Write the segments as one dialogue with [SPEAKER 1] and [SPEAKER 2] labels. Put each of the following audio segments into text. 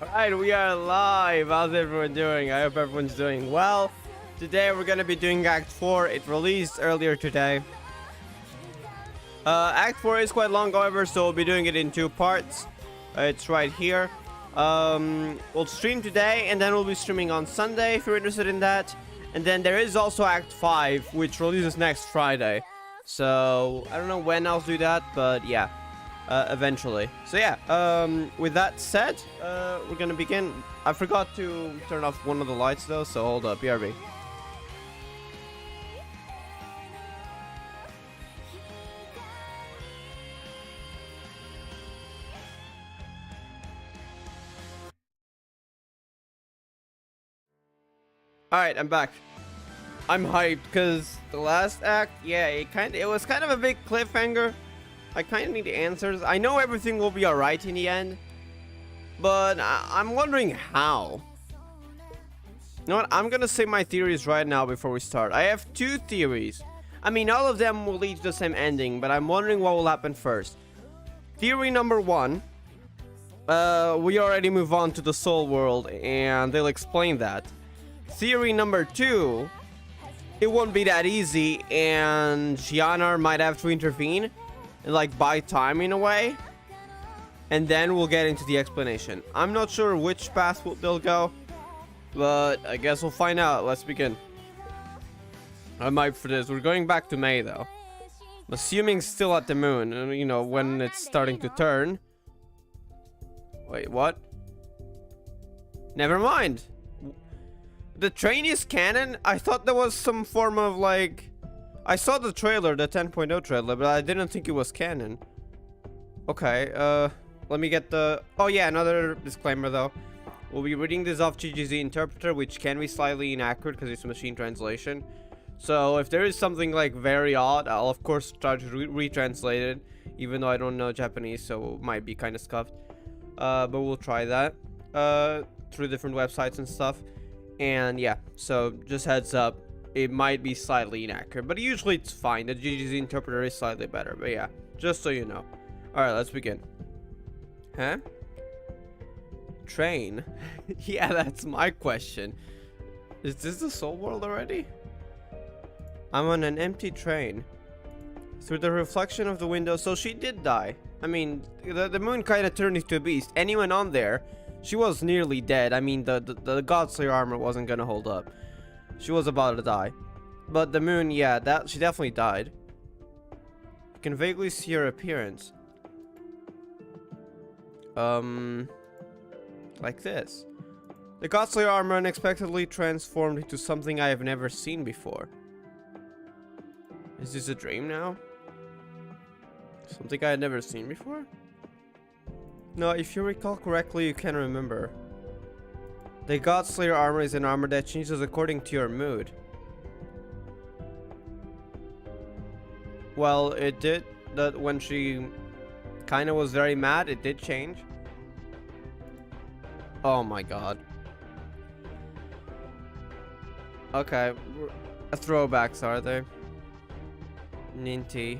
[SPEAKER 1] Alright, we are live. How's everyone doing? I hope everyone's doing well. Today we're gonna be doing Act 4. It released earlier today. Act 4 is quite long, however, so we'll be doing it in 2 parts. It's right here. We'll stream today, and then we'll be streaming on Sunday if you're interested in that. And then there is also Act 5, which releases next Friday. So, I don't know when I'll do that, but yeah. Eventually. So yeah, with that said, we're gonna begin. I forgot to turn off one of the lights though, so hold up, BRB. Alright, I'm back. I'm hyped because the last act, yeah, it was kind of a big cliffhanger. I kind of need answers. I know everything will be alright in the end, but I'm wondering how. You know what? I'm gonna say my theories right now before we start. I have 2 theories. I mean, all of them will lead to the same ending, but I'm wondering what will happen first. Theory number 1. We already move on to the soul world, and they'll explain that. Theory number 2. It won't be that easy, and Kiana might have to intervene. And like buy time in a way, and then we'll get into the explanation. I'm not sure which path they'll go, but I guess we'll find out. Let's begin. I'm hyped for this. We're going back to May though. I'm assuming still at the moon, you know, when it's starting to turn. Wait, what? Never mind. The train is canon? I thought there was some form of like... I saw the trailer, the 10.0 trailer, but I didn't think it was canon. Okay, let me get the... Oh yeah, another disclaimer though. We'll be reading this off GGZ Interpreter, which can be slightly inaccurate because it's a machine translation. So if there is something like very odd, I'll of course try to retranslate it, even though I don't know Japanese, so it might be kind of scuffed. But we'll try that through different websites and stuff. And yeah, so just heads up. It might be slightly inaccurate, but usually it's fine. The GGZ interpreter is slightly better, but yeah, just so you know. Alright, let's begin. Huh? Train? Yeah, that's my question. Is this the soul world already? I'm on an empty train. Through the reflection of the window, so she did die. I mean, the moon kind of turned into a beast. Anyone on there, she was nearly dead. I mean, the Godslayer armor wasn't gonna hold up. She was about to die. But the moon, yeah, she definitely died. You can vaguely see her appearance. Like this. The Godslayer armor unexpectedly transformed into something I have never seen before. Is this a dream now? Something I had never seen before? No, if you recall correctly, you can remember. The Godslayer armor is an armor that changes according to your mood. Well, it did. That when she kind of was very mad, it did change. Oh my god. Okay, throwbacks are they? Ninty.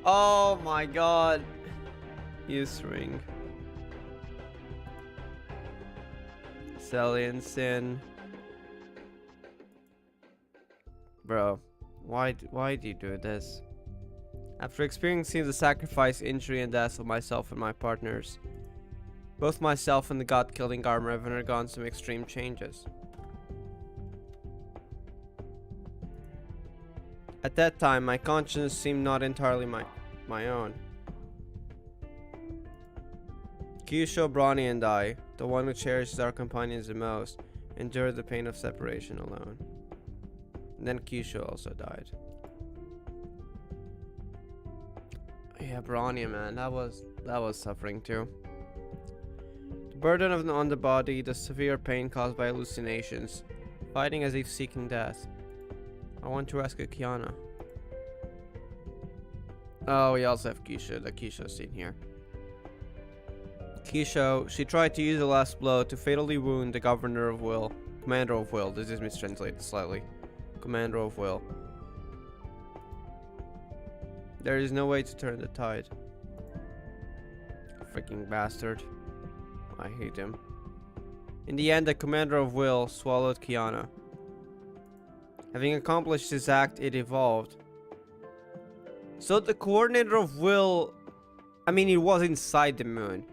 [SPEAKER 1] Oh my god. Use ring. Selling sin. Bro, why do you do this? After experiencing the sacrifice, injury, and death of myself and my partners, both myself and the god-killing armor have undergone some extreme changes. At that time, my conscience seemed not entirely my own. Kyusho, Bronny, and I, the one who cherishes our companions the most, endured the pain of separation alone. And then Kyusho also died. Yeah, Bronny, man, that was suffering too. The burden on the body, the severe pain caused by hallucinations, fighting as if seeking death. I want to rescue Kiana. Oh, we also have Kyusho, the Kyusho scene here. Kyusho, she tried to use the last blow to fatally wound the Commander of Will. This is mistranslated slightly. Commander of Will. There is no way to turn the tide. Freaking bastard. I hate him. In the end, the commander of will swallowed Kiana. Having accomplished this act, it evolved. So the coordinator of will, I mean, it was inside the moon.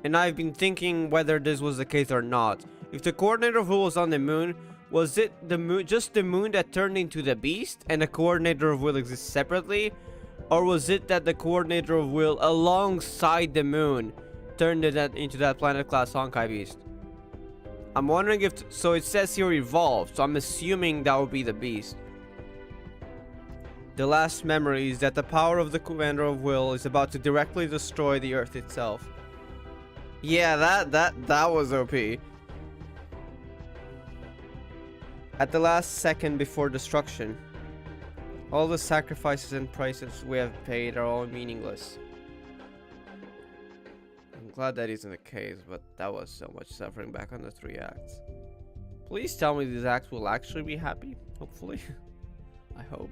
[SPEAKER 1] And I've been thinking whether this was the case or not. If the coordinator of will was on the moon, was it the moon, just the moon that turned into the beast and the coordinator of will exists separately? Or was it that the coordinator of will alongside the moon turned it into that planet class Honkai beast? I'm wondering if, so it says here evolved, so I'm assuming that would be the beast. The last memory is that the power of the commander of will is about to directly destroy the earth itself. Yeah, that was OP. At the last second before destruction, all the sacrifices and prices we have paid are all meaningless. I'm glad that isn't the case, but that was so much suffering back on the 3 acts. Please tell me these acts will actually be happy, hopefully. I hope.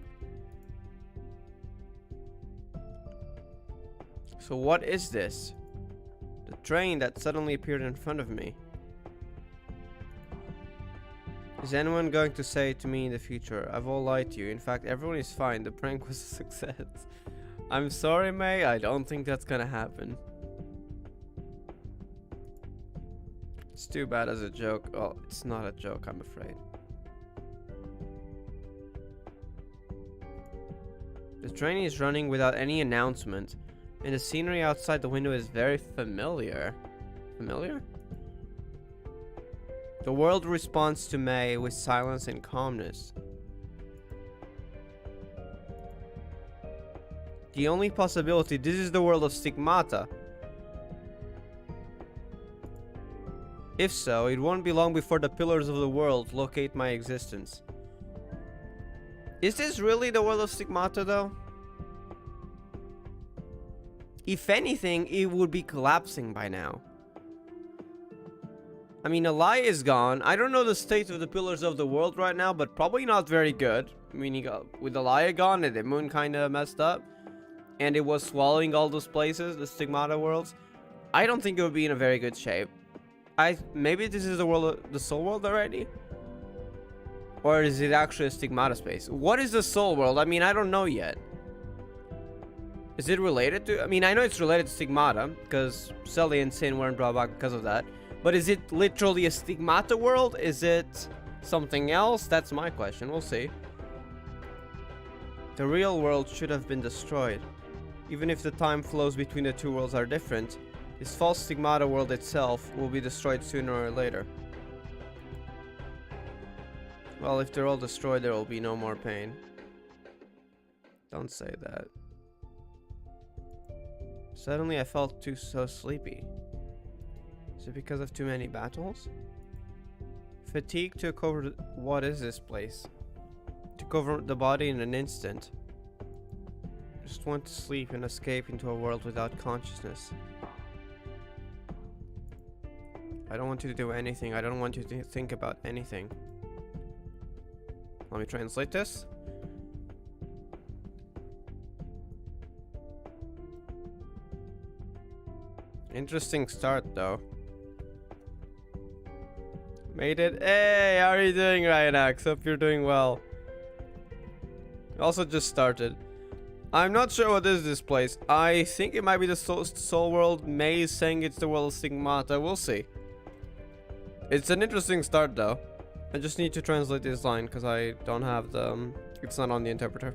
[SPEAKER 1] So what is this? The train that suddenly appeared in front of me. Is anyone going to say to me in the future, I've all lied to you. In fact, everyone is fine. The prank was a success. I'm sorry, May. I don't think that's gonna happen. It's too bad as a joke. Well, it's not a joke, I'm afraid. The train is running without any announcement, and the scenery outside the window is very familiar. Familiar? The world responds to May with silence and calmness. The only possibility, this is the world of Stigmata. If so, it won't be long before the pillars of the world locate my existence. Is this really the world of Stigmata though? If anything, it would be collapsing by now. I mean, Alaya is gone. I don't know the state of the pillars of the world right now, but probably not very good. Meaning, with Alaya gone, the moon kind of messed up. And it was swallowing all those places, the Stigmata worlds. I don't think it would be in a very good shape. Maybe this is the world, the soul world already? Or is it actually a Stigmata space? What is the soul world? I mean, I don't know yet. Is it related to... I mean, I know it's related to Stigmata, because Sully and Sin weren't brought back because of that. But is it literally a Stigmata world? Is it something else? That's my question. We'll see. The real world should have been destroyed. Even if the time flows between the two worlds are different, this false Stigmata world itself will be destroyed sooner or later. Well, if they're all destroyed, there will be no more pain. Don't say that. Suddenly I felt so sleepy. Is it because of too many battles? Fatigue took over. What is this place? Took over the body in an instant. Just want to sleep and escape into a world without consciousness. I don't want you to do anything. I don't want you to think about anything. Let me translate this. Interesting start though. Made it. Hey, how are you doing, Ryanax? Hope you're doing well. Also just started. I'm not sure what is this place. I think it might be the soul world. May is saying it's the world of Stigmata. We'll see. It's an interesting start though. I just need to translate this line because I don't have the... it's not on the interpreter.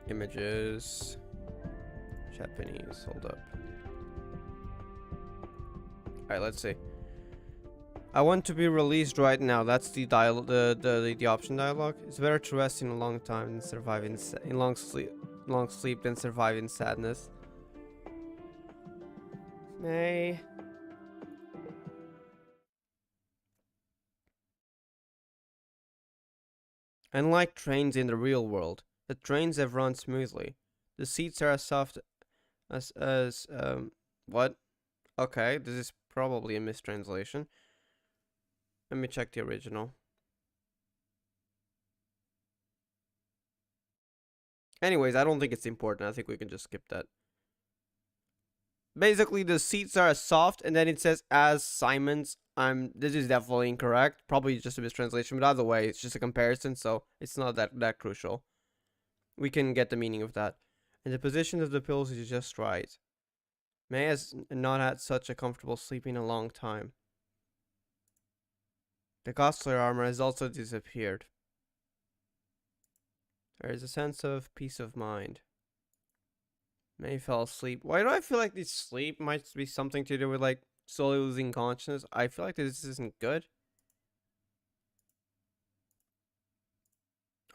[SPEAKER 1] Images. Japanese. Hold up. Alright, let's see. I want to be released right now. That's the the option dialogue. It's better to rest in a long time than survive in long sleep than survive in sadness. May. Unlike trains in the real world, the trains have run smoothly. The seats are as soft as what? Okay, this is probably a mistranslation. Let me check the original. Anyways, I don't think it's important. I think we can just skip that. Basically, the seats are soft, and then it says as Simon's. This is definitely incorrect. Probably just a mistranslation, but either way, it's just a comparison, so it's not that crucial. We can get the meaning of that. And the position of the pillows is just right. May has not had such a comfortable sleep in a long time. The costly armor has also disappeared. There is a sense of peace of mind. May fell asleep. Why do I feel like this sleep might be something to do with like slowly losing consciousness? I feel like this isn't good.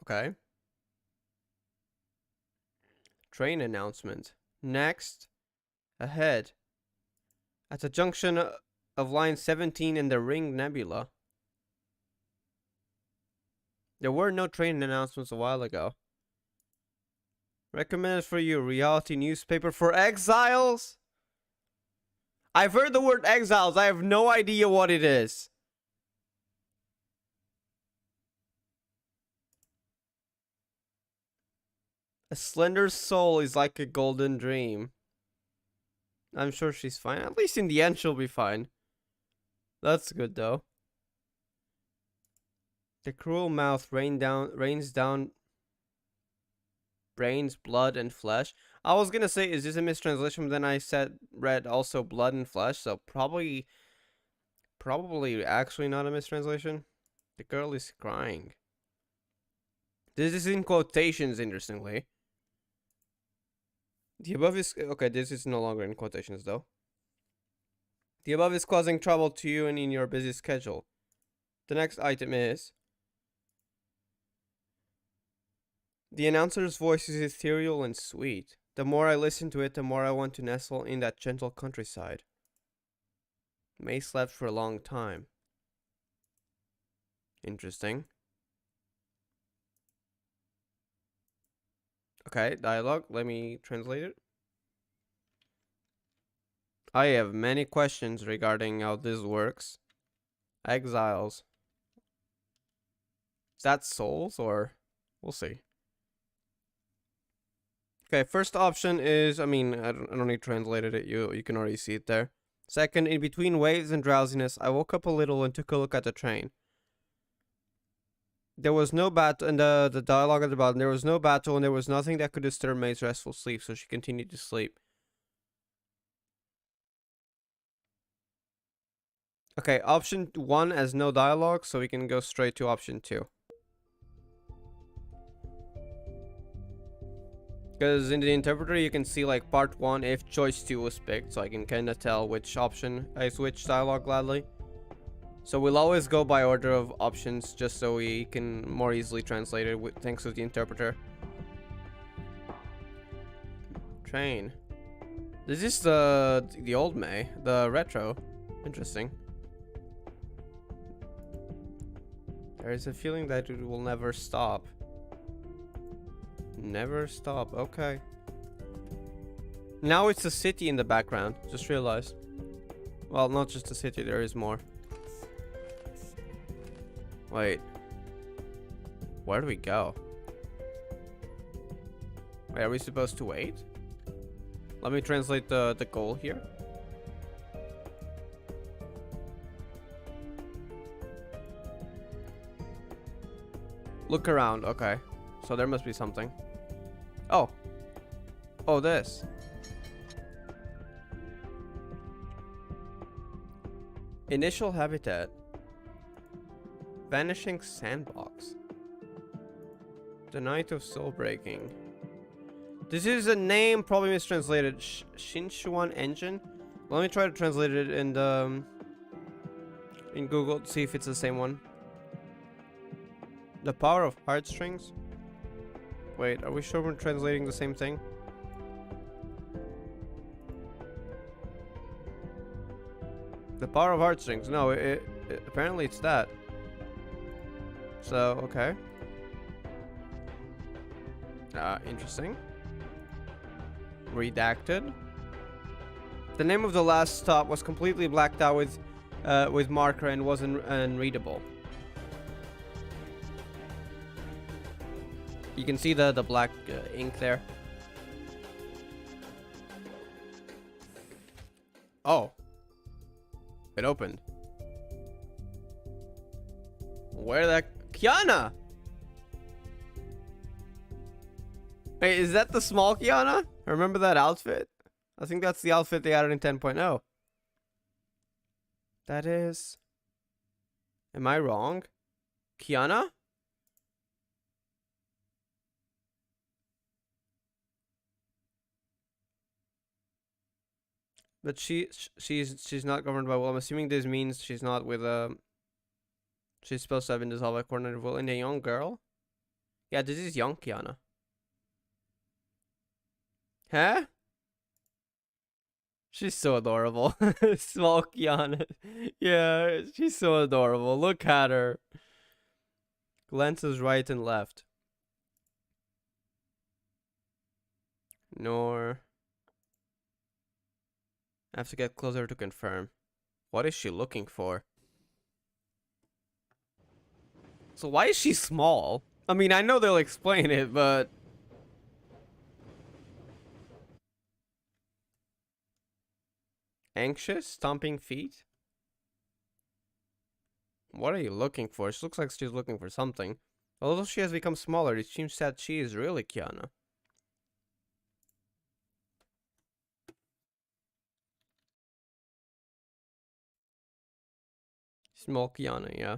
[SPEAKER 1] Okay. Train announcement. Next. Ahead. At the junction of line 17 and the Ring Nebula. There were no train announcements a while ago. Recommended for you, reality newspaper for Exiles? I've heard the word Exiles. I have no idea what it is. A slender soul is like a golden dream. I'm sure she's fine. At least in the end, she'll be fine. That's good, though. The cruel mouth rains down brains, blood, and flesh. I was gonna say, is this a mistranslation? But then read also blood and flesh. So probably actually not a mistranslation. The girl is crying. This is in quotations, interestingly. The above is... Okay, this is no longer in quotations, though. The above is causing trouble to you and in your busy schedule. The next item is... The announcer's voice is ethereal and sweet. The more I listen to it, the more I want to nestle in that gentle countryside. May slept for a long time. Interesting. Okay, dialogue. Let me translate it. I have many questions regarding how this works. Exiles. Is that souls or... We'll see. Okay, first option is, I mean, I don't need to translate it. You can already see it there. Second, in between waves and drowsiness, I woke up a little and took a look at the train. There was no battle, and the dialogue at the bottom, there was no battle and there was nothing that could disturb May's restful sleep, so she continued to sleep. Okay, option 1 has no dialogue, so we can go straight to option 2. Because in the interpreter you can see like part 1 if choice 2 was picked, so I can kind of tell which option I switch dialogue gladly. So we'll always go by order of options just so we can more easily translate it thanks to the interpreter. Train. This is the old May, the retro. Interesting. There is a feeling that it will never stop. Never stop, okay. Now it's a city in the background, just realized. Well, not just a city, there is more. Wait. Where do we go? Wait, are we supposed to wait? Let me translate the goal here. Look around, okay. So there must be something. Oh. Oh, this. Initial habitat. Vanishing sandbox. The Night of Soul Breaking. This is a name probably mistranslated. Shinchuan Engine. Let me try to translate it in Google to see if it's the same one. The Power of Heartstrings. Wait, are we sure we're translating the same thing? The Power of Heartstrings. No, apparently it's that. So, okay. Interesting. Redacted. The name of the last stop was completely blacked out with marker and wasn't unreadable. You can see the black ink there. Oh. It opened. Where that... Kiana! Wait, is that the small Kiana? Remember that outfit? I think that's the outfit they added in 10.0. That is... Am I wrong? Kiana? But she's not governed by will. I'm assuming this means she's not with she's supposed to have been dissolved by coordinated will in a young girl. Yeah, this is young Kiana. Huh? She's so adorable. Small Kiana. Yeah, she's so adorable. Look at her. Glances right and left. Nor. I have to get closer to confirm. What is she looking for? So why is she small? I mean, I know they'll explain it, but... Anxious? Stomping feet? What are you looking for? She looks like she's looking for something. Although she has become smaller, it seems that she is really Kiana. Small Kiana, yeah.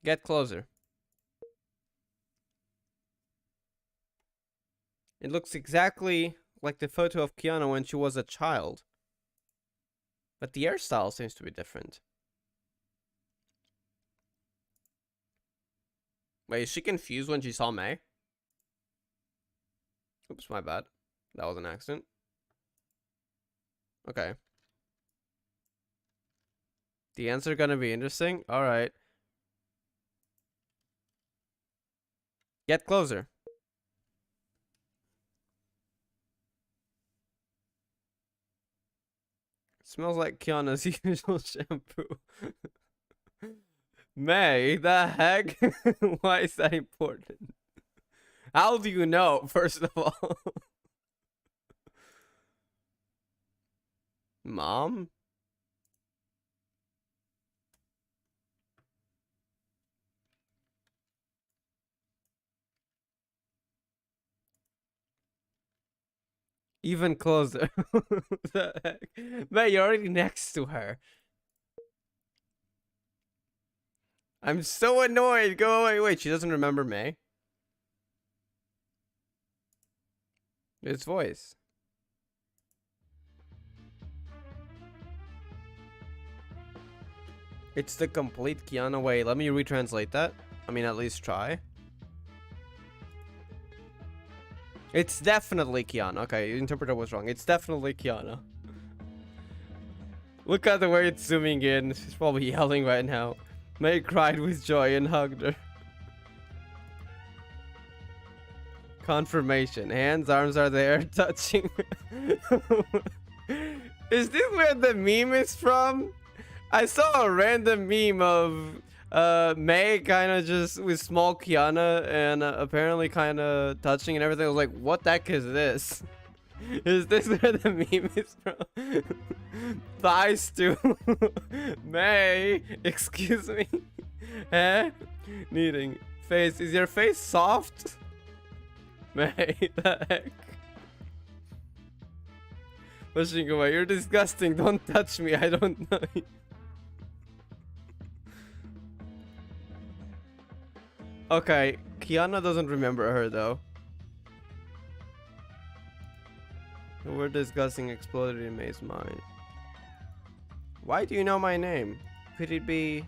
[SPEAKER 1] Get closer. It looks exactly like the photo of Kiana when she was a child. But the hairstyle seems to be different. Wait, is she confused when she saw May? Oops, my bad. That was an accident. Okay. The answer gonna be interesting? Alright. Get closer. Smells like Kiana's usual shampoo. May, the heck? Why is that important? How do you know, first of all? Mom? Even closer. The heck? May, you're already next to her. I'm so annoyed. Go away. Wait, she doesn't remember May? His voice. It's the complete Kiana way. Let me retranslate that. I mean, at least try. It's definitely Kiana. Okay, your interpreter was wrong. It's definitely Kiana. Look at the way it's zooming in. She's probably yelling right now. May cried with joy and hugged her. Confirmation. Hands, arms are there, touching. Is this where the meme is from? I saw a random meme of May kind of just with small Kiana and apparently kind of touching and everything. I was like, what the heck is this? Is this where the meme is from? Thighs too. May, excuse me. Eh? Kneading. Face. Is your face soft? May, the heck? Pushing away. You're disgusting. Don't touch me. I don't know. Okay, Kiana doesn't remember her though. The word disgusting exploded in May's mind. Why do you know my name? Could it be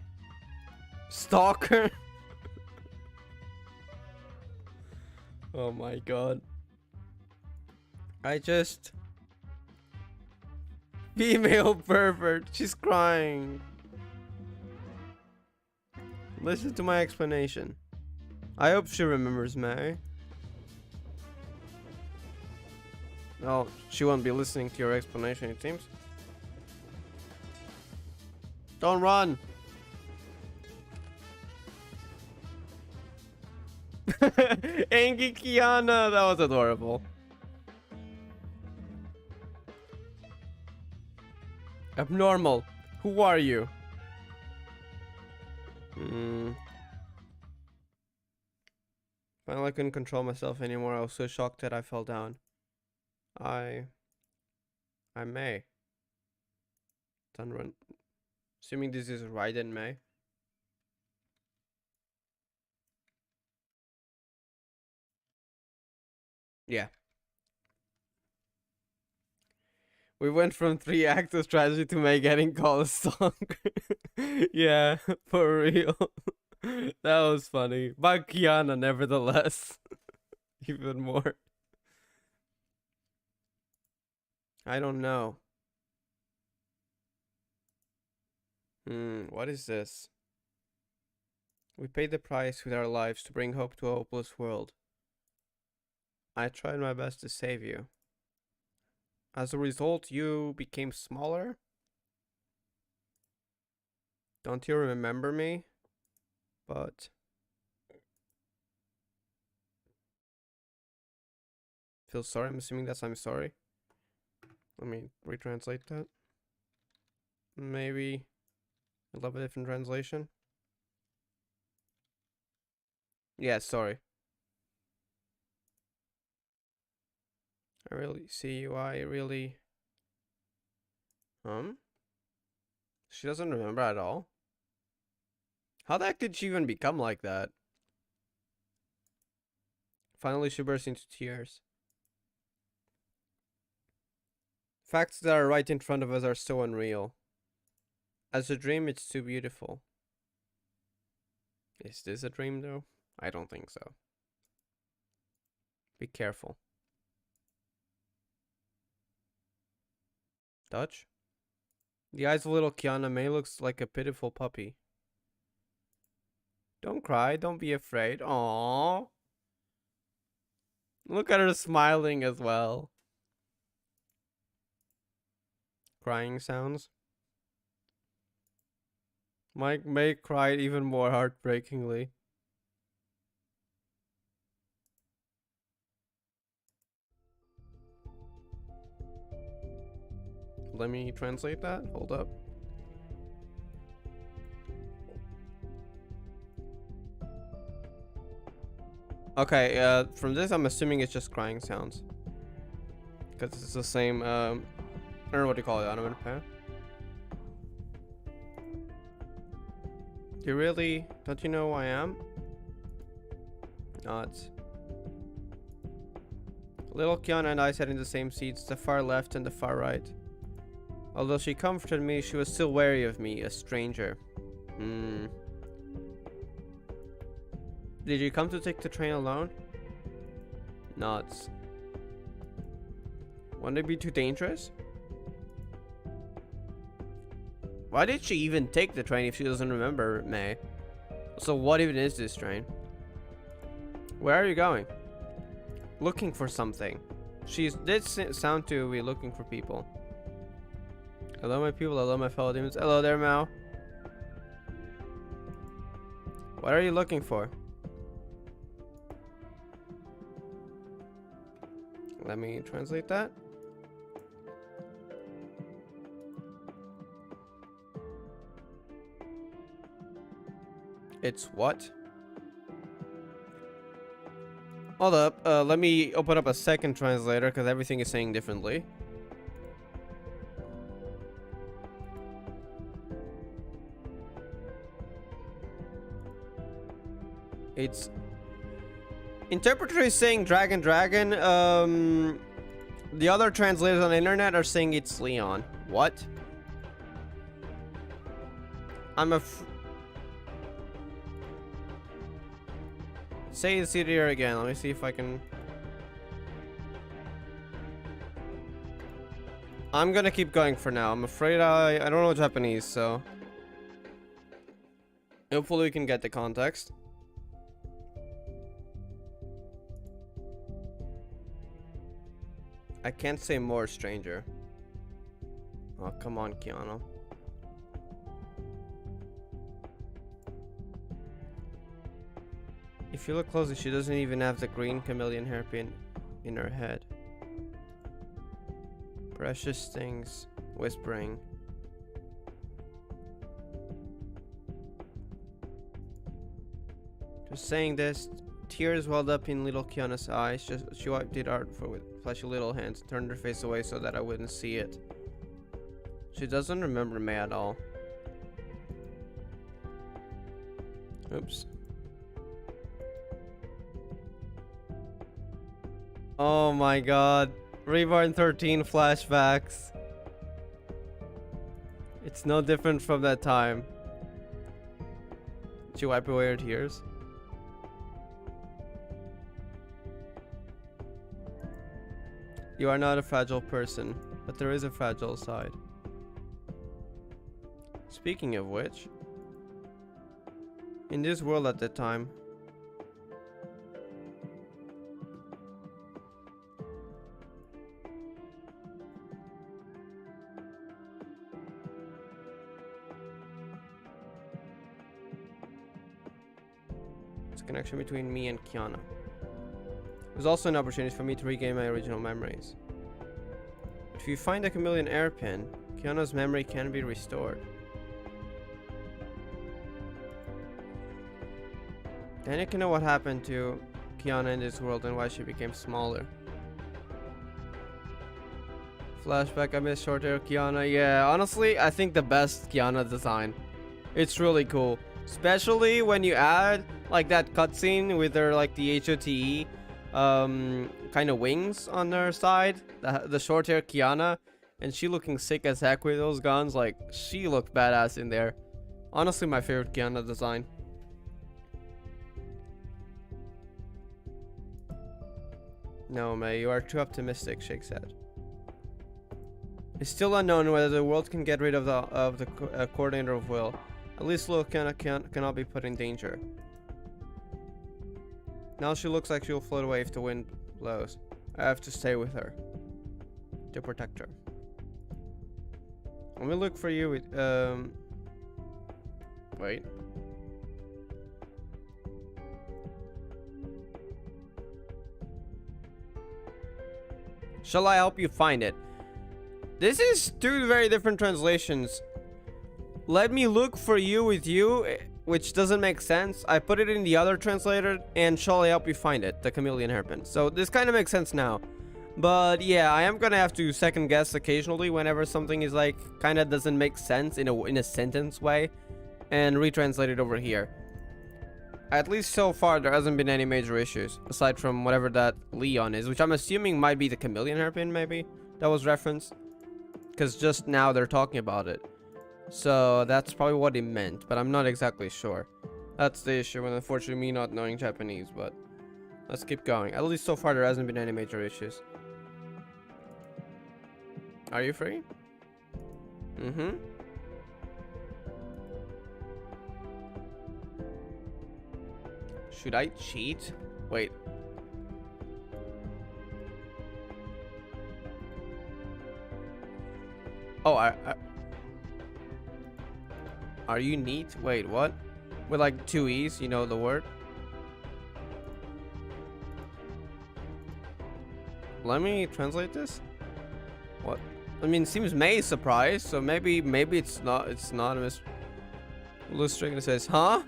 [SPEAKER 1] Stalker? Oh my god. I just... Female pervert. She's crying. Listen to my explanation. I hope she remembers May. No, she won't be listening to your explanation, it seems. Don't run! Angry Kiana! That was adorable. Abnormal. Who are you? Finally, I couldn't control myself anymore. I was so shocked that I fell down. I may. Run. Assuming this is right in May. Yeah. We went from 3 acts of strategy to May getting called a song. Yeah, for real. That was funny. But Kiana, nevertheless. Even more. I don't know. What is this? We paid the price with our lives to bring hope to a hopeless world. I tried my best to save you. As a result, you became smaller? Don't you remember me? But... feel sorry? I'm assuming that's I'm sorry. Let me retranslate that. Maybe a little bit different translation. Yeah, sorry. I really see you. I really... She doesn't remember at all? How the heck did she even become like that? Finally, she burst into tears. Facts that are right in front of us are so unreal. As a dream, it's too beautiful. Is this a dream, though? I don't think so. Be careful. Dutch? The eyes of little Kiana May looks like a pitiful puppy. Don't cry, don't be afraid. Aww. Look at her smiling as well. Crying sounds. Mike May cried even more heartbreakingly. Let me translate that. Hold up. Okay, from this I'm assuming it's just crying sounds. Because it's the same, I don't know what you call it, onomatopoeia. You really, don't you know who I am? Nods. Little Kiana and I sat in the same seats, the far left and the far right. Although she comforted me, she was still wary of me, a stranger. Did you come to take the train alone? Nods. Wouldn't it be too dangerous? Why did she even take the train if she doesn't remember May? So what even is this train? Where are you going? Looking for something. She did sound to be looking for people. Hello my people, hello my fellow demons. Hello there, Mao. What are you looking for? Let me translate that. It's what? Hold up, let me open up a second translator because everything is saying differently. It's... interpreter is saying dragon dragon. The other translators on the internet are saying it's Leon. What? Say the here again. Let me see if I can... I'm gonna keep going for now. I'm afraid I don't know Japanese, so... hopefully we can get the context. I can't say more, stranger. Oh, come on, Kiana. If you look closely, she doesn't even have the green chameleon hairpin in her head. Precious things, whispering. Saying this, tears welled up in little Kiana's eyes. She wiped it out with fleshy little hands, turned her face away so that I wouldn't see it. She doesn't remember me at all. Oops. Oh my god. Reborn 13 flashbacks. It's no different from that time. Did you wipe away her tears? You are not a fragile person, but there is a fragile side. Speaking of which, in this world at the time, it's a connection between me and Kiana. It was also an opportunity for me to regain my original memories. If you find a chameleon hairpin, Kiana's memory can be restored. Then you can know what happened to Kiana in this world and why she became smaller. Flashback, I miss short hair Kiana. Yeah, honestly, I think the best Kiana design. It's really cool. Especially when you add like that cutscene with her like the HOTE kind of wings on her side. The short hair Kiana. And she looking sick as heck with those guns. Like, she looked badass in there. Honestly, my favorite Kiana design. No, May, you are too optimistic, Shake said. It's still unknown whether the world can get rid of the coordinator of will. At least little Kiana cannot be put in danger. Now she looks like she'll float away if the wind blows. I have to stay with her to protect her. Let me look for you with wait. Shall I help you find it? This is two very different translations. Let me look for you with you, which doesn't make sense. I put it in the other translator, and shall I help you find it? The chameleon hairpin. So this kind of makes sense now. But yeah, I am gonna have to second guess occasionally whenever something is like kind of doesn't make sense in a sentence way, and retranslate it over here. At least so far, there hasn't been any major issues, aside from whatever that Leon is, which I'm assuming might be the chameleon hairpin, maybe, that was referenced. Because just now they're talking about it. So that's probably what he meant, but I'm not exactly sure. That's the issue, and unfortunately me not knowing Japanese, but let's keep going. At least so far, there hasn't been any major issues. Are you free? Mm-hmm. Should I cheat? Wait. Oh, are you neat? Wait, what? With like 2 E's, you know the word? Let me translate this. What? I mean, it seems May is surprised, so maybe it's not a illustration says, huh?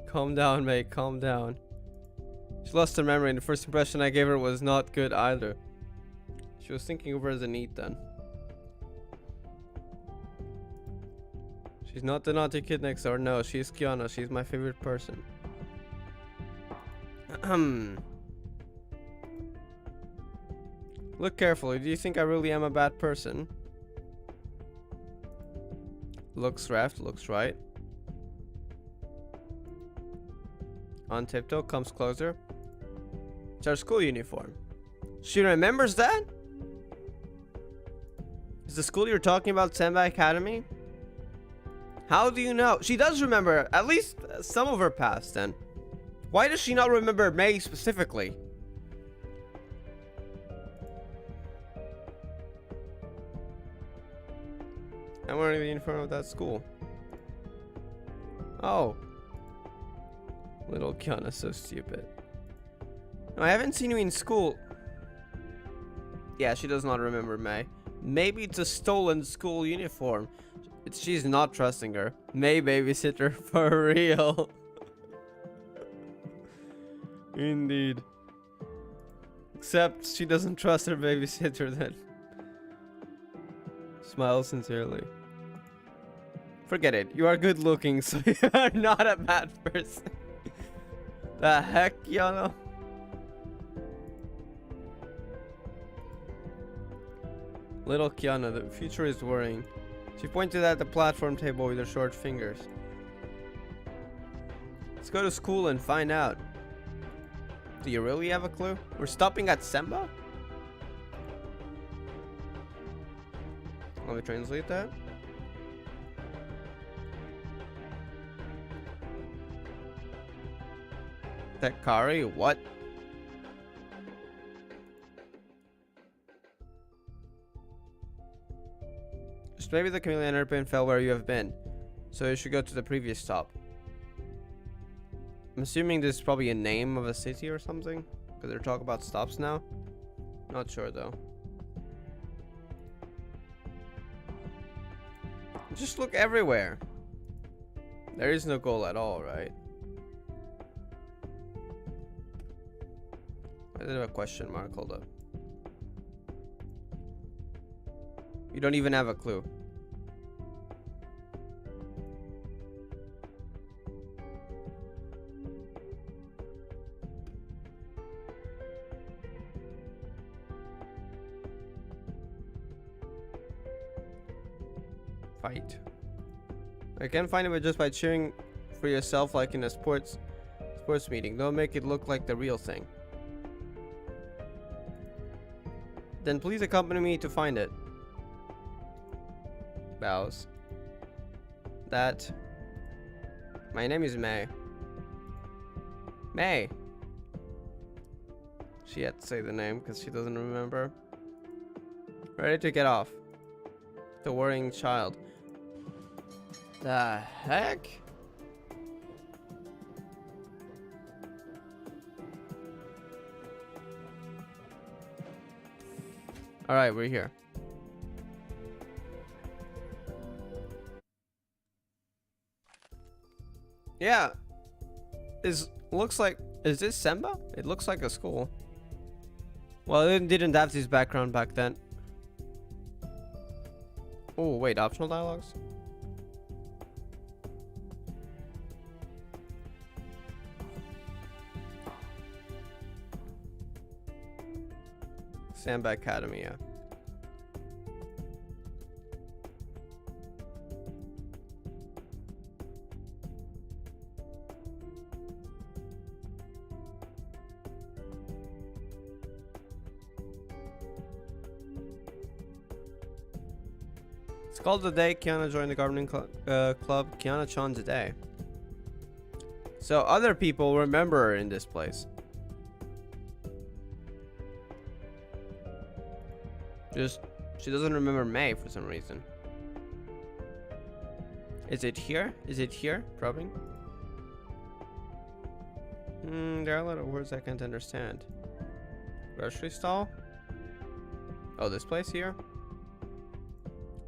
[SPEAKER 1] Calm down, May, calm down. She lost her memory, and the first impression I gave her was not good either. She was thinking of her as a neat then. She's not the naughty kid next door, no, she's Kiana, she's my favorite person. Look carefully, do you think I really am a bad person? Looks left, looks right. On tiptoe, comes closer. It's our school uniform. She remembers that? Is the school you're talking about Senbei Academy? How do you know? She does remember at least some of her past then. Why does she not remember May specifically? I'm wearing the uniform of that school. Oh. Little Kiana, so stupid. No, I haven't seen you in school. Yeah, she does not remember May. Maybe it's a stolen school uniform. She's not trusting her. May babysitter for real. Indeed. Except she doesn't trust her babysitter then. Smile sincerely. Forget it. You are good looking, so you are not a bad person. The heck, Kiana? Little Kiana, the future is worrying. She pointed at the platform table with her short fingers. Let's go to school and find out. Do you really have a clue? We're stopping at Semba? Let me translate that. Tekari? What? Just maybe the chameleon airplane fell where you have been. So you should go to the previous stop. I'm assuming this is probably a name of a city or something. Because they're talking about stops now. Not sure though. Just look everywhere. There is no goal at all, right? I did have a question mark. Hold up. You don't even have a clue. Fight. I can't find it just by cheering for yourself like in a sports meeting. Don't make it look like the real thing. Then please accompany me to find it. Bows. That. My name is May. May. She had to say the name because she doesn't remember. Ready to get off. The worrying child. The heck? Alright, we're here. Yeah. Looks like, is this Semba? It looks like a school. Well, it didn't have this background back then. Oh, wait, optional dialogues? Samba Academy, yeah. It's called the day Kiana joined the gardening club. Kiana-chan today. So other people remember her in this place. Just, she doesn't remember May for some reason. Is it here? Is it here? Probing. There are a lot of words I can't understand. Grocery stall? Oh, this place here?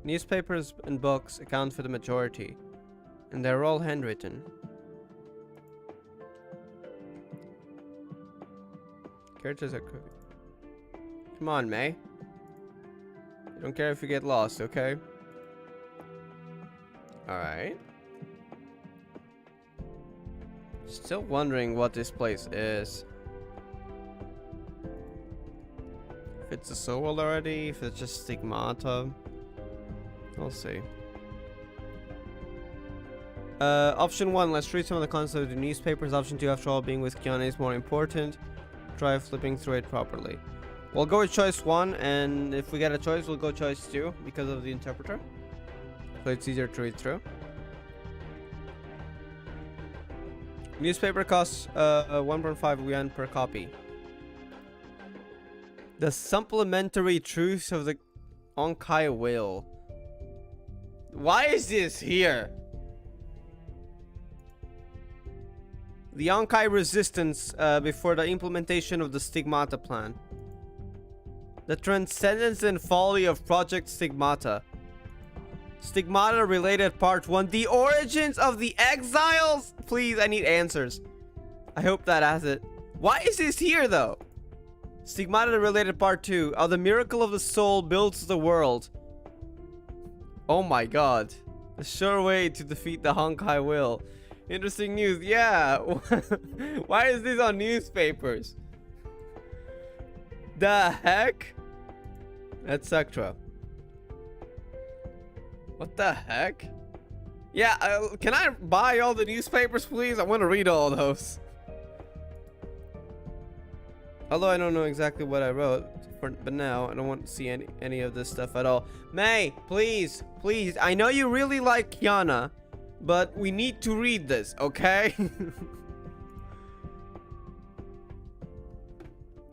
[SPEAKER 1] Newspapers and books account for the majority, and they're all handwritten. Characters are crooked. Come on, May. I don't care if you get lost, okay? Alright. Still wondering what this place is. If it's a soul world already, if it's just stigmata. We'll see. Option 1, let's read some of the content of the newspapers. Option 2, after all, being with Kiana is more important. Try flipping through it properly. We'll go with choice 1, and if we get a choice, we'll go choice 2 because of the interpreter. So it's easier to read through. Newspaper costs 1.5 yen per copy. The supplementary truths of the Honkai will. Why is this here? The Honkai resistance before the implementation of the Stigmata plan. The transcendence and folly of Project Stigmata. Stigmata related part 1. The origins of the Exiles? Please, I need answers. I hope that has it. Why is this here though? Stigmata related part 2. How the miracle of the soul builds the world. Oh my god. A sure way to defeat the Honkai will. Interesting news. Yeah. Why is this on newspapers? The heck? Etc. What the heck? Yeah, can I buy all the newspapers, please? I want to read all those. Although I don't know exactly what I wrote, but now I don't want to see any of this stuff at all. May, please, please. I know you really like Kiana, but we need to read this, okay?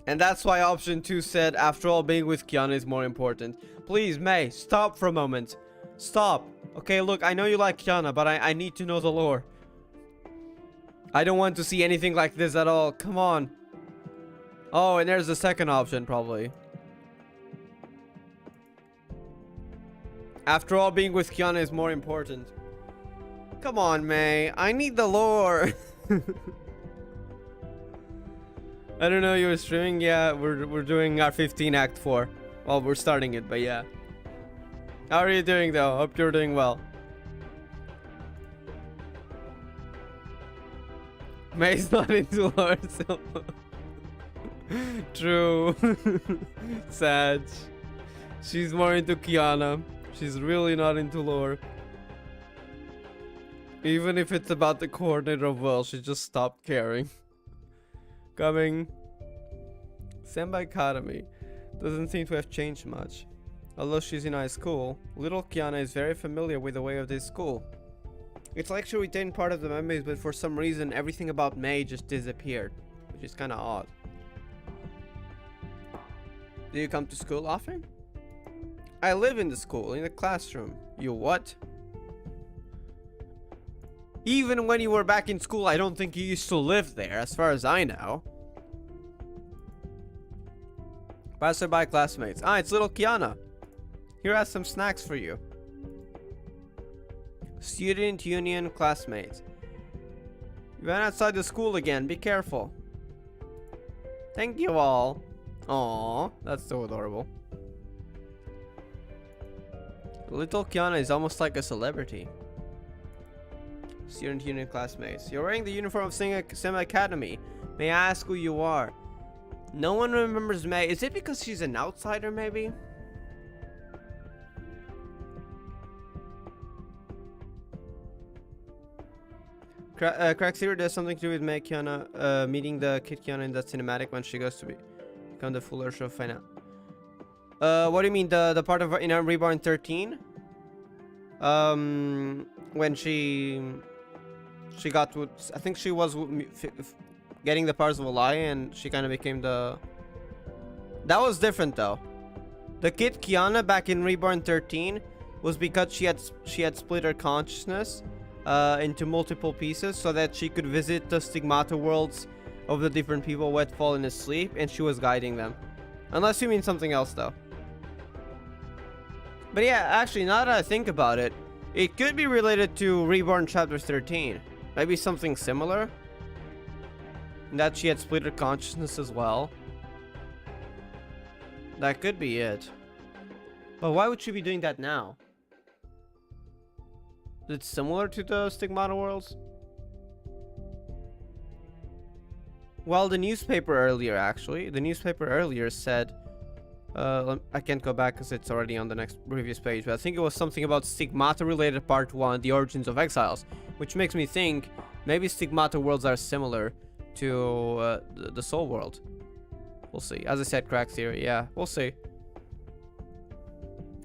[SPEAKER 1] And that's why option 2 said, after all, being with Kiana is more important. Please, May, stop for a moment. Stop. Okay, look, I know you like Kiana, but I need to know the lore. I don't want to see anything like this at all. Come on. Oh, and there's the second option, probably. After all, being with Kiana is more important. Come on, May. I need the lore. I don't know, you were streaming? Yeah, we're doing our 15 Act 4. Well, we're starting it, but yeah. How are you doing, though? Hope you're doing well. May's not into lore, so... True. Sad. She's more into Kiana. She's really not into lore. Even if it's about the coordinator of will, she just stopped caring. Coming. Senpai Academy. Doesn't seem to have changed much. Although she's in high school, little Kiana is very familiar with the way of this school. It's like she retained part of the memories, but for some reason everything about May just disappeared, which is kind of odd. Do you come to school often? I live in the school, in the classroom. You what? Even when you were back in school, I don't think you used to live there, as far as I know. Passerby classmates. Ah, it's little Kiana. Here are some snacks for you. Student union classmates. You went outside the school again. Be careful. Thank you all. Aww, that's so adorable. Little Kiana is almost like a celebrity. Student union classmates. You're wearing the uniform of Semi Academy. May I ask who you are? No one remembers May. Is it because she's an outsider, maybe? Crack Zero does something to do with May Kiana meeting the kid Kiana in that cinematic when she goes to become the fuller show final. What do you mean, the part of in Reborn 13? When she got to, I think she was getting the powers of a lie, and she kind of became the. That was different though. The kid Kiana back in Reborn 13 was because she had split her consciousness into multiple pieces so that she could visit the stigmata worlds of the different people who had fallen asleep, and she was guiding them. Unless you mean something else though. But yeah, actually, now that I think about it, it could be related to Reborn Chapter 13. Maybe something similar. That she had split her consciousness as well. That could be it. But why would she be doing that now? It's similar to the Stigmata worlds? Well, the newspaper earlier, actually. The newspaper earlier said... I can't go back because it's already on the next previous page, but I think it was something about Stigmata related part 1, the origins of Exiles, which makes me think maybe Stigmata worlds are similar to the Soul world. We'll see. As I said, crack theory. Yeah, we'll see.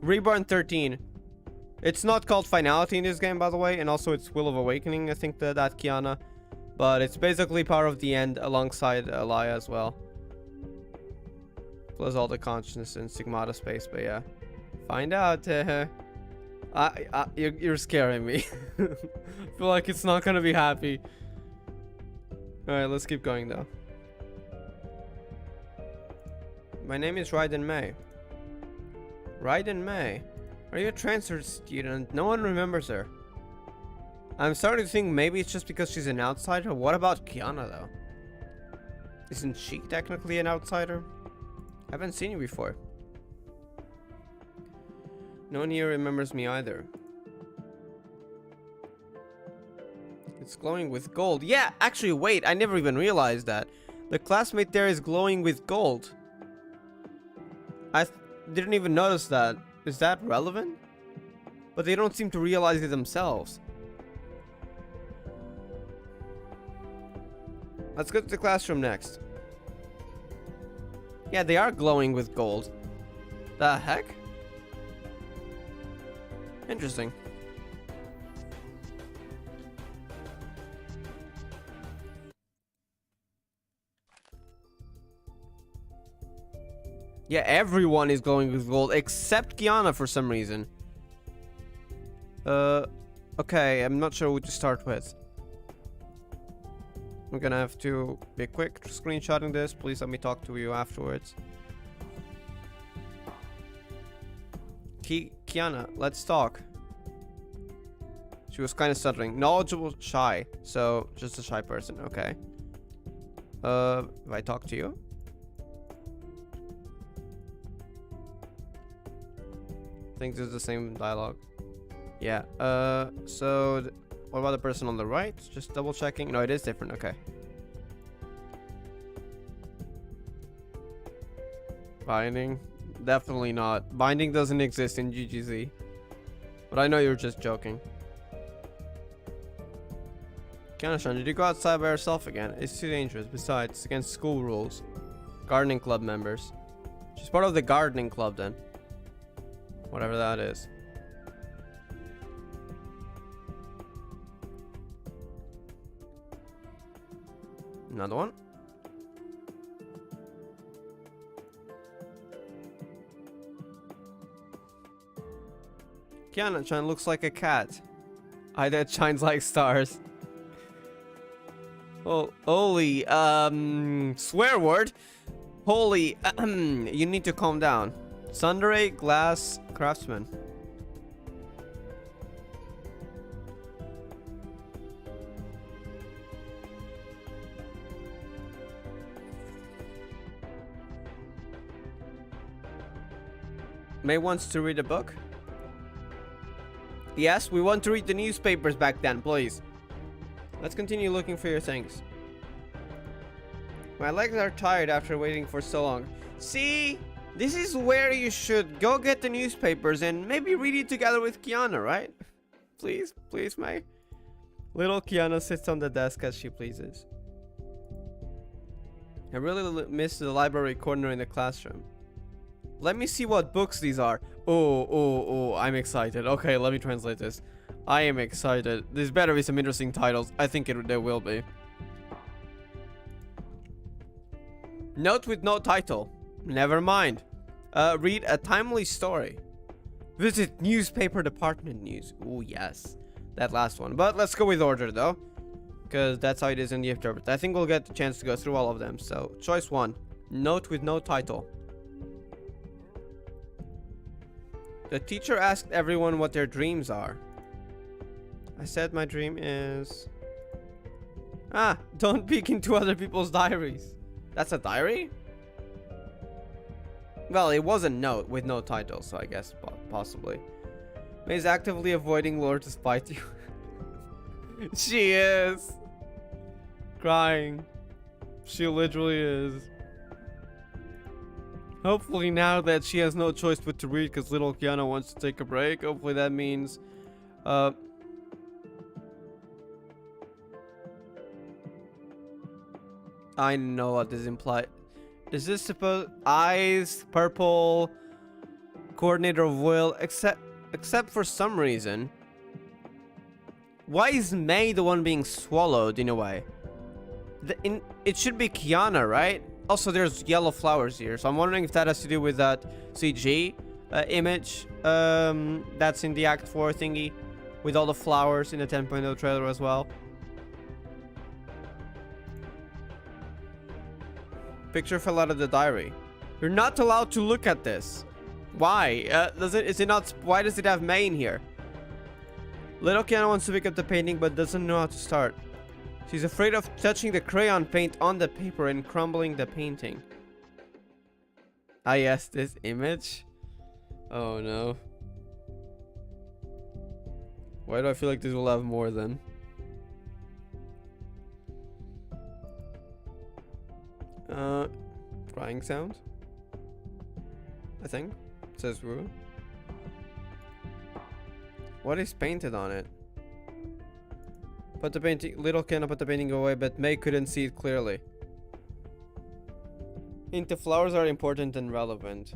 [SPEAKER 1] Reborn 13. It's not called Finality in this game, by the way, and also it's Will of Awakening, I think that Kiana. But it's basically part of the end alongside Alaya as well. Plus all the consciousness in Stigmata space, but yeah. Find out. You're scaring me. I feel like it's not gonna be happy. Alright, let's keep going though. My name is Raiden May. Raiden May? Are you a transfer student? No one remembers her. I'm starting to think maybe it's just because she's an outsider. What about Kiana though? Isn't she technically an outsider? I haven't seen you before. No one here remembers me either. It's glowing with gold. Yeah, actually, wait. I never even realized that. The classmate there is glowing with gold. I didn't even notice that. Is that relevant? But they don't seem to realize it themselves. Let's go to the classroom next. Yeah, they are glowing with gold. The heck? Interesting. Yeah, everyone is glowing with gold except Kiana for some reason. Okay, I'm not sure what to start with. I'm gonna have to be quick screenshotting this. Please let me talk to you afterwards. Kiana, let's talk. She was kind of stuttering. Knowledgeable, shy. So, just a shy person. Okay. If I talk to you? I think this is the same dialogue. Yeah. So, what about the person on the right? Just double checking. No, it is different. Okay. Binding? Definitely not. Binding doesn't exist in GGZ. But I know you're just joking. Kiana-san, did you go outside by yourself again? It's too dangerous. Besides, it's against school rules. Gardening club members. She's part of the gardening club then. Whatever that is. Another one. Kiana-chan looks like a cat. Eye that shines like stars. Oh, holy, swear word. Holy, you need to calm down. Sundere glass craftsman. May wants to read a book? Yes, we want to read the newspapers back then, please. Let's continue looking for your things. My legs are tired after waiting for so long. See? This is where you should go get the newspapers and maybe read it together with Kiana, right? Please, please, May. Little Kiana sits on the desk as she pleases. I really miss the library corner in the classroom. Let me see what books these are. Oh, I'm excited. Okay, let me translate this. I am excited. There's better be some interesting titles. I think there will be. Note with no title. Never mind. Read a timely story. Visit newspaper department news. Oh, yes. That last one. But let's go with order, though. Because that's how it is in the interpret. I think we'll get the chance to go through all of them. So, choice 1. Note with no title. The teacher asked everyone what their dreams are. I said my dream is... don't peek into other people's diaries. That's a diary? Well, it was a note with no title, so I guess possibly. May's actively avoiding Lord to spite you. She is. Crying. She literally is. Hopefully now that she has no choice but to read because little Kiana wants to take a break. Hopefully that means... I know what this implies. Is this supposed... Eyes, purple, coordinator of will, except for some reason. Why is May the one being swallowed in a way? It should be Kiana, right? Also, there's yellow flowers here, so I'm wondering if that has to do with that CG image that's in the Act 4 thingy with all the flowers in the 10.0 trailer as well. Picture fell out of the diary. You're not allowed to look at this. Why? Is it not? Why does it have May in here? Little Kiana wants to pick up the painting but doesn't know how to start. She's afraid of touching the crayon paint on the paper and crumbling the painting. Ah yes, this image. Oh no. Why do I feel like this will have more then? Crying sound? I think. It says woo. What is painted on it? Put the painting. Little Kiana put the painting away, but May couldn't see it clearly. Hint: the flowers are important and relevant.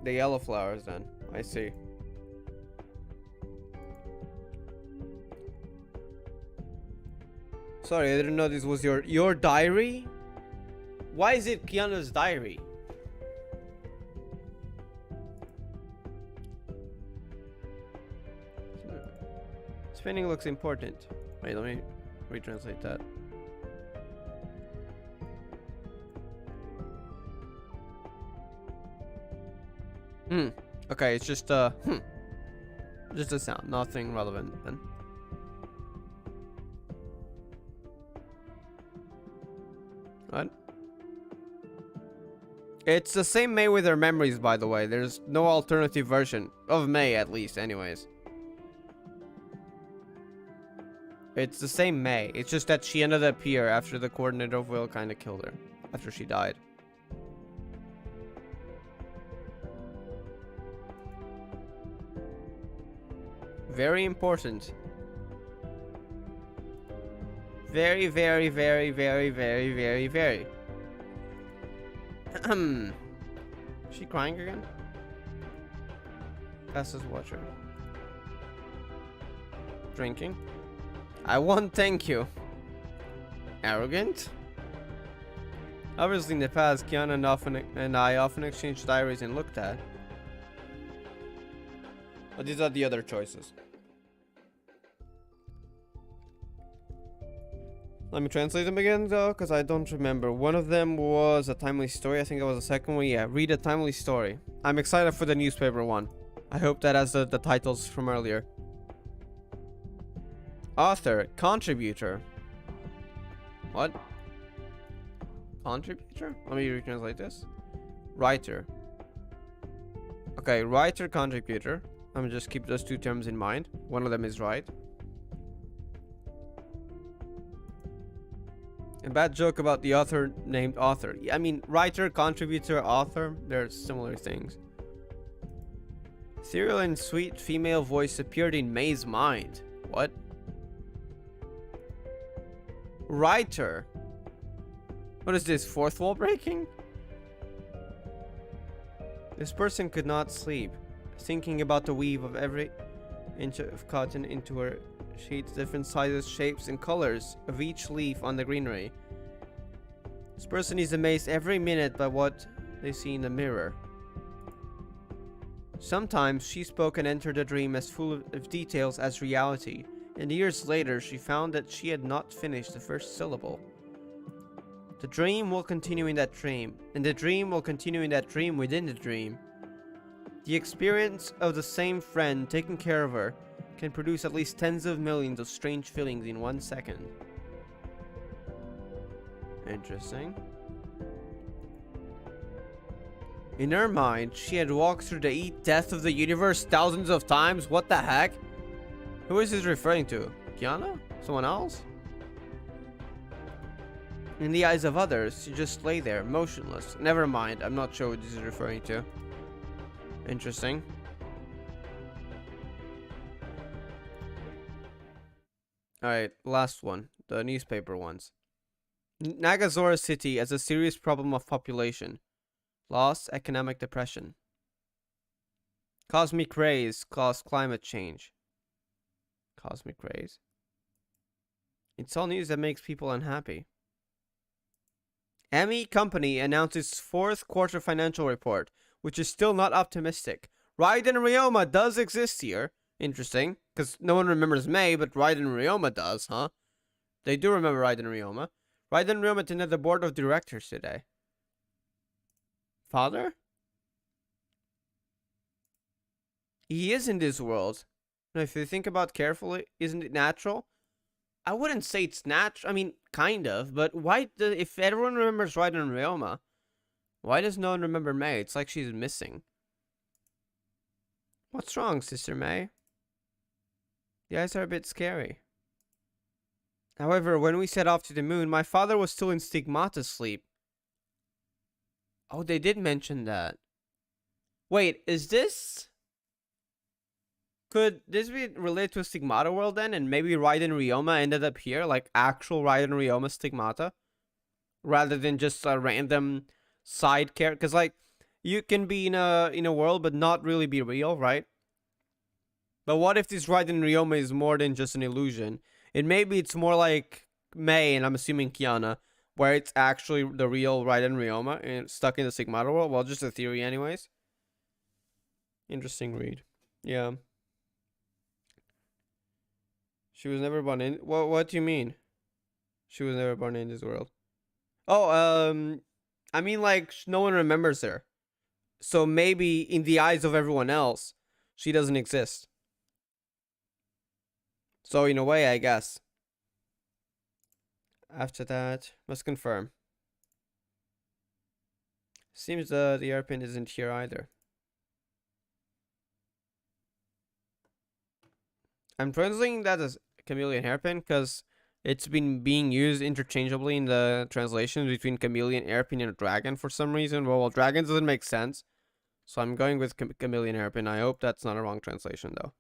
[SPEAKER 1] The yellow flowers, then. I see. Sorry, I didn't know this was your diary. Why is it Kiana's diary? Spinning looks important. Wait, let me retranslate that. Okay, it's just just a sound, nothing relevant then. What? It's the same May with her memories, by the way. There's no alternative version of May, at least, anyways. It's the same May. It's just that she ended up here after the coordinator of Will kind of killed her after she died. Very important. Very, very, very, very, very, very, very. Is she crying again? Fastest watcher. Drinking. I won't thank you. Arrogant. Obviously in the past, Kiana and I often exchanged diaries and looked at. But these are the other choices. Let me translate them again though, because I don't remember. One of them was a timely story. I think it was the second one. Yeah, read a timely story. I'm excited for the newspaper one. I hope that has the titles from earlier. Author, contributor. What? Contributor? Let me retranslate this. Writer. Okay, writer, contributor. I'm gonna just keep those two terms in mind. One of them is right. A bad joke about the author named author. I mean, writer, contributor, author, they're similar things. Ethereal and sweet female voice appeared in May's mind. What? Writer. What is this, fourth wall breaking? This person could not sleep, thinking about the weave of every inch of cotton into her sheets, different sizes, shapes, and colors of each leaf on the greenery. This person is amazed every minute by what they see in the mirror. Sometimes she spoke and entered a dream as full of details as reality, and years later she found that she had not finished the first syllable. The dream will continue in that dream, and the dream will continue in that dream within the dream. The experience of the same friend taking care of her can produce at least tens of millions of strange feelings in 1 second. Interesting. In her mind, she had walked through the death of the universe thousands of times. What the heck? Who is this referring to? Kiana? Someone else? In the eyes of others, she just lay there, motionless. Never mind, I'm not sure what this is referring to. Interesting. Alright, last one. The newspaper ones. Nagazora City has a serious problem of population. Loss, economic depression. Cosmic rays cause climate change. Cosmic rays? It's all news that makes people unhappy. Emmy Company announces fourth quarter financial report, which is still not optimistic. Raiden Ryoma does exist here. Interesting, because no one remembers May, but Raiden Ryoma does, huh? They do remember Raiden Ryoma. Raiden Ryoma attended the board of directors today. Father? He is in this world. Now, if you think about carefully, isn't it natural? I wouldn't say it's natural. I mean, kind of. But why? If everyone remembers Raiden and Ryoma, why does no one remember May? It's like she's missing. What's wrong, Sister May? The eyes are a bit scary. However, when we set off to the moon, my father was still in stigmata sleep. Oh, they did mention that. Wait, is this... Could this be related to a stigmata world then? And maybe Raiden Ryoma ended up here? Like actual Raiden Ryoma stigmata? Rather than just a random side character? Because like, you can be in a world but not really be real, right? But what if this Raiden Ryoma is more than just an illusion? And maybe it's more like Mei, and I'm assuming Kiana, where it's actually the real Raiden Ryoma and stuck in the stigmata world. Well, just a theory anyways. Interesting read. Yeah. She was never born in... What do you mean? She was never born in this world. Oh, I mean, like, no one remembers her. So maybe in the eyes of everyone else, she doesn't exist. So in a way, I guess. After that, must confirm. Seems the airpin isn't here either. I'm translating that as chameleon hairpin because it's been being used interchangeably in the translations between chameleon hairpin and a dragon for some reason. Well, dragon doesn't make sense, so I'm going with chameleon hairpin. I hope that's not a wrong translation though.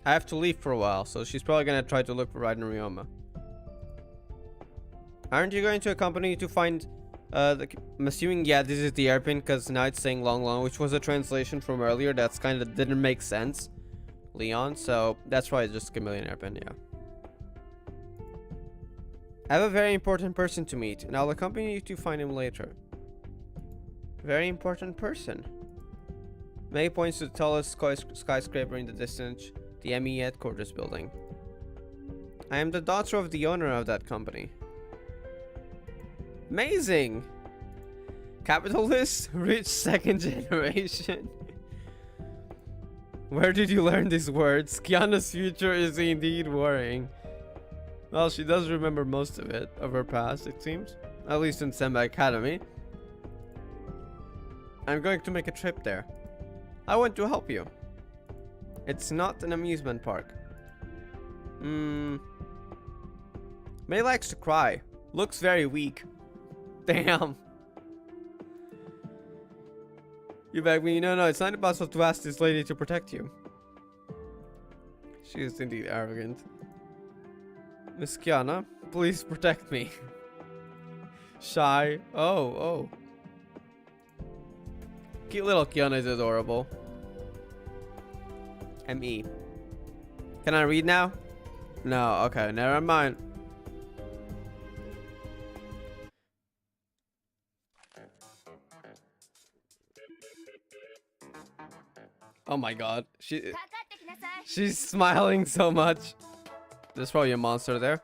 [SPEAKER 1] I have to leave for a while, so she's probably gonna try to look for Raiden Ryoma. Aren't you going to accompany to find I'm assuming, yeah, this is the airpin because now it's saying long long, which was a translation from earlier that's kind of didn't make sense, Leon, so that's why it's just chameleon airpin. Yeah, I have a very important person to meet and I'll accompany you to find him later. Very important person. May points to the tallest skyscraper in the distance, the Emmy headquarters building. I am the daughter of the owner of that company. Amazing! Capitalist, rich second generation. Where did you learn these words? Kiana's future is indeed worrying. Well, she does remember most of it, of her past, it seems. At least in Senbei Academy. I'm going to make a trip there. I want to help you. It's not an amusement park. May likes to cry. Looks very weak. Damn. You beg me? No, it's not impossible to ask this lady to protect you. She is indeed arrogant. Miss Kiana, please protect me. Shy. Oh. Cute little Kiana is adorable. Emmy. Can I read now? No, okay, never mind. Oh my god. She's smiling so much. There's probably a monster there.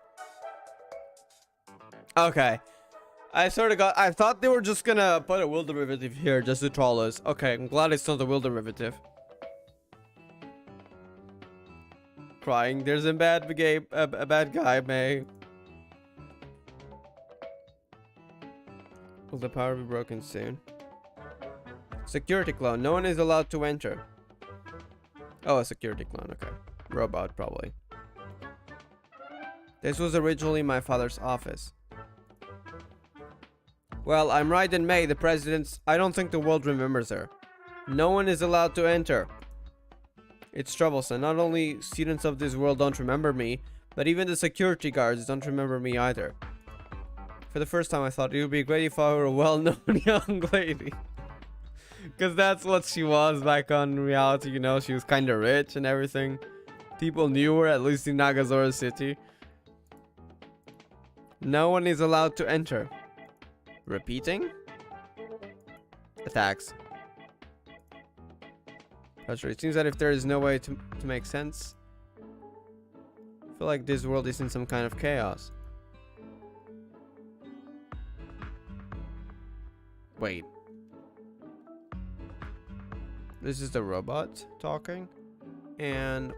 [SPEAKER 1] Okay. I thought they were just gonna put a will derivative here just to troll us. Okay, I'm glad it's not a will derivative. Crying. There's a bad guy, May. Will the power be broken soon? Security clone. No one is allowed to enter. Oh, a security clone. Okay. Robot, probably. This was originally my father's office. Well, I'm Raiden May, the president's... I don't think the world remembers her. No one is allowed to enter. It's troublesome. Not only students of this world don't remember me, but even the security guards don't remember me either. For the first time I thought it would be great if I were a well-known young lady. Because that's what she was back on reality, you know, she was kind of rich and everything. People knew her, at least in Nagazora City. No one is allowed to enter. Repeating? Attacks. Pressure. It seems that if there is no way to make sense. feel like this world is in some kind of chaos. Wait. This is the robot talking. And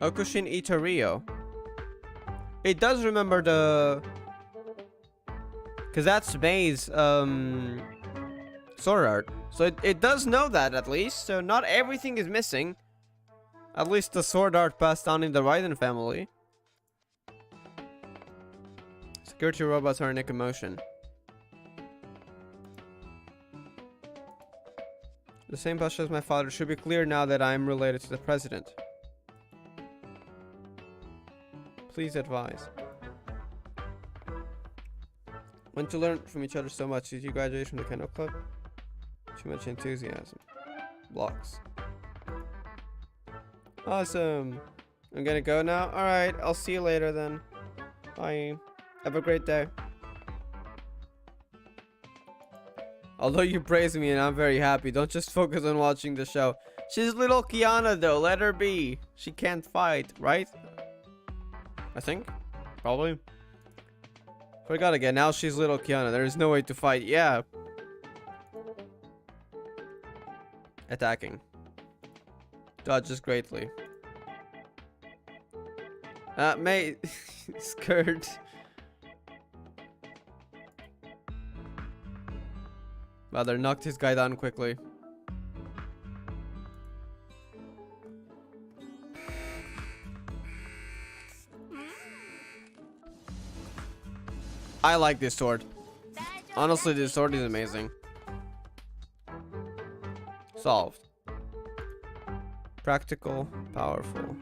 [SPEAKER 1] Okushin Itario. It does remember the, because that's May's sword art. So it does know that at least. So not everything is missing. At least the sword art passed down in the Raiden family. Security robots are in ecomotion. The same posture as my father. Should be clear now that I am related to the president. Please advise. Want to learn from each other so much. Did you graduate from the Kennel Club? Too much enthusiasm. Blocks. Awesome. I'm gonna go now. Alright, I'll see you later then. Bye. Have a great day. Although you praise me and I'm very happy, don't just focus on watching the show. She's little Kiana though, let her be. She can't fight, right? I think. Probably. Forgot again, now she's little Kiana. There is no way to fight. Yeah. Attacking. Dodges greatly. Mate. Skirt. Rather knocked his guy down quickly. I like this sword. Honestly, this sword is amazing. Solved. Practical, powerful.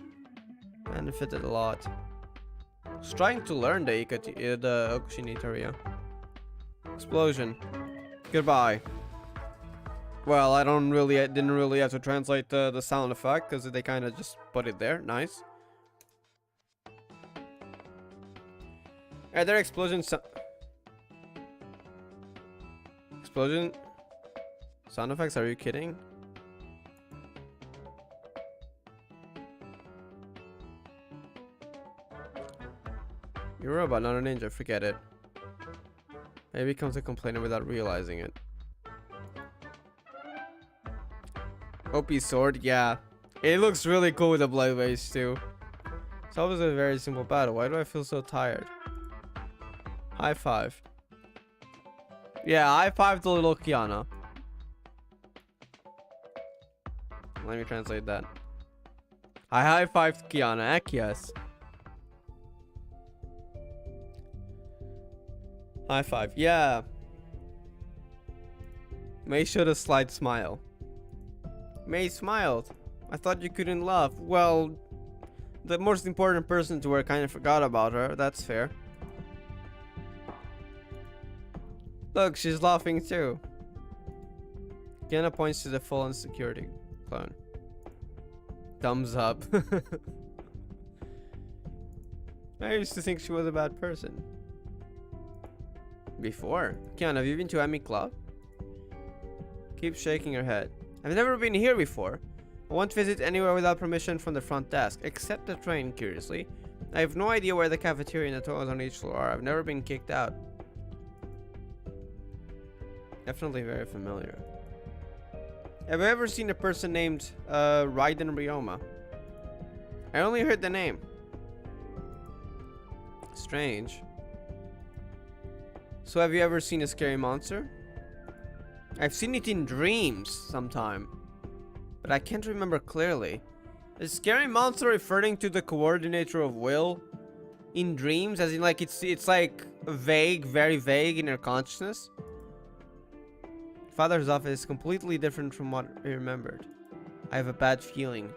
[SPEAKER 1] Benefited a lot. Was trying to learn the Okushin Itaria. Explosion. Goodbye. Well, I didn't really have to translate the sound effect because they kind of just put it there. Nice. Are there explosion sound effects? Are you kidding? You're a robot, not a ninja. Forget it. Maybe he becomes a complainer without realizing it. OP sword, yeah. It looks really cool with the blade waves too. It's always a very simple battle. Why do I feel so tired? High five. Yeah, high five to little Kiana. Let me translate that. I high fived Kiana. Heck yes. High five. Yeah. May showed a slight smile. May smiled. I thought you couldn't laugh. Well, the most important person to her kind of forgot about her. That's fair. Look, she's laughing too. Kiana points to the fallen security clone. Thumbs up. I used to think she was a bad person. Before. Kiana, have you been to Emmy Club? Keep shaking her head. I've never been here before. I won't visit anywhere without permission from the front desk, except the train, curiously. I have no idea where the cafeteria and the toilets on each floor are. I've never been kicked out. Definitely very familiar. Have you ever seen a person named Raiden Ryoma? I only heard the name. Strange. So have you ever seen a scary monster? I've seen it in dreams sometime, but I can't remember clearly. Is scary monster referring to the coordinator of will in dreams, as in like it's like vague, very vague in her consciousness? Father's office is completely different from what I remembered. I have a bad feeling.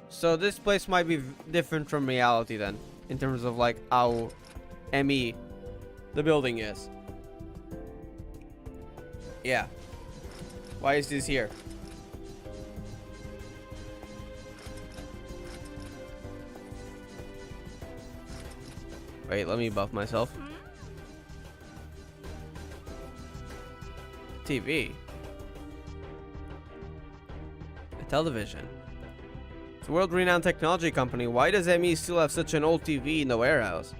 [SPEAKER 1] So this place might be different from reality then, in terms of like how Emmy the building is. Yeah. Why is this here? Wait, let me buff myself. TV. Television. It's a world-renowned technology company. Why does Emmy still have such an old TV in the warehouse?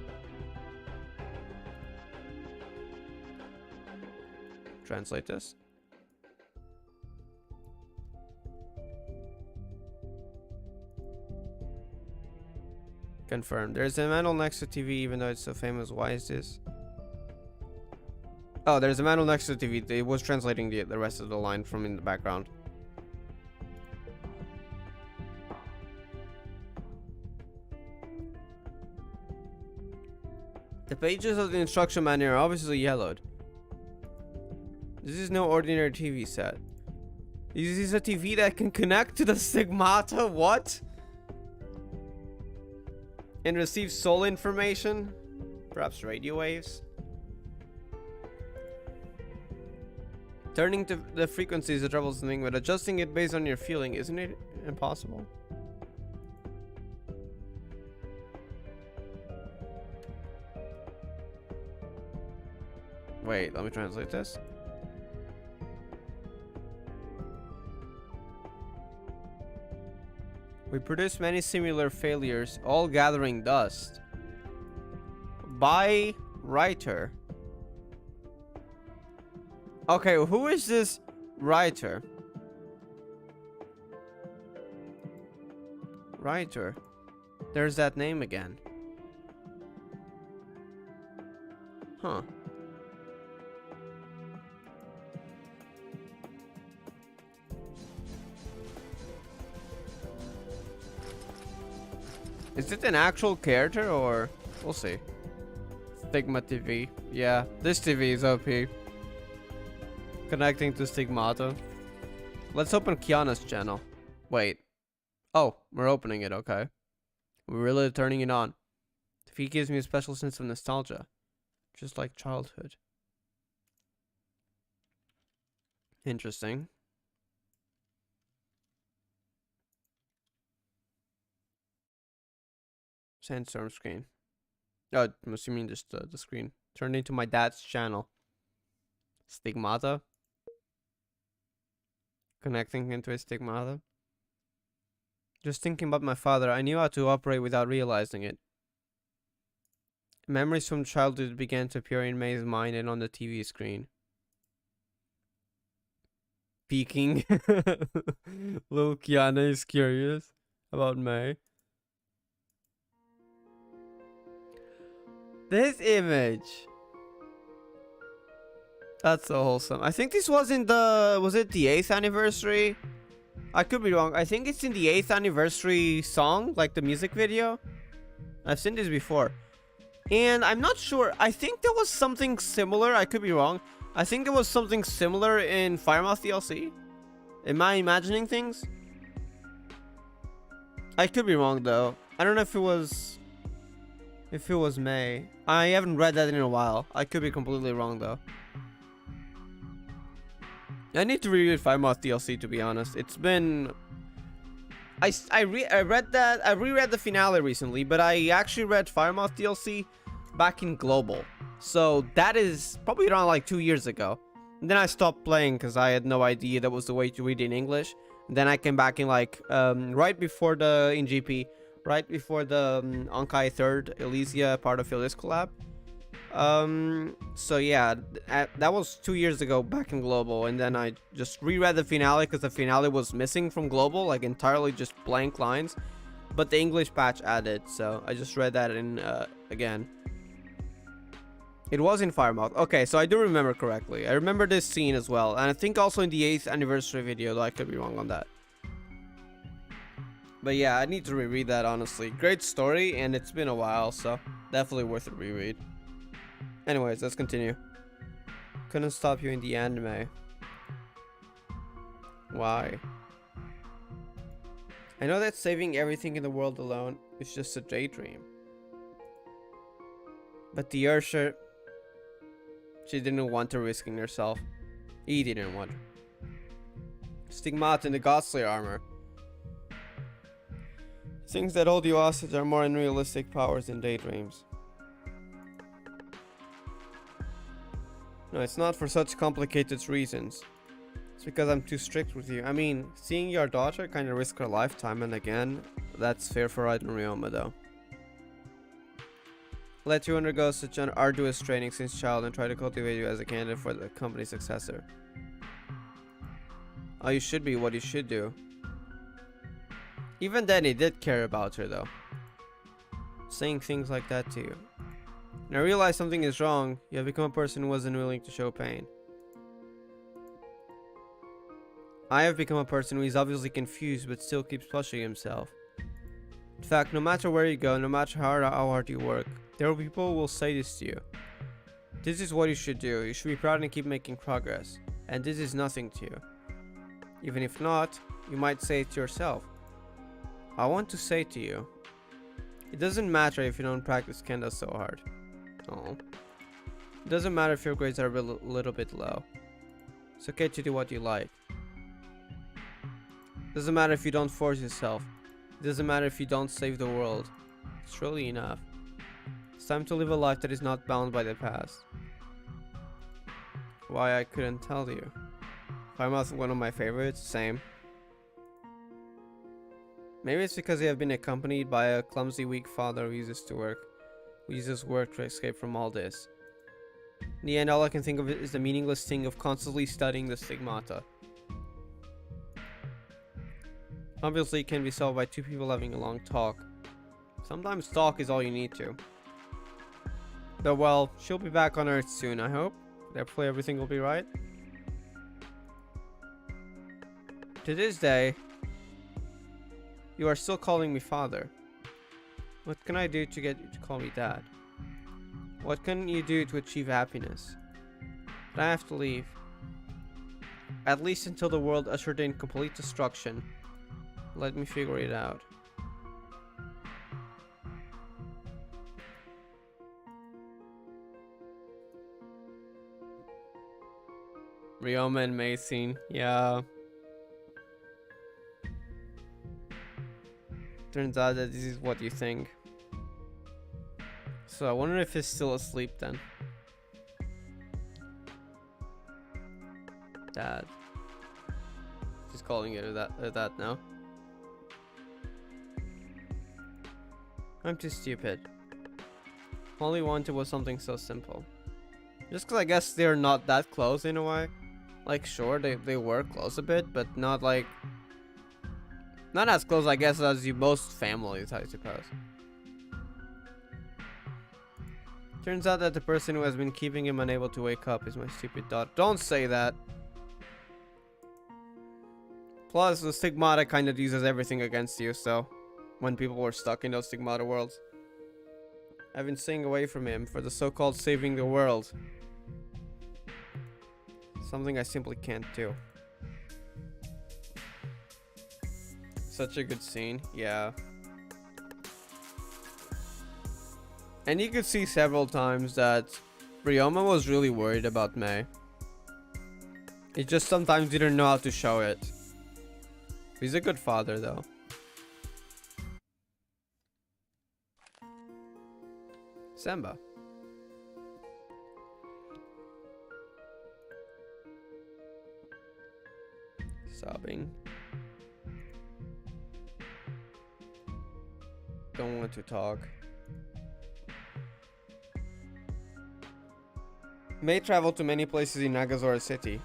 [SPEAKER 1] Translate this. Confirmed. There's a manual next to TV even though it's so famous. Why is this? Oh, there's a manual next to TV. It was translating the rest of the line from in the background. The pages of the instruction manual are obviously yellowed. This is no ordinary TV set. This is a TV that can connect to the stigmata. What? And receive soul information? Perhaps radio waves? Turning to the frequency is a troublesome thing, but adjusting it based on your feeling, isn't it impossible? Wait, let me translate this. We produce many similar failures, all gathering dust. By writer. Okay, who is this writer? Writer. There's that name again. Huh. Is it an actual character or we'll see. Stigma TV. Yeah, this TV is OP. Connecting to Stigmata. Let's open Kiana's channel. Wait. Oh, we're opening it, okay. We're really turning it on. TV gives me a special sense of nostalgia. Just like childhood. Interesting. Sandstorm screen. Oh, I'm assuming just the screen. Turned into my dad's channel. Stigmata. Connecting into a stigmata. Just thinking about my father, I knew how to operate without realizing it. Memories from childhood began to appear in May's mind and on the TV screen. Peeking. Little Kiana is curious about May. This image. That's so wholesome. I think this was in the... Was it the 8th anniversary? I could be wrong. I think it's in the 8th anniversary song. Like the music video. I've seen this before. And I'm not sure. I think there was something similar. I could be wrong. I think there was something similar in Firemouth DLC. Am I imagining things? I could be wrong though. I don't know if it was... If it was May. I haven't read that in a while. I could be completely wrong though. I need to reread Firemouth DLC to be honest. It's been... I read that... I reread the finale recently, but I actually read Firemouth DLC back in Global. So that is probably around like 2 years ago. And then I stopped playing because I had no idea that was the way to read in English. And then I came back in like right before the in GP. Right before the Honkai 3rd Elysia part of this collab. So yeah, that was 2 years ago back in Global, and then I just reread the finale because the finale was missing from Global, like entirely just blank lines, but the English patch added, so I just read that in again. It was in Firemouth. Okay, so I do remember correctly. I remember this scene as well, and I think also in the 8th anniversary video, though I could be wrong on that. But yeah, I need to reread that, honestly. Great story, and it's been a while, so definitely worth a reread. Anyways, let's continue. Couldn't stop you in the anime. Why? I know that saving everything in the world alone is just a daydream. But the Ursher... She didn't want her risking herself. He didn't want her. Stigmata in the Godslayer armor. Things that hold you hostage are more unrealistic powers than daydreams. No, it's not for such complicated reasons. It's because I'm too strict with you. I mean, seeing your daughter kind of risk her lifetime, and again, that's fair for Raiden Ryoma though. Let you undergo such an arduous training since child and try to cultivate you as a candidate for the company's successor. Oh, you should be what you should do. Even then, he did care about her though. Saying things like that to you. And I realize something is wrong. You have become a person who wasn't willing to show pain. I have become a person who is obviously confused but still keeps pushing himself. In fact, no matter where you go, no matter how hard you work, there are people who will say this to you. This is what you should do. You should be proud and keep making progress. And this is nothing to you. Even if not, you might say it to yourself. I want to say to you, it doesn't matter if you don't practice kendo so hard. Oh. It doesn't matter if your grades are a little bit low. It's okay to do what you like. It doesn't matter if you don't force yourself. It doesn't matter if you don't save the world. It's truly enough. It's time to live a life that is not bound by the past. Why I couldn't tell you. Fire Mouth is one of my favorites. Same. Maybe it's because they have been accompanied by a clumsy, weak father who uses work to escape from all this. In the end, all I can think of is the meaningless thing of constantly studying the stigmata. Obviously, it can be solved by two people having a long talk. Sometimes talk is all you need to. But well, she'll be back on Earth soon, I hope. Therefore, everything will be right. To this day, you are still calling me father. What can I do to get you to call me dad? What can you do to achieve happiness? But I have to leave. At least until the world ushered in complete destruction. Let me figure it out. Ryoma and Mei scene, yeah. Turns out that this is what you think. So I wonder if he's still asleep then. Dad. She's calling it that now. I'm too stupid. All he wanted was something so simple. Just because I guess they're not that close in a way. Like, sure, they were close a bit, but not like... Not as close, I guess, as most families, I suppose. Turns out that the person who has been keeping him unable to wake up is my stupid daughter. Don't say that! Plus, the stigmata kind of uses everything against you, so... When people were stuck in those stigmata worlds. I've been staying away from him for the so-called saving the world. Something I simply can't do. Such a good scene, yeah. And you could see several times that Ryoma was really worried about Mei. He just sometimes didn't know how to show it. He's a good father though. Samba. Sobbing. Don't want to talk. Mei traveled to many places in Nagazora City.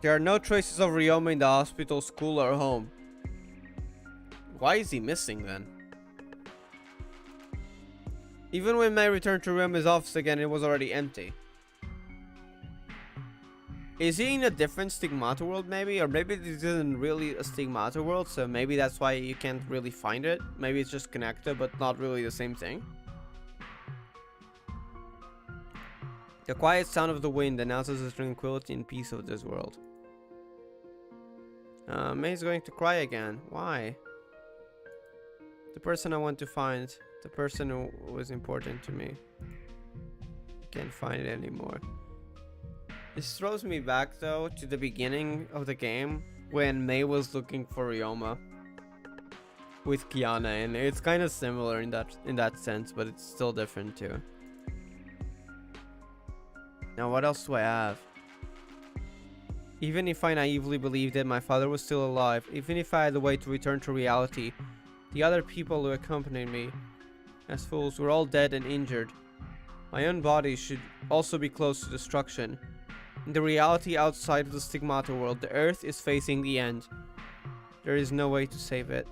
[SPEAKER 1] There are no traces of Ryoma in the hospital, school, or home. Why is he missing then? Even when Mei returned to Ryoma's office again, it was already empty. Is he in a different stigmata world maybe? Or maybe this isn't really a stigmata world, so maybe that's why you can't really find it. Maybe it's just connected, but not really the same thing. The quiet sound of the wind announces the tranquility and peace of this world. Mei's going to cry again. Why? The person I want to find. The person who was important to me. Can't find it anymore. This throws me back though to the beginning of the game when Mei was looking for Ryoma with Kiana, and it's kind of similar in that sense, but it's still different too. Now what else do I have? Even if I naively believed that my father was still alive, even if I had a way to return to reality, the other people who accompanied me as fools were all dead and injured. My own body should also be close to destruction. In the reality outside of the Stigmata world, the Earth is facing the end. There is no way to save it.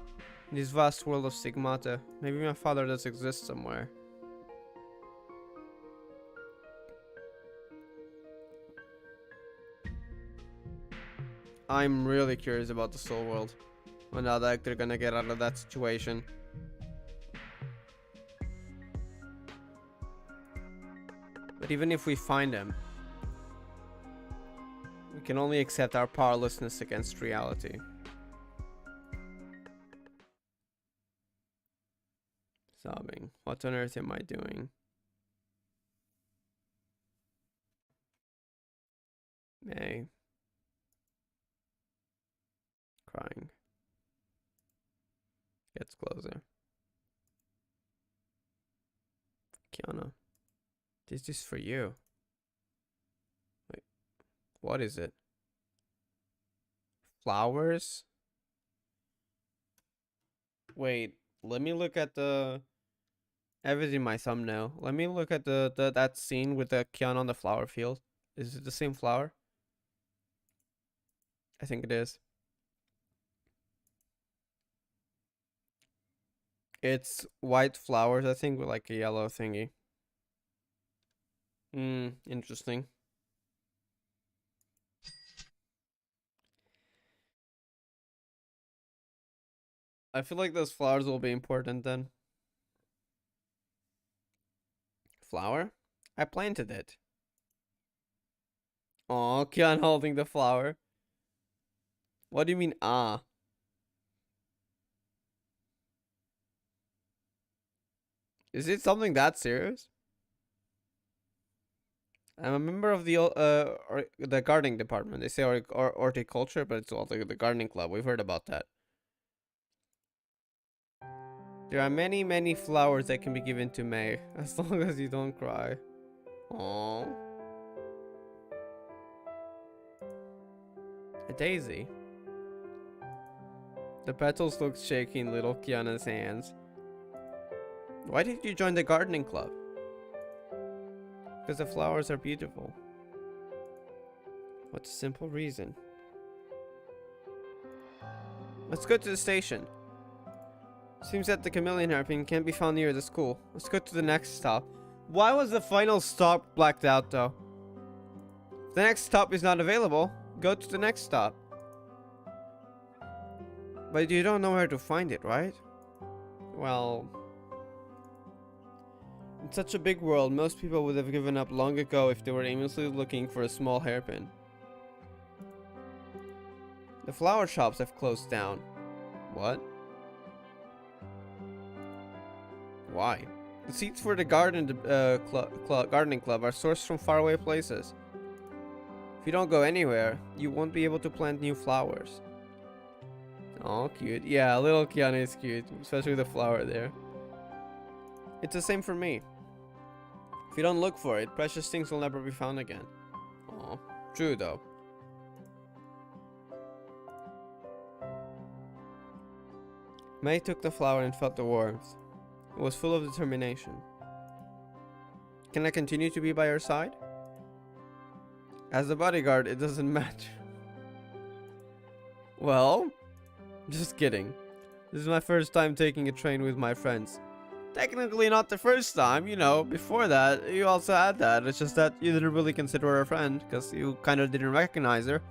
[SPEAKER 1] In this vast world of Stigmata, maybe my father does exist somewhere. I'm really curious about the Soul World. And how the heck they're gonna get out of that situation. But even if we find them, we can only accept our powerlessness against reality. Sobbing. What on earth am I doing? May. Crying. Gets closer. Kiana. This is for you. Wait. What is it? Flowers? Wait. Let me look at the... everything my thumbnail. Let me look at that scene with the Kiana on the flower field. Is it the same flower? I think it is. It's white flowers, I think, with like a yellow thingy. Interesting. I feel like those flowers will be important then. Flower? I planted it. Oh, Kian holding the flower. What do you mean, ah? Is it something that serious? I'm a member of the gardening department. They say horticulture, but it's all the gardening club. We've heard about that. There are many, many flowers that can be given to May, as long as you don't cry. Aww. A daisy. The petals look shaky in little Kiana's hands. Why did you join the gardening club? Because the flowers are beautiful. What's a simple reason? Let's go to the station. Seems that the chameleon hairpin can't be found near the school. Let's go to the next stop. Why was the final stop blacked out though? If the next stop is not available, go to the next stop. But you don't know where to find it, right? Well... in such a big world, most people would have given up long ago if they were aimlessly looking for a small hairpin. The flower shops have closed down. What? Why? The seeds for the gardening club are sourced from faraway places. If you don't go anywhere, you won't be able to plant new flowers. Oh, cute. Yeah, little Kiana is cute, especially with the flower there. It's the same for me. If you don't look for it, precious things will never be found again. Oh, true though. May took the flower and felt the warmth. It was full of determination. Can I continue to be by your side? As a bodyguard, it doesn't matter. Well, just kidding. This is my first time taking a train with my friends. Technically not the first time, you know, before that, you also had that. It's just that you didn't really consider her a friend, because you kind of didn't recognize her.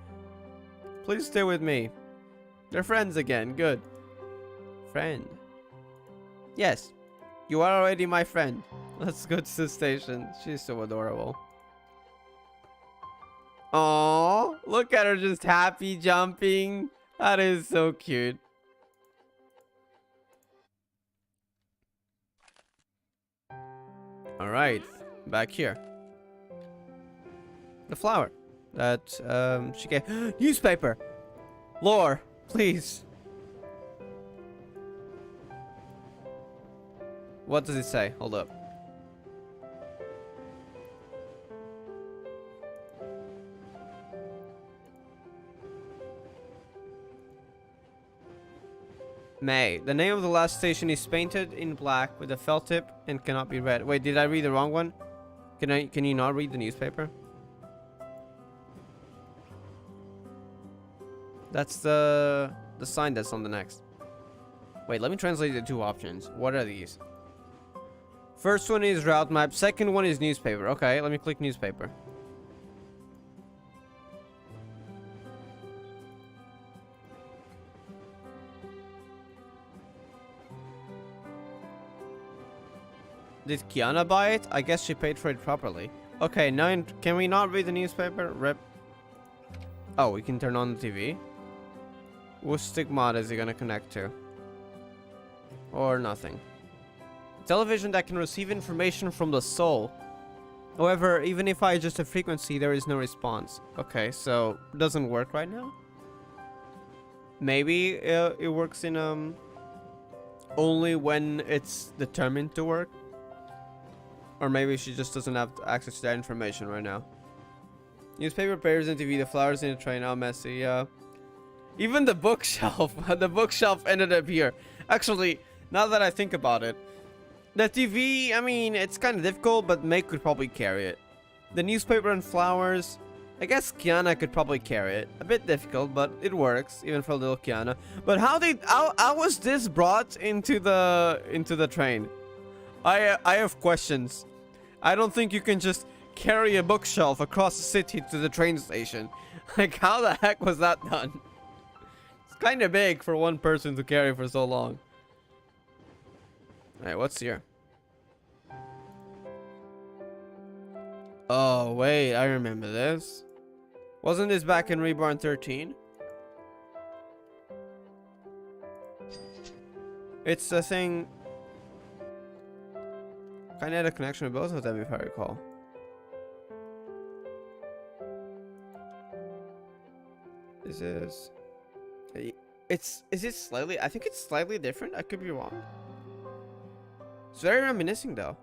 [SPEAKER 1] Please stay with me. They're friends again, good. Friend. Yes, you are already my friend. Let's go to the station. She's so adorable. Aww, look at her just happy jumping. That is so cute. Alright, back here. The flower that she gave. Newspaper! Lore, please. What does it say? Hold up. May. The name of the last station is painted in black with a felt tip and cannot be read. Wait, did I read the wrong one? Can you not read the newspaper? That's the sign that's on the next. Wait, let me translate the two options. What are these? First one is route map. Second one is newspaper. Okay, let me click newspaper. Did Kiana buy it? I guess she paid for it properly. Okay, now can we not read the newspaper? Rip. Oh, we can turn on the TV. Which stigmata is it gonna connect to? Or nothing. Television that can receive information from the soul. However, even if I adjust the frequency, there is no response. Okay, so it doesn't work right now? Maybe it works in only when it's determined to work. Or maybe she just doesn't have access to that information right now. Newspaper, papers, and TV, the flowers in the train, how messy, yeah. Even the bookshelf, the bookshelf ended up here. Actually, now that I think about it, the TV, I mean, it's kind of difficult, but May could probably carry it. The newspaper and flowers, I guess Kiana could probably carry it. A bit difficult, but it works, even for little Kiana. But how was this brought into the train? I have questions. I don't think you can just carry a bookshelf across the city to the train station. Like, how the heck was that done? It's kind of big for one person to carry for so long. Alright, what's here? Oh, wait, I remember this. Wasn't this back in Reborn 13? It's a thing... Kinda had a connection with both of them, if I recall. This is... Is it slightly... I think it's slightly different. I could be wrong. It's very reminiscing, though.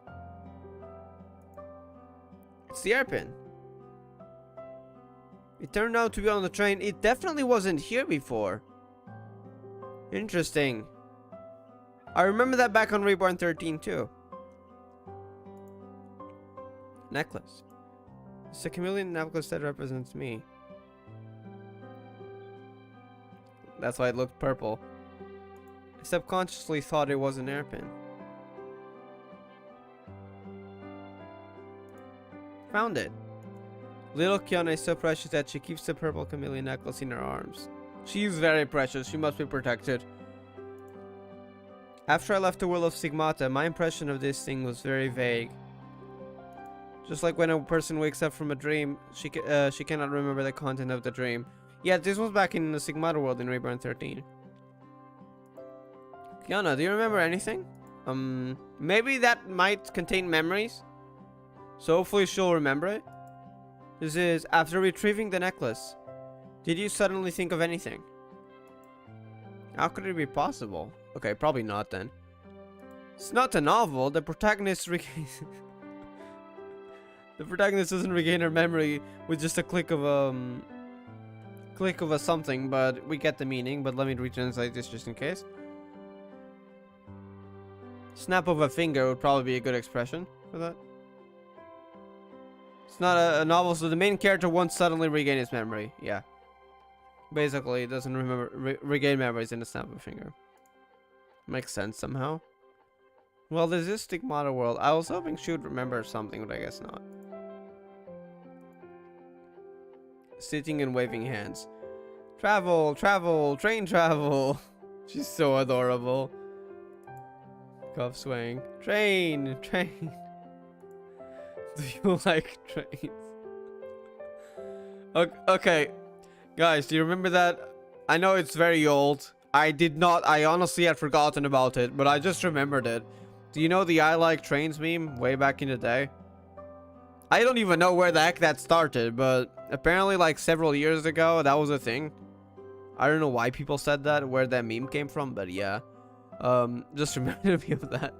[SPEAKER 1] It's the airpin. It turned out to be on the train. It definitely wasn't here before. Interesting. I remember that back on Reborn 13, too. Necklace. It's a chameleon necklace that represents me. That's why it looked purple. I subconsciously thought it was an hairpin. Found it. Little Kiana is so precious that she keeps the purple chameleon necklace in her arms. She is very precious. She must be protected. After I left the world of Stigmata, my impression of this thing was very vague. Just like when a person wakes up from a dream, she cannot remember the content of the dream. Yeah, this was back in the Stigmata world in Reborn 13. Kiana, do you remember anything? Maybe that might contain memories. So hopefully she'll remember it. This is after retrieving the necklace. Did you suddenly think of anything? How could it be possible? Okay, probably not then. It's not a novel. The protagonist the protagonist doesn't regain her memory with just a click of a something, but we get the meaning. But let me retranslate this just in case. Snap of a finger would probably be a good expression for that. It's not a novel, so the main character won't suddenly regain his memory. Yeah. Basically, it doesn't regain memories in a snap of a finger. Makes sense somehow. Well, there's this Stigmata world. I was hoping she would remember something, but I guess not. Sitting and waving hands. Travel, travel, train travel. She's so adorable. Cuff swing. Train, train. Do you like trains? Okay, guys, do you remember that? I know it's very old. I honestly had forgotten about it, but I just remembered it. Do you know the I like trains meme way back in the day? I don't even know where the heck that started, but apparently like several years ago, that was a thing. I don't know why people said that, where that meme came from, but yeah. Just reminded me of that.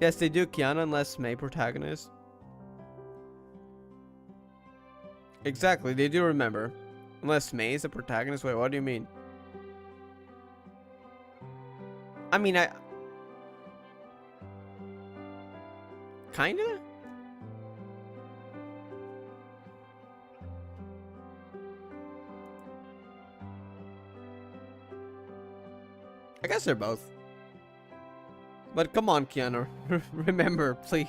[SPEAKER 1] Yes, they do Kiana unless May protagonist. Exactly, they do remember. Unless May is the protagonist. Wait, what do you mean? I mean, I... Kinda? I guess they're both. But come on, Kiana. Remember, please.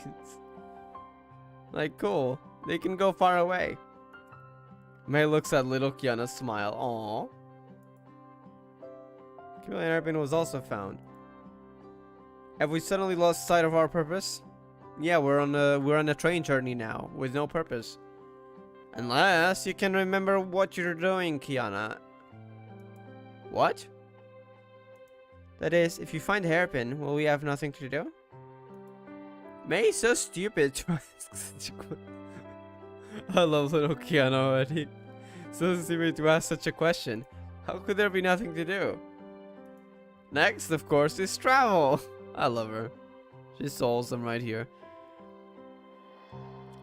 [SPEAKER 1] Like, cool. They can go far away. May looks at little Kiana smile. Aww. Chameleon hairpin was also found. Have we suddenly lost sight of our purpose? Yeah, we're on a train journey now with no purpose. Unless you can remember what you're doing, Kiana. What? That is, if you find the hairpin, will we have nothing to do? May is so stupid to ask such a question. I love little Kiana already. So stupid to ask such a question. How could there be nothing to do? Next, of course, is travel. I love her. She's so awesome right here.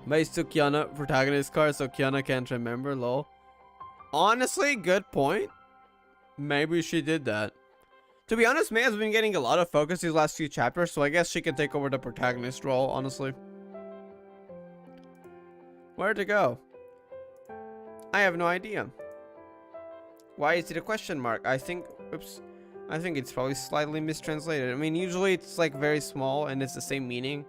[SPEAKER 1] May took Kiana protagonist card, so Kiana can't remember, lol. Honestly, good point. Maybe she did that. To be honest, May has been getting a lot of focus these last few chapters, so I guess she can take over the protagonist role, honestly. Where to go? I have no idea. Why is it a question mark? I think it's probably slightly mistranslated. I mean, usually it's like very small and it's the same meaning.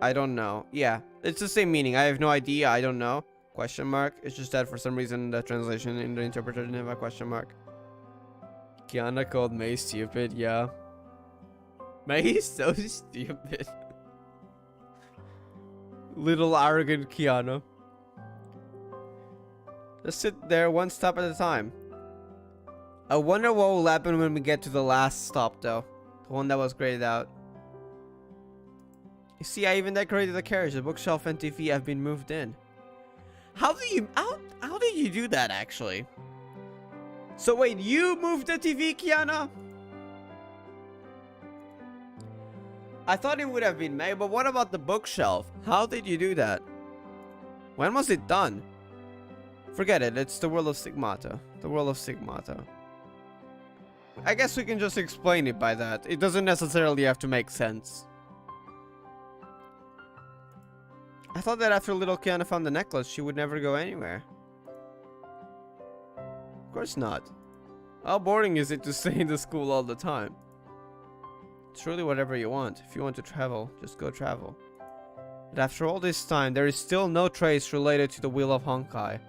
[SPEAKER 1] I don't know. Yeah, it's the same meaning. I have no idea. I don't know. Question mark. It's just that for some reason the translation in the interpreter didn't have a question mark. Kiana called May stupid. Yeah. May is so stupid. Little arrogant Kiana. Just sit there one stop at a time. I wonder what will happen when we get to the last stop though. The one that was graded out. You see, I even decorated the carriage. The bookshelf and TV have been moved in. How did you do that actually? So wait, you moved the TV, Kiana? I thought it would have been May, but what about the bookshelf? How did you do that? When was it done? Forget it, it's the world of Stigmata. The world of Stigmata. I guess we can just explain it by that. It doesn't necessarily have to make sense. I thought that after little Kiana found the necklace, she would never go anywhere. Of course not. How boring is it to stay in the school all the time? It's really whatever you want. If you want to travel, just go travel. But after all this time, there is still no trace related to the Wheel of Honkai.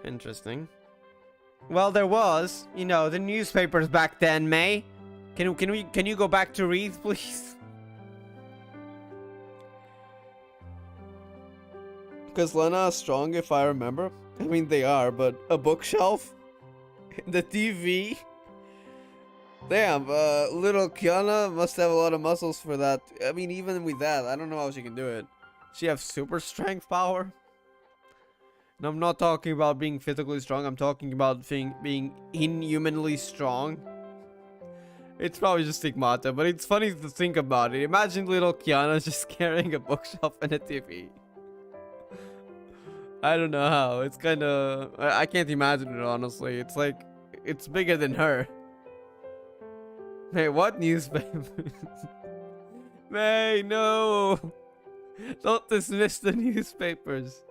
[SPEAKER 1] Interesting. Well, there was, you know, the newspapers back then, May. Can you go back to read, please? Because Lena is strong, if I remember. I mean, they are, but a bookshelf? The TV? Damn, little Kiana must have a lot of muscles for that. I mean, even with that, I don't know how she can do it. She have super strength power? And I'm not talking about being physically strong, I'm talking about being inhumanly strong. It's probably just stigmata, but it's funny to think about it. Imagine little Kiana just carrying a bookshelf and a TV. I don't know how. It's kind of... I can't imagine it, honestly. It's like... It's bigger than her. Hey, what newspaper? May, no! Don't dismiss the newspapers.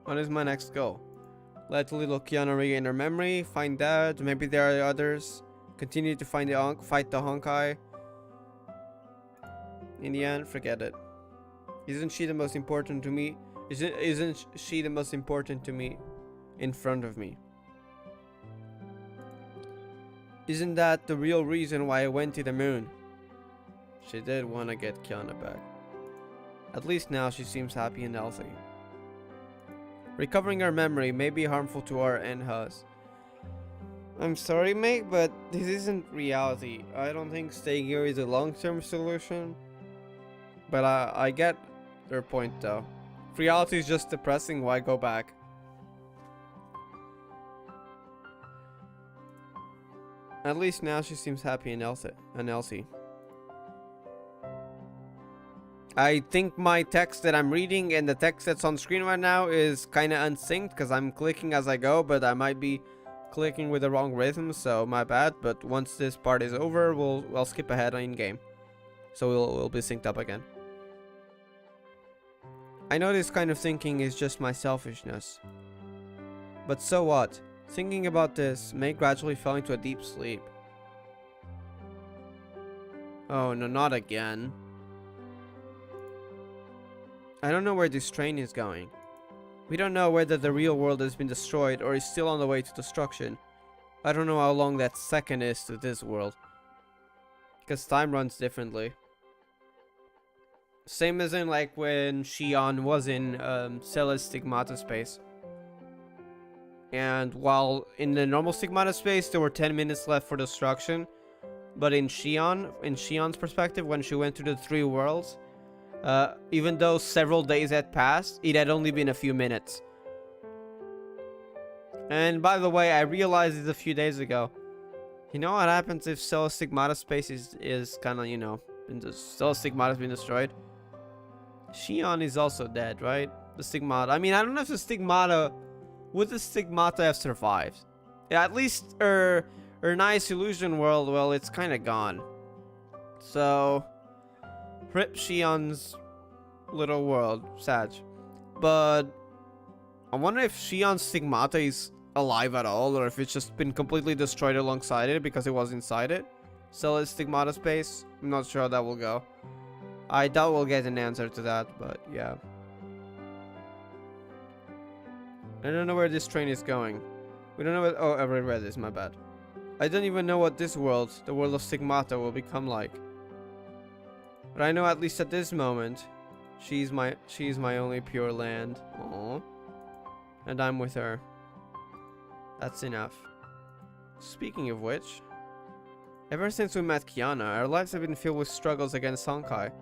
[SPEAKER 1] What is my next goal? Let little Kiana regain her memory, find Dad, maybe there are others. Continue to fight the Honkai. In the end, forget it. Isn't she the most important to me? Isn't she the most important to me in front of me? Isn't that the real reason why I went to the moon? She did want to get Kiana back. At least now she seems happy and healthy. Recovering her memory may be harmful to her and hers. I'm sorry, mate, but this isn't reality. I don't think staying here is a long-term solution. But I get their point though. If reality is just depressing, why go back? At least now she seems happy and healthy. I think my text that I'm reading and the text that's on screen right now is kind of unsynced because I'm clicking as I go, but I might be clicking with the wrong rhythm, so my bad. But once this part is over, we'll skip ahead in game, so we'll be synced up again. I know this kind of thinking is just my selfishness, but so what? Thinking about this, May gradually fell into a deep sleep. Oh no, not again. I don't know where this train is going. We don't know whether the real world has been destroyed or is still on the way to destruction. I don't know how long that second is to this world, because time runs differently. Same as in like when Shion was in Celes Stigmata space. And while in the normal Stigmata space there were 10 minutes left for destruction, but in Shion's perspective, when she went to the three worlds, even though several days had passed, it had only been a few minutes. And by the way, I realized this a few days ago. You know what happens if Celes Stigmata space is kind of, you know, Celes Stigmata's been destroyed? Shion is also dead, right? The Stigmata. I mean, I don't know if the Stigmata... Would the Stigmata have survived? Yeah, at least her nice illusion world, well, it's kind of gone. So... Rip Shion's little world. Sad. But... I wonder if Shion's Stigmata is alive at all, or if it's just been completely destroyed alongside it because it was inside it. Celes Stigmata space. I'm not sure how that will go. I doubt we'll get an answer to that, but yeah. I don't know where this train is going. We don't know what... Oh, I already read this, my bad. I don't even know what this world, the world of Stigmata, will become like. But I know at least at this moment, she's my only pure land. Aww. And I'm with her. That's enough. Speaking of which, ever since we met Kiana, our lives have been filled with struggles against Honkai.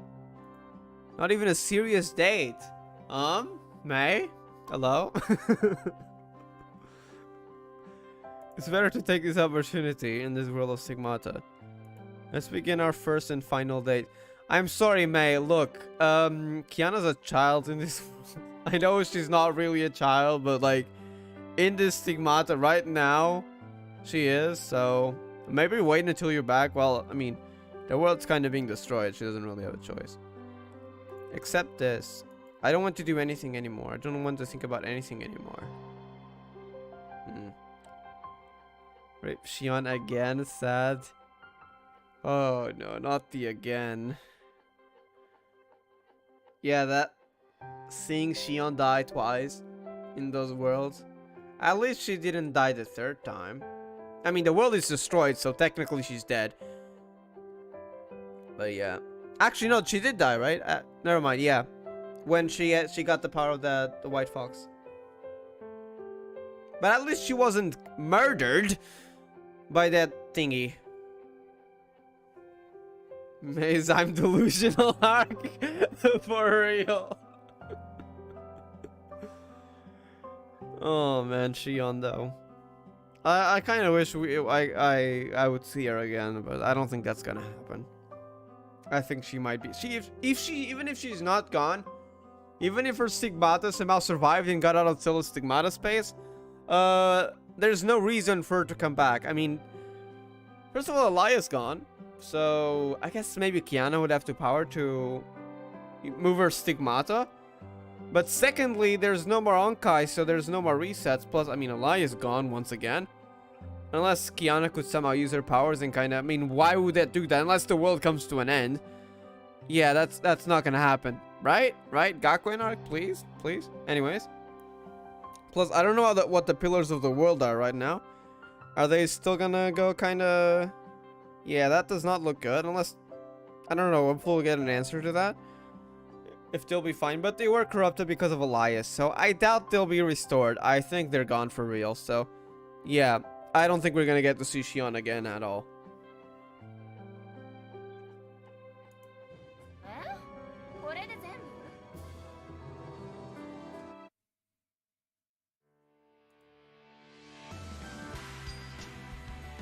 [SPEAKER 1] Not even a serious date. May? Hello? It's better to take this opportunity in this world of Stigmata. Let's begin our first and final date. I'm sorry, May. Look, Kiana's a child in this world. I know she's not really a child, but like, in this Stigmata right now, she is, so maybe wait until you're back. Well, I mean, the world's kind of being destroyed. She doesn't really have a choice. Except this. I don't want to do anything anymore. I don't want to think about anything anymore. Rape Shion again, sad. Oh no, not the again. Yeah, that seeing Shion die twice in those worlds. At least she didn't die the third time. I mean, the world is destroyed, so technically she's dead. But yeah. Actually, no, she did die, right? Never mind, yeah. When she got the power of the white fox. But at least she wasn't murdered by that thingy. Maze, I'm delusional, arc. For real. Oh man, Shion though. I kind of wish I would see her again, but I don't think that's gonna happen. I think she might be. Even if she's not gone, even if her Stigmata somehow survived and got out of Celes Stigmata space, there's no reason for her to come back. I mean, first of all, Elias gone, so I guess maybe Kiana would have the power to move her Stigmata. But secondly, there's no more Honkai, so there's no more resets. Plus, I mean, Elias gone once again. Unless Kiana could somehow use her powers and kind of... I mean, why would that do that? Unless the world comes to an end. Yeah, that's not gonna happen. Right? Right? Gakuen arc, please? Please? Anyways. Plus, I don't know what the pillars of the world are right now. Are they still gonna go kind of... Yeah, that does not look good. Unless... I don't know. Hopefully we'll get an answer to that. If they'll be fine. But they were corrupted because of Elias. So I doubt they'll be restored. I think they're gone for real. So, yeah. I don't think we're gonna get to see Shion again at all.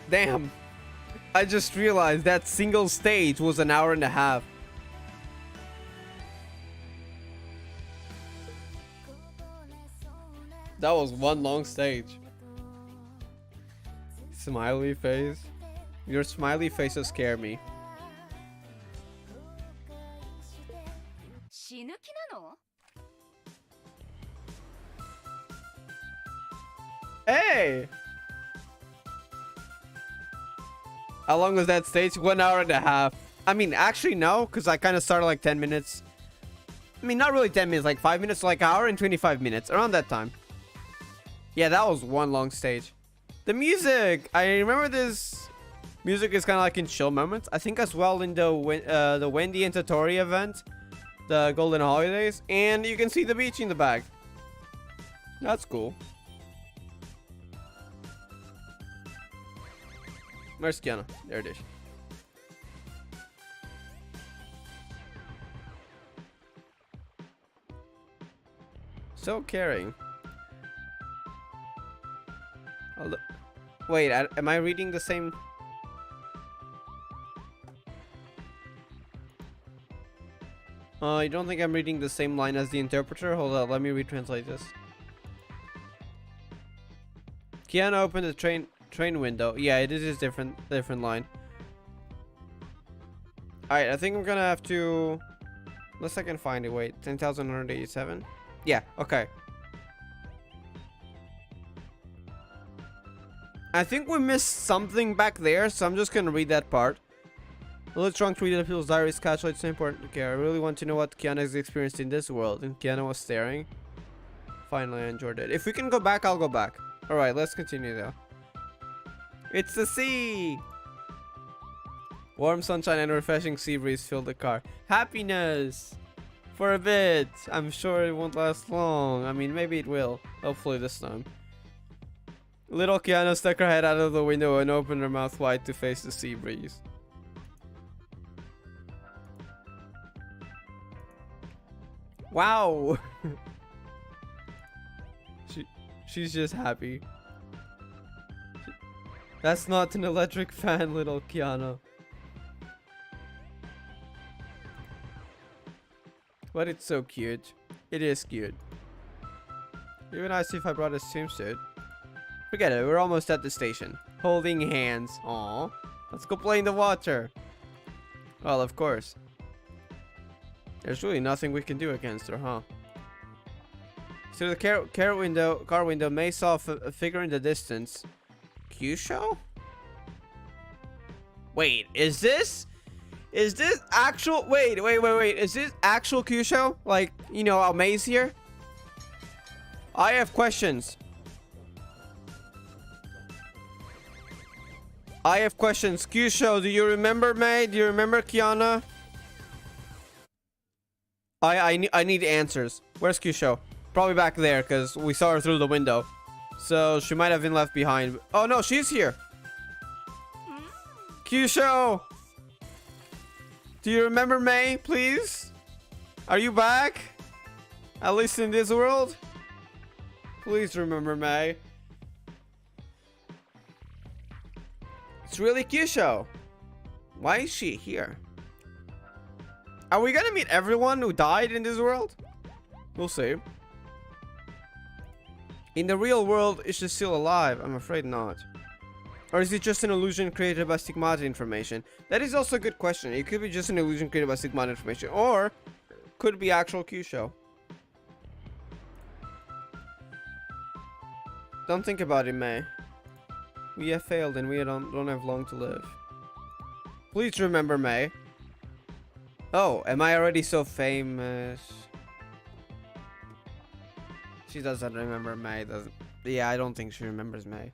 [SPEAKER 1] Damn. I just realized that single stage was an hour and a half. That was one long stage. Smiley face. Your smiley faces scare me. Hey! How long was that stage? 1 hour and a half. I mean, actually, no, because I kind of started like 10 minutes. I mean, not really 10 minutes, like 5 minutes, like an hour and 25 minutes, around that time. Yeah, that was one long stage. The music! I remember this music is kind of like in chill moments. I think as well in the Wendy and Totori event, the Golden Holidays, and you can see the beach in the back. That's cool. Where's Kiana? There it is. So caring. Wait, am I reading the same? I don't think I'm reading the same line as the interpreter. Hold on, let me retranslate this. Kiana opened the train window. Yeah, it is a different line. Alright, I think I'm gonna have to... Unless I can find it. Wait, 10,187? Yeah, okay. I think we missed something back there, so I'm just gonna read that part. A little drunk to read the people's diaries, casual, it's so important. Okay, I really want to know what Kiana has experienced in this world. And Kiana was staring. Finally, I enjoyed it. If we can go back, I'll go back. Alright, let's continue though. It's the sea! Warm sunshine and refreshing sea breeze fill the car. Happiness! For a bit. I'm sure it won't last long. I mean, maybe it will. Hopefully this time. Little Kiana stuck her head out of the window and opened her mouth wide to face the sea breeze. Wow! She's just happy. That's not an electric fan, little Kiana. But it's so cute. It is cute. Even I see if I brought a swimsuit. Forget it, we're almost at the station. Holding hands. Aww. Let's go play in the water. Well, of course. There's really nothing we can do against her, huh? So the car window, May saw a figure in the distance. Kyusho? Wait, is this actual? Wait. Is this actual Kyusho? Like, you know, how May's here? I have questions. Kyusho, do you remember May? Do you remember Kiana? I need answers. Where's Kyusho? Probably back there, because we saw her through the window. So she might have been left behind. Oh no, she's here. Kyusho! Do you remember May, please? Are you back? At least in this world? Please remember May. It's really Kyusho. Why is she here? Are we gonna meet everyone who died in this world? We'll see. In the real world, is she still alive? I'm afraid not. Or is it just an illusion created by stigmata information? That is also a good question. It could be just an illusion created by stigmata information. Or could be actual Kyusho. Don't think about it, May. We have failed and we don't have long to live. Please remember May. Oh, am I already so famous? She doesn't remember May, doesn't... Yeah, I don't think she remembers May.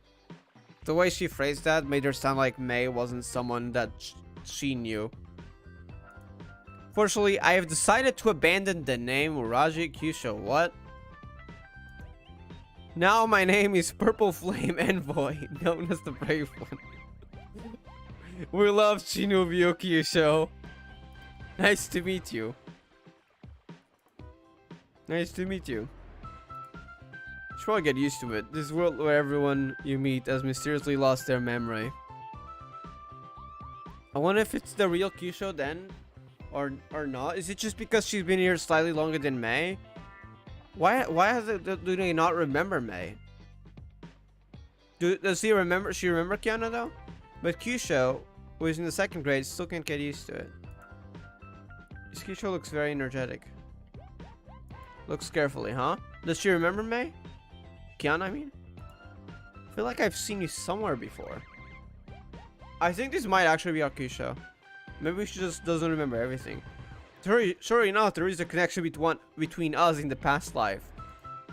[SPEAKER 1] The way she phrased that made her sound like May wasn't someone that she knew. Fortunately, I have decided to abandon the name Uraji Kyusho. What? Now my name is Purple Flame Envoy, known as the Brave One. We love Shinobio Kyusho. Nice to meet you. Nice to meet you. You should probably get used to it. This world where everyone you meet has mysteriously lost their memory. I wonder if it's the real Kyusho then, or not. Is it just because she's been here slightly longer than May? Do they not remember May? Does he remember? She remember Kiana though? But Kyusho, who is in the 2nd grade, still can't get used to it. This Kyusho looks very energetic. Looks carefully, huh? Does she remember May? Kiana, I mean? I feel like I've seen you somewhere before. I think this might actually be our Kyusho. Maybe she just doesn't remember everything. Sure enough, there is a connection between us in the past life.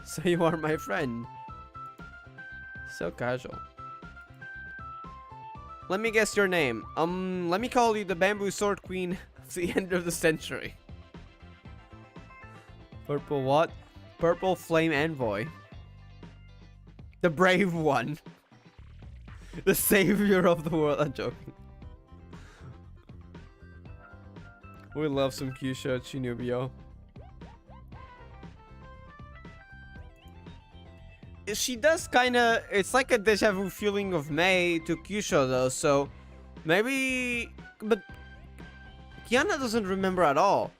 [SPEAKER 1] So you are my friend. So casual. Let me guess your name. Let me call you the Bamboo Sword Queen of the end of the century. Purple what? Purple Flame Envoy. The brave one. The savior of the world. I'm joking. We love some Kyusho Chinubio. She does kinda... It's like a deja vu feeling of May to Kyusho though, so... Maybe... But... Kiana doesn't remember at all.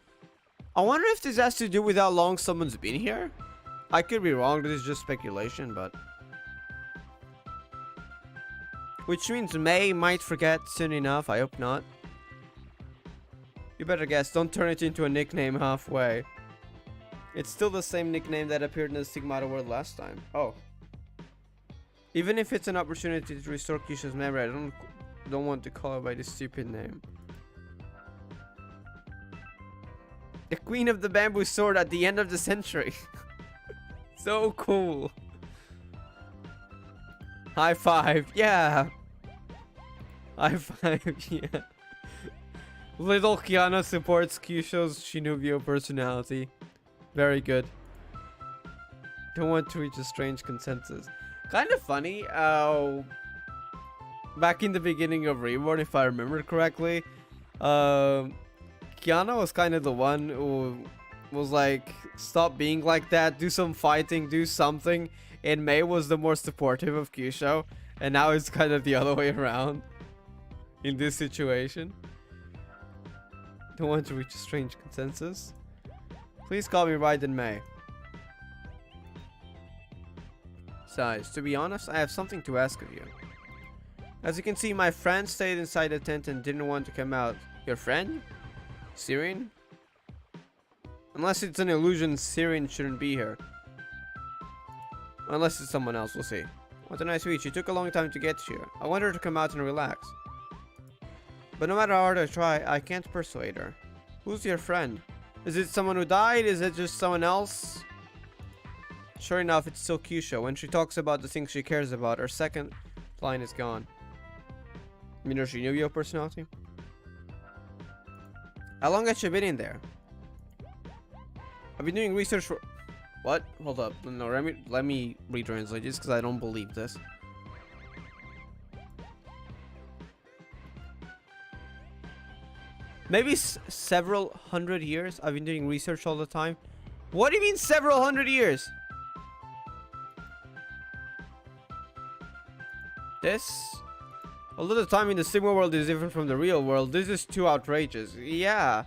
[SPEAKER 1] I wonder if this has to do with how long someone's been here? I could be wrong, this is just speculation, but... Which means May might forget soon enough, I hope not. You better guess, don't turn it into a nickname halfway. It's still the same nickname that appeared in the Stigmata world last time. Oh. Even if it's an opportunity to restore Kyusho's memory, I don't want to call her by this stupid name. The Queen of the Bamboo Sword at the end of the century. So cool. High five, yeah. High five, yeah. Little Kiana supports Kyusho's Shinubio personality. Very good. Don't want to reach a strange consensus. Kind of funny how back in the beginning of Reborn, if I remember correctly, Kiana was kind of the one who was like, stop being like that, do some fighting, do something. And May was the more supportive of Kyusho, and now it's kind of the other way around in this situation. Don't want to reach a strange consensus. Please call me Raiden May. Size, to be honest, I have something to ask of you. As you can see, my friend stayed inside the tent and didn't want to come out. Your friend? Syrian? Unless it's an illusion, Syrian shouldn't be here. Unless it's someone else, we'll see. What a nice reach. It took a long time to get here. I want her to come out and relax. But no matter how hard I try, I can't persuade her. Who's your friend? Is it someone who died? Is it just someone else? Sure enough, it's still Kyusho. When she talks about the things she cares about, her second line is gone. You mean her Shinubio personality? How long has she been in there? I've been doing research for... What? Hold up. No, let me retranslate this because I don't believe this. Maybe several hundred years. I've been doing research all the time. What do you mean several hundred years? This... Although the time in the Sigma world is different from the real world, this is too outrageous. Yeah.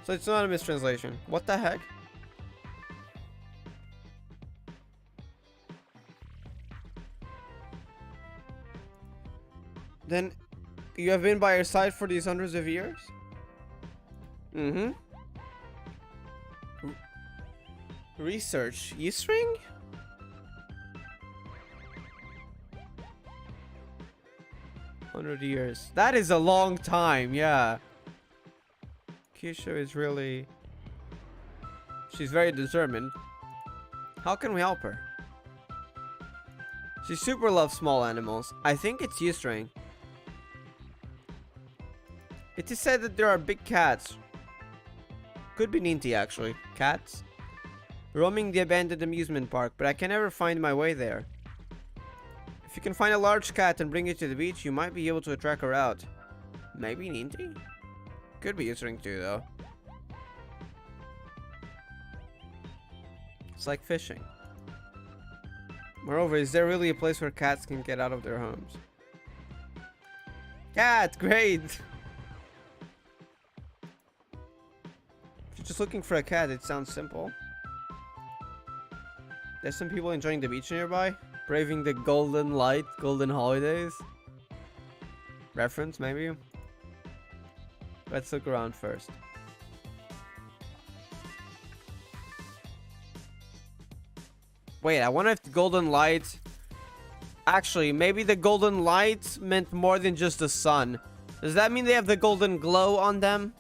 [SPEAKER 1] So it's not a mistranslation. What the heck? Then you have been by her side for these hundreds of years? Mm-hmm. Research. E-string? $100 That is a long time, yeah. Kyusho is really... She's very determined. How can we help her? She super loves small animals. I think it's U-string. It is said that there are big cats. Could be Ninty actually. Cats? Roaming the abandoned amusement park, but I can never find my way there. If you can find a large cat and bring it to the beach, you might be able to attract her out. Maybe Ninty? Could be U-string too though. It's like fishing. Moreover, is there really a place where cats can get out of their homes? Cat! Great! If you're just looking for a cat, it sounds simple. There's some people enjoying the beach nearby. Braving the golden light, golden holidays. Reference, maybe? Let's look around first. Wait, I wonder if the golden light... Actually, maybe the golden light meant more than just the sun. Does that mean they have the golden glow on them?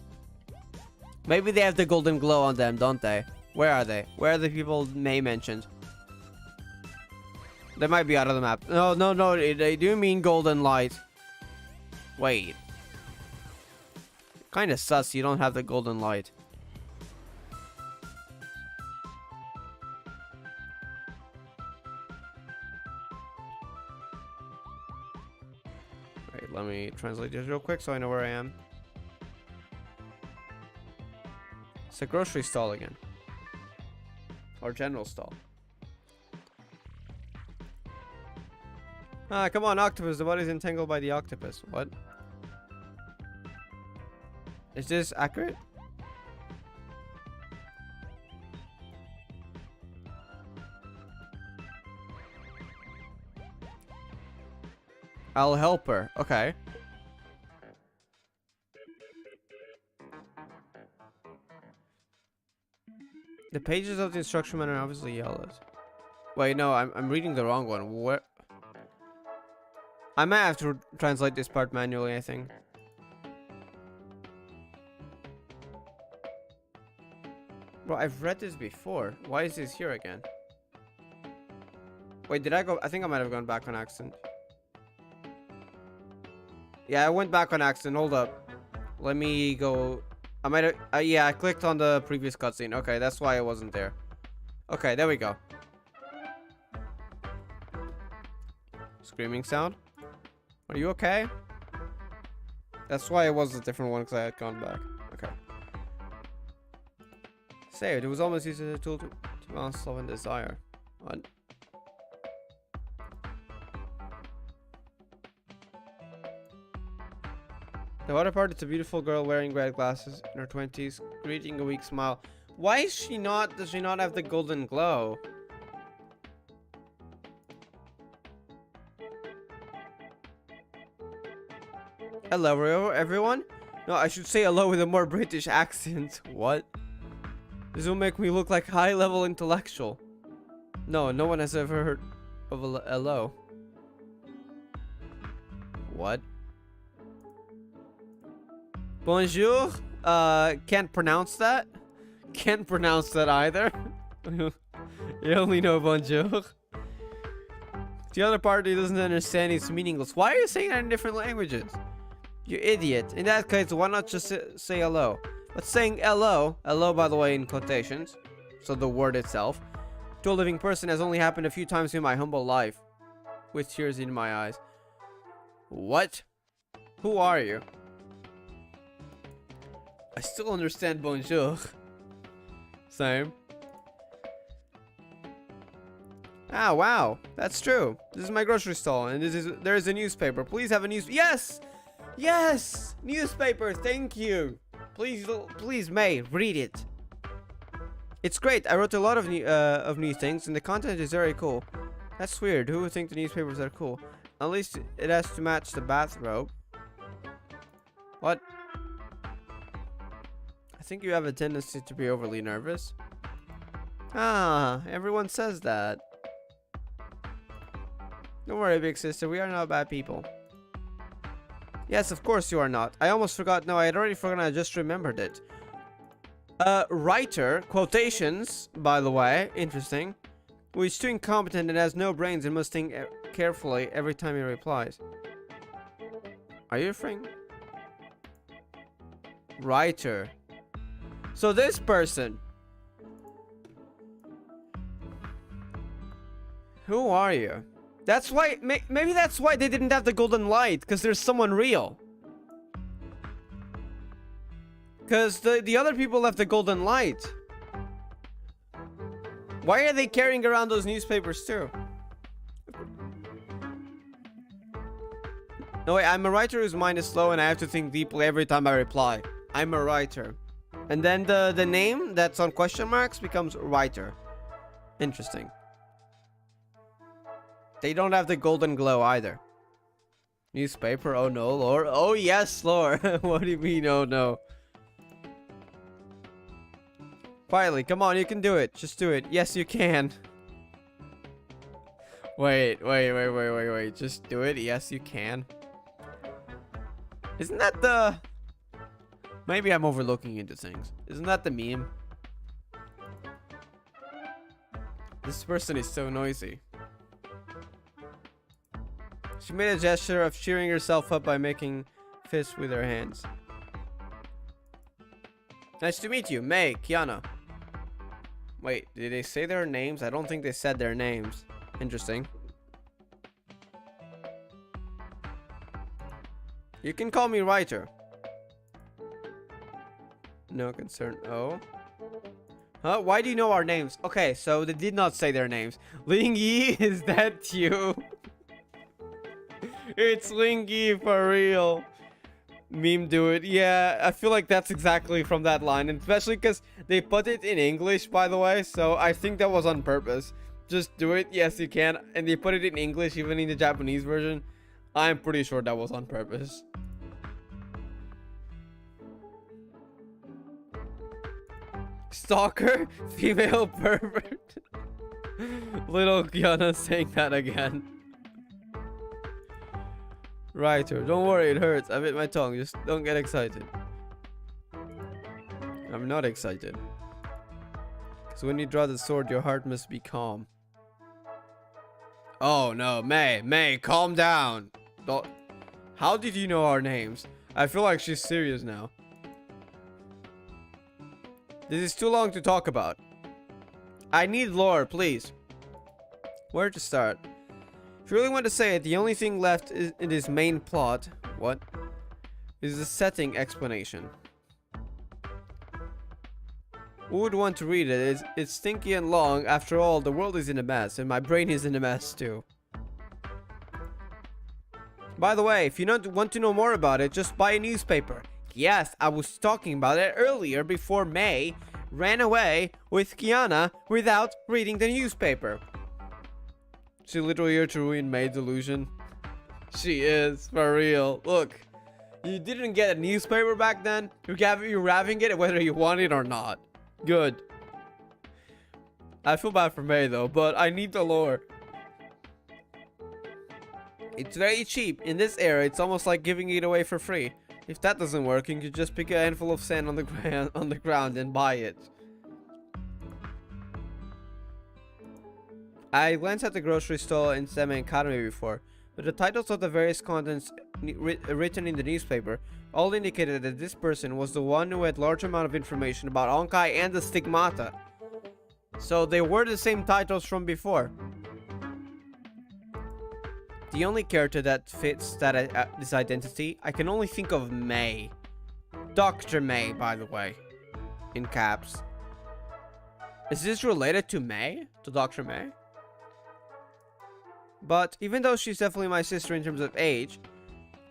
[SPEAKER 1] Maybe they have the golden glow on them, don't they? Where are they? Where are the people May mentioned? They might be out of the map. No, no, no. They do mean golden light. Wait. Kind of sus you don't have the golden light. Wait, let me translate this real quick so I know where I am. It's a grocery stall again. Or general stall. Ah, come on, octopus. The body's entangled by the octopus. What? Is this accurate? I'll help her. Okay. The pages of the instruction manual are obviously yellow. Wait, no, I'm reading the wrong one. Where? I might have to translate this part manually, I think. Bro, I've read this before. Why is this here again? Wait, did I go? I think I might have gone back on accident. Yeah, I went back on accident. Hold up. Let me go. I might have... yeah, I clicked on the previous cutscene. Okay, that's why I wasn't there. Okay, there we go. Screaming sound. Are you okay? That's why it was a different one, because I had gone back. Okay. Saved. It was almost used as a tool to balance love and desire. What? The water part is a beautiful girl wearing red glasses in her 20s, greeting a weak smile. Why is she not? Does she not have the golden glow? Hello, everyone. No, I should say hello with a more British accent. What? This will make me look like high-level intellectual. No, no one has ever heard of a hello. What? Bonjour. Can't pronounce that. Can't pronounce that either. You only know bonjour. The other party doesn't understand it's meaningless. Why are you saying that in different languages? You idiot. In that case, why not just say hello? But saying hello, hello by the way in quotations, so the word itself, to a living person has only happened a few times in my humble life. With tears in my eyes. What? Who are you? I still understand bonjour. Same. Ah, wow. That's true. This is my grocery stall, and there is a newspaper. Please have a news. Yes! Yes! Newspaper, thank you. Please, May, read it. It's great. I wrote a lot of new things, and the content is very cool. That's weird. Who would think the newspapers are cool? At least it has to match the bathrobe. What? I think you have a tendency to be overly nervous. Ah, everyone says that. Don't worry, big sister. We are not bad people. Yes, of course you are not. I almost forgot. No, I had already forgotten. I just remembered it. Writer, quotations, by the way, interesting, who is too incompetent and has no brains and must think carefully every time he replies. Are you referring? Writer. So this person. Who are you? That's why, maybe that's why they didn't have the golden light, because there's someone real. Because the other people left the golden light. Why are they carrying around those newspapers too? No, wait, I'm a writer whose mind is slow and I have to think deeply every time I reply. I'm a writer. And then the name that's on question marks becomes writer. Interesting. They don't have the golden glow either. Newspaper, oh no, lore. Oh yes, lore. What do you mean, oh no? Quietly, come on, you can do it. Just do it. Yes, you can. Wait. Just do it. Yes, you can. Isn't that the... Maybe I'm overlooking into things. Isn't that the meme? This person is so noisy. She made a gesture of cheering herself up by making fists with her hands. Nice to meet you, May, Kiana. Wait, did they say their names? I don't think they said their names. Interesting. You can call me writer. No concern. Oh. Huh? Why do you know our names? Okay, so they did not say their names. Ling Yi, is that you? It's Ling Yi for real. Meme do it. Yeah, I feel like that's exactly from that line. And especially because they put it in English, by the way. So I think that was on purpose. Just do it. Yes, you can. And they put it in English, even in the Japanese version. I'm pretty sure that was on purpose. Stalker? Female pervert? Little Kiana saying that again. Writer, don't worry, it hurts. I bit my tongue. Just don't get excited. I'm not excited. Because when you draw the sword, your heart must be calm. Oh no, May, calm down. Don't... How did you know our names? I feel like she's serious now. This is too long to talk about. I need lore, please. Where to start? If you really want to say it, the only thing left in this main plot, what? Is the setting explanation. Who would want to read it? It's stinky and long. After all, the world is in a mess, and my brain is in a mess too. By the way, if you don't want to know more about it, just buy a newspaper. Yes, I was talking about it earlier before May ran away with Kiana without reading the newspaper. She literally here to ruin May's illusion. She is, for real. Look, you didn't get a newspaper back then. You're having it whether you want it or not. Good. I feel bad for May though, but I need the lore. It's very cheap. In this era, it's almost like giving it away for free. If that doesn't work, you can just pick a handful of sand on the ground and buy it. I glanced at the grocery store in Semi Academy before, but the titles of the various contents written in the newspaper all indicated that this person was the one who had large amount of information about Honkai and the stigmata. So they were the same titles from before. The only character that fits this identity, I can only think of May. Dr. May, by the way. In caps. Is this related to May? To Dr. May? But even though she's definitely my sister in terms of age,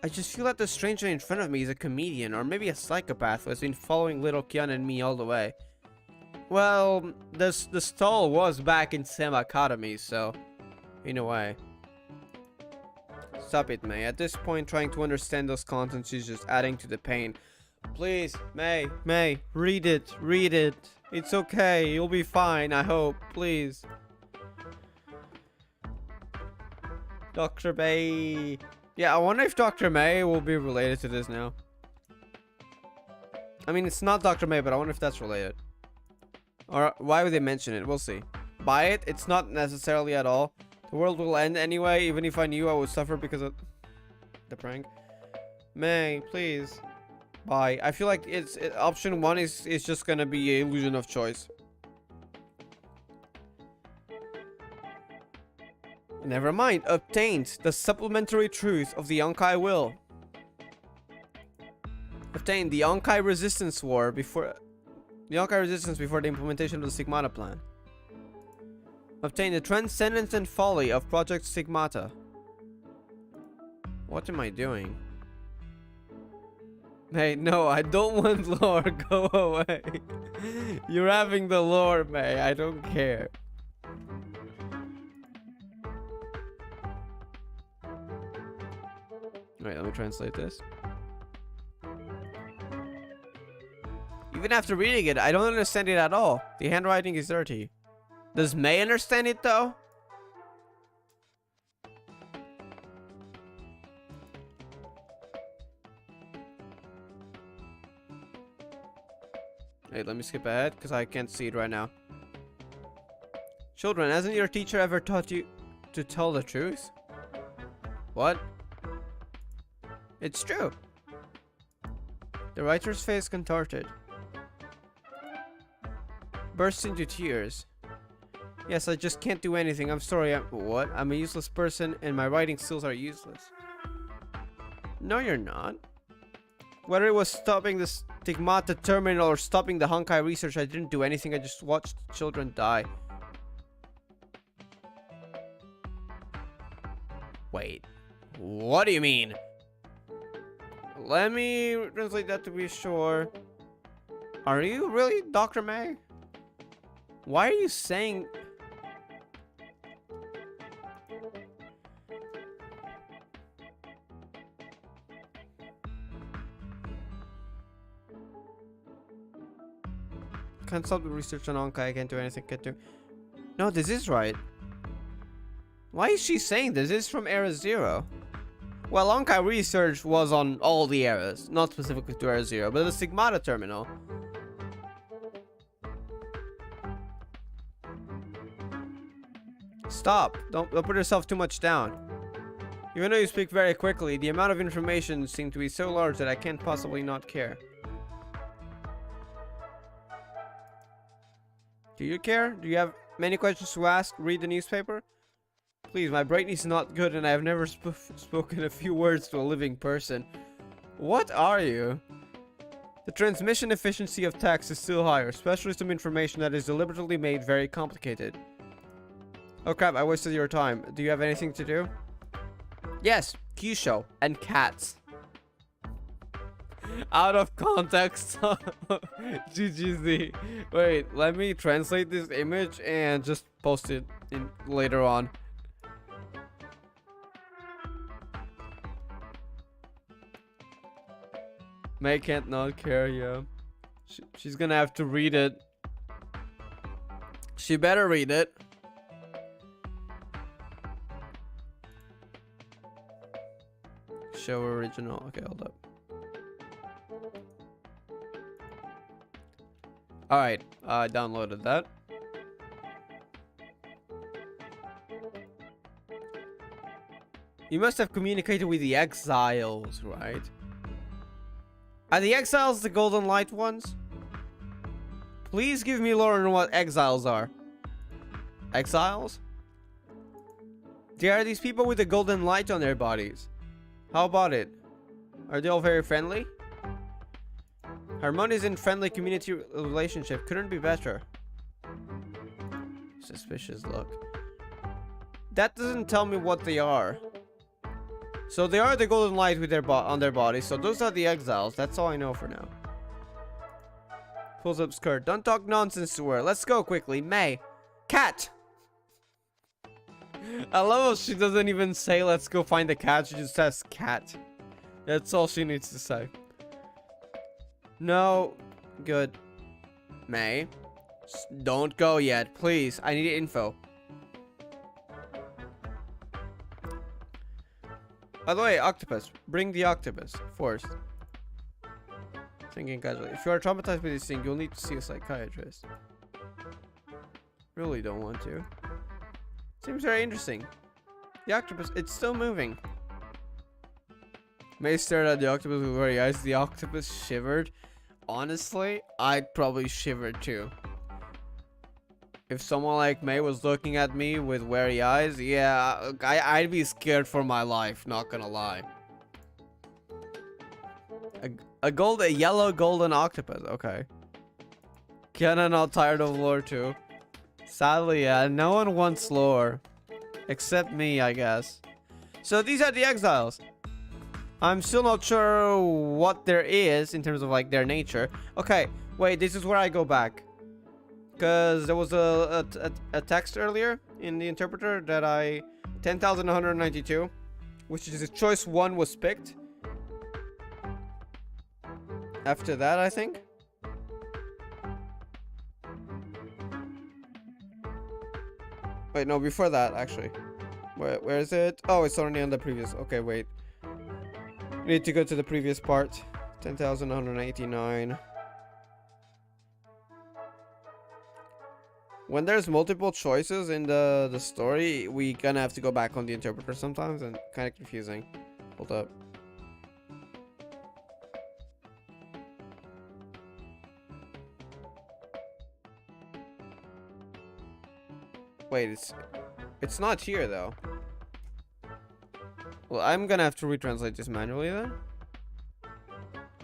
[SPEAKER 1] I just feel that the stranger in front of me is a comedian or maybe a psychopath who has been following little Kiana and me all the way. Well, the stall was back in Sam Academy, so in a way. Stop it, May. At this point, trying to understand those contents is just adding to the pain. Please, May, read it. It's okay. You'll be fine, I hope. Please. Dr. May. Yeah, I wonder if Dr. May will be related to this now. I mean, it's not Dr. May, but I wonder if that's related. Or why would they mention it? We'll see. Buy it. It's not necessarily at all. The world will end anyway, even if I knew I would suffer because of the prank. May, please. Buy. I feel like option 1 is just gonna be an illusion of choice. Never mind. Obtained the supplementary truth of the Honkai will. Obtained the Honkai resistance war before the implementation of the Stigmata plan. Obtained the transcendence and folly of Project Stigmata. What am I doing? Hey, no, I don't want lore. Go away. You're having the lore, May. I don't care. Wait, let me translate this. Even after reading it, I don't understand it at all. The handwriting is dirty. Does May understand it though? Wait, let me skip ahead because I can't see it right now. Children, hasn't your teacher ever taught you to tell the truth? What? It's true. The writer's face contorted. Burst into tears. Yes, I just can't do anything. I'm sorry. What? I'm a useless person and my writing skills are useless. No, you're not. Whether it was stopping the stigmata terminal or stopping the Honkai research, I didn't do anything. I just watched children die. Wait. What do you mean? Let me translate that to be sure. Are you really Dr. May? Why are you saying... Can't stop the research on Honkai. I can't do anything. Can't do... No, this is right. Why is she saying this? This is from Era 0. Well, Honkai research was on all the eras, not specifically to Era 0, but the Stigmata terminal. Stop. Don't put yourself too much down. Even though you speak very quickly, the amount of information seems to be so large that I can't possibly not care. Do you care? Do you have many questions to ask? Read the newspaper? Please, my brain is not good and I have never spoken a few words to a living person. What are you? The transmission efficiency of text is still higher, especially some information that is deliberately made very complicated. Oh crap, I wasted your time. Do you have anything to do? Yes, Kyusho and cats. Out of context. GGZ. Wait, let me translate this image and just post it in later on. May can't not care, yeah. She's gonna have to read it. She better read it. Show original. Okay, hold up. Alright, I downloaded that. You must have communicated with the Exiles, right? Are the Exiles the golden light ones? Please give me lore on what Exiles are. Exiles? They are these people with a golden light on their bodies. How about it? Are they all very friendly? Harmonious and friendly community relationship couldn't be better. Suspicious look. That doesn't tell me what they are. So they are the golden light with their on their bodies. So those are the Exiles. That's all I know for now. Pulls up skirt. Don't talk nonsense to her. Let's go quickly. May. Cat. I love how she doesn't even say let's go find the cat. She just says cat. That's all she needs to say. No. Good. May. Don't go yet. Please. I need info. By the way, octopus. Bring the octopus. Forced. Thinking casually. If you are traumatized by this thing, you'll need to see a psychiatrist. Really don't want to. Seems very interesting. The octopus, it's still moving. May stared at the octopus with wary eyes. The octopus shivered. Honestly, I'd probably shiver too. If someone like May was looking at me with wary eyes, yeah, I'd be scared for my life, not gonna lie. A yellow golden octopus, okay. Kiana not tired of lore too. Sadly, yeah, no one wants lore. Except me, I guess. So these are the Exiles. I'm still not sure what there is in terms of like their nature. Okay, wait, this is where I go back. Because there was a text earlier in the interpreter that 10,192. which is choice 1 was picked. After that, I think. Wait, no, before that, actually. Where is it? Oh, it's already on the previous. Okay, wait. We need to go to the previous part. 10,189. When there's multiple choices in the story, we gonna have to go back on the interpreter sometimes, and kind of confusing. Hold up. Wait, it's not here though. Well, I'm gonna have to retranslate this manually then.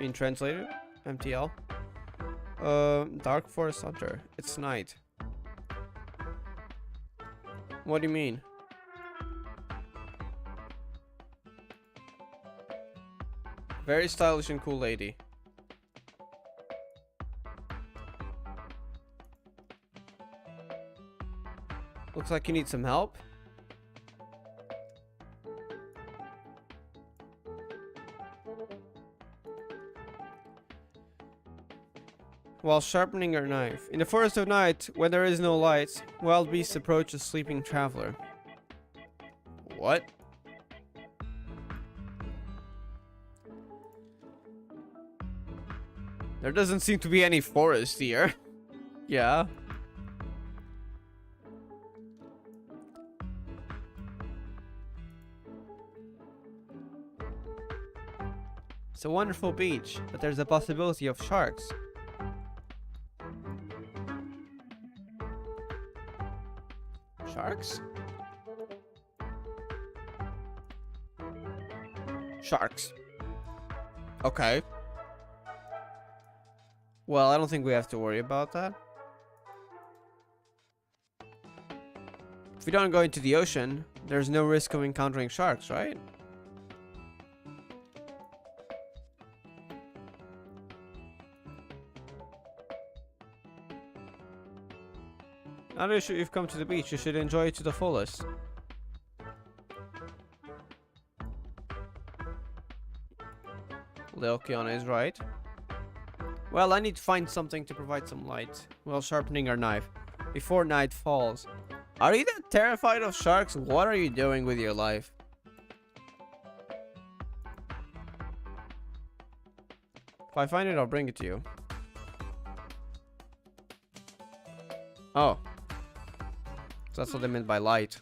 [SPEAKER 1] In translator, MTL. Dark Forest Hunter. It's night. What do you mean? Very stylish and cool lady. Looks like you need some help. While sharpening her knife. In the forest of night, when there is no light, wild beasts approach a sleeping traveler. What? There doesn't seem to be any forest here. Yeah. It's a wonderful beach, but there's a possibility of sharks. Sharks? Sharks. Okay. Well, I don't think we have to worry about that. If we don't go into the ocean, there's no risk of encountering sharks, right? Now that you've come to the beach, you should enjoy it to the fullest. Little Kiana is right. Well, I need to find something to provide some light while sharpening our knife before night falls. Are you that terrified of sharks? What are you doing with your life? If I find it, I'll bring it to you. Oh. So that's what they meant by light.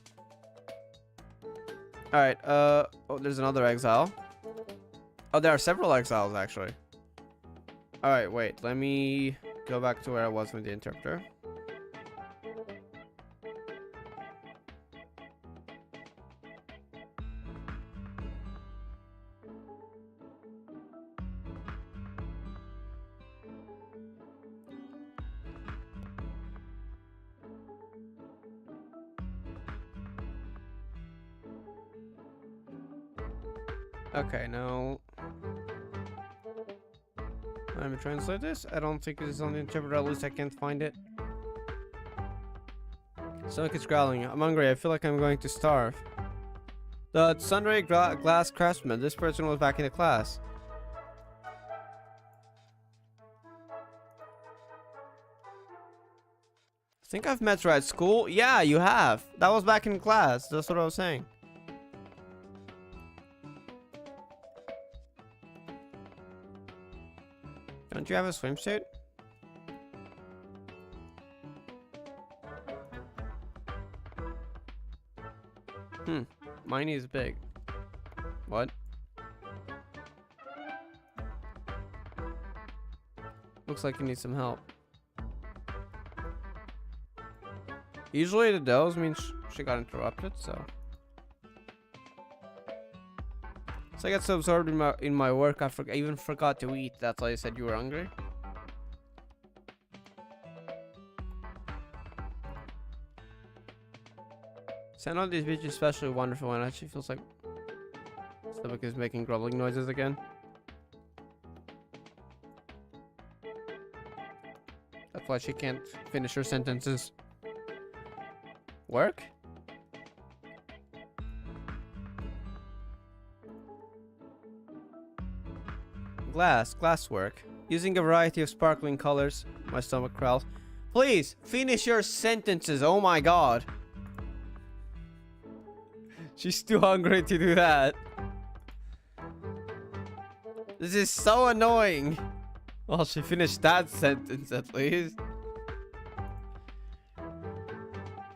[SPEAKER 1] Alright, oh, there's another exile. Oh, there are several exiles, actually. Alright, wait, let me go back to where I was with the interpreter. Okay, now let me translate this. I don't think it is on the interpreter, at least I can't find it. Stomach is growling. I'm hungry. I feel like I'm going to starve. The Sunray Glass Craftsman. This person was back in the class. I think I've met her at school. Yeah, you have. That was back in class. That's what I was saying. Don't you have a swimsuit? Mine is big. What? Looks like you need some help. Usually the does means she got interrupted, so. So I got so absorbed in my work, I even forgot to eat. That's why you said you were hungry. Sound on this beach is especially wonderful, and actually feels like stomach is making grumbling noises again. That's why she can't finish her sentences. Work? Glasswork. Using a variety of sparkling colors. My stomach growls. Please, finish your sentences. Oh my god. She's too hungry to do that. This is so annoying. Well, she finished that sentence at least.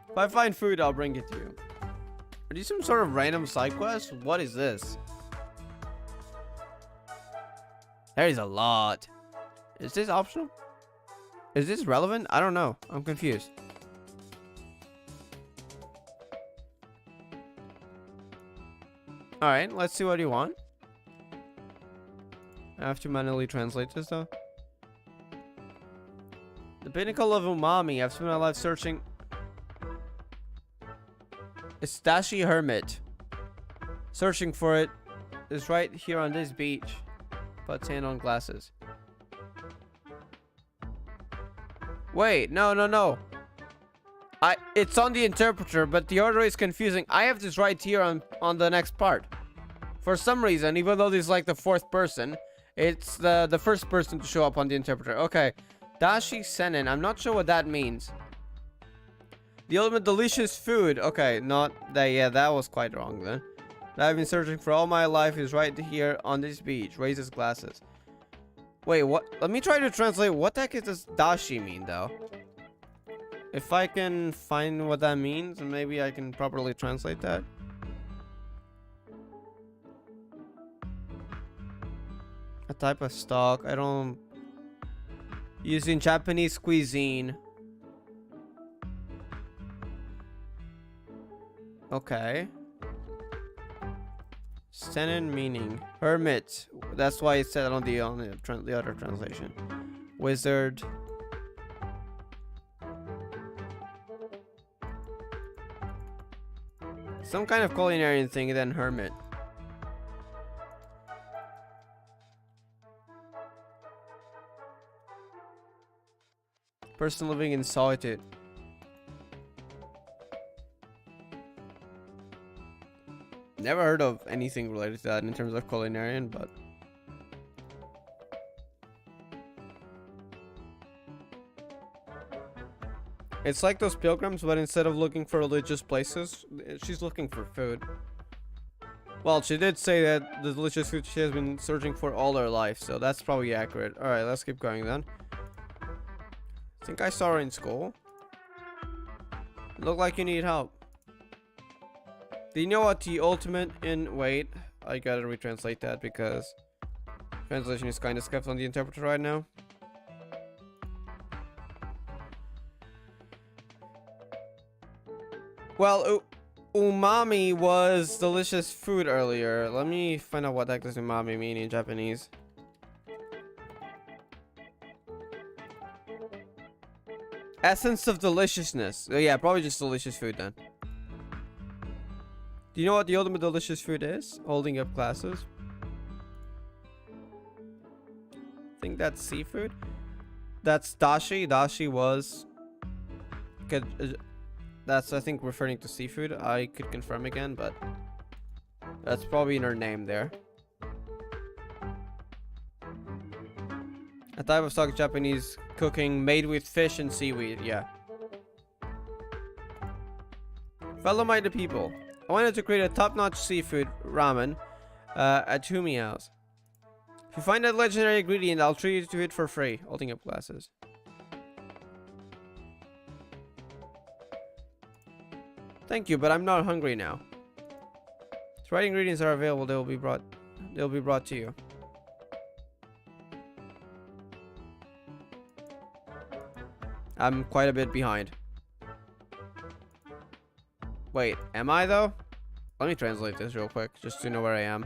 [SPEAKER 1] If I find food, I'll bring it to you. Are these some sort of random side quest? What is this? There is a lot. Is this optional? Is this relevant? I don't know. I'm confused. Alright, let's see what you want. I have to manually translate this though. The pinnacle of umami. I've spent my life searching. It's Dashi Hermit. Searching for it is right here on this beach. Puts hand on glasses. Wait, no. It's on the interpreter, but the order is confusing. I have this right here on the next part. For some reason, even though this is like the fourth person, it's the first person to show up on the interpreter. Okay. Dashi Senin. I'm not sure what that means. The ultimate delicious food. Okay, not that. Yeah, that was quite wrong then. That I've been searching for all my life is right here on this beach. Raises glasses. Wait, what? Let me try to translate. What the heck does dashi mean, though? If I can find what that means, maybe I can properly translate that. A type of stock. I don't... Used in Japanese cuisine. Okay. Senin meaning. Hermit. That's why it said on the other translation. Wizard. Some kind of culinary thing, then hermit. Person living in solitude. Never heard of anything related to that in terms of culinarian, but it's like those pilgrims, but instead of looking for religious places, she's looking for food. Well, she did say that the delicious food she has been searching for all her life, so that's probably accurate. Alright, let's keep going then. I think I saw her in school. Look like you need help. Do you know what the ultimate in... Wait, I gotta retranslate that because translation is kind of scuffed on the interpreter right now. Well, umami was delicious food earlier. Let me find out what the heck does umami mean in Japanese. Essence of deliciousness. Oh, yeah, probably just delicious food then. Do you know what the ultimate delicious food is? Holding up glasses. I think that's seafood. That's dashi. Dashi was... That's, I think, referring to seafood. I could confirm again, but... That's probably in her name there. A type of stock Japanese cooking made with fish and seaweed. Yeah. Fellow-minded people. I wanted to create a top-notch seafood ramen at Humi House. If you find that legendary ingredient, I'll treat you to it for free. Holding up glasses. Thank you, but I'm not hungry now. If the right ingredients are available, they'll be brought to you. I'm quite a bit behind. Wait, am I though? Let me translate this real quick, just to know where I am.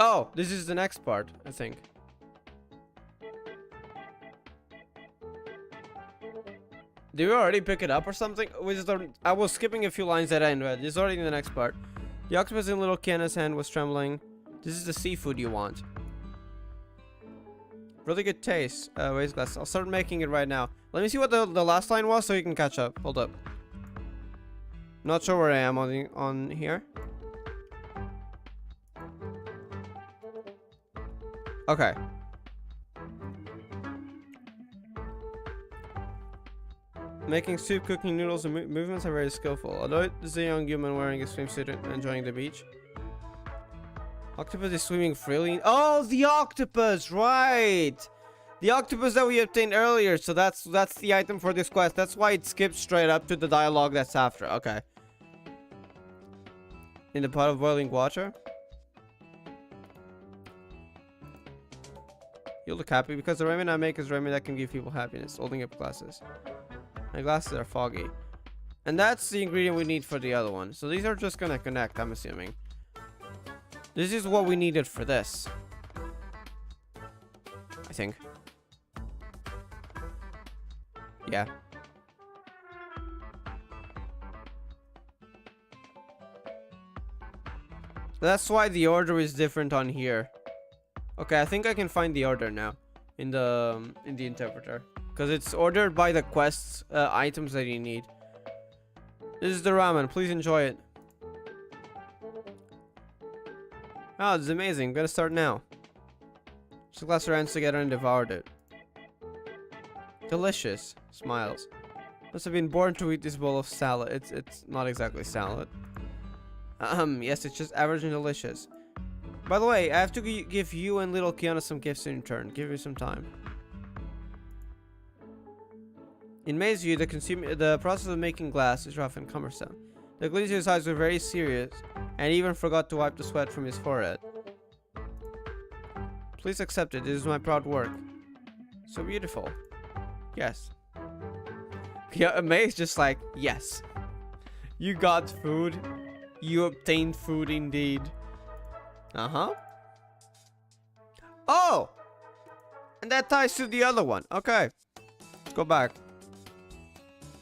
[SPEAKER 1] Oh, this is the next part, I think. Did we already pick it up or something? I was skipping a few lines that I hadn't read. It's already in the next part. The octopus in little Kiana's hand was trembling. This is the seafood you want. Really good taste. Waste glass. I'll start making it right now. Let me see what the last line was so you can catch up. Hold up. Not sure where I am on here. Okay. Making soup, cooking noodles, and movements are very skillful. Although it is a young human wearing a swimsuit and enjoying the beach. Octopus is swimming freely. Oh, the octopus, right! The octopus that we obtained earlier. So that's the item for this quest. That's why it skips straight up to the dialogue that's after. Okay. In the pot of boiling water. You look happy because the ramen I make is ramen that can give people happiness. Holding up glasses. My glasses are foggy. And that's the ingredient we need for the other one. So these are just gonna connect, I'm assuming. This is what we needed for this. I think. Yeah. That's why the order is different on here. Okay, I think I can find the order now in the interpreter. Because it's ordered by the quests items that you need. This is the ramen. Please enjoy it. Oh, this is amazing. I'm gonna start now. Just glassed our hands together and devoured it. Delicious. Smiles. Must have been born to eat this bowl of salad. It's not exactly salad. Yes, it's just average and delicious. By the way, I have to give you and little Kiana some gifts in return. Give me some time. In May's view, the process of making glass is rough and cumbersome. The glazier's eyes were very serious, and he even forgot to wipe the sweat from his forehead. Please accept it. This is my proud work. So beautiful. Yes. Yeah, May's just like, yes. You got food. You obtained food indeed. Uh-huh. Oh! And that ties to the other one. Okay. Let's go back.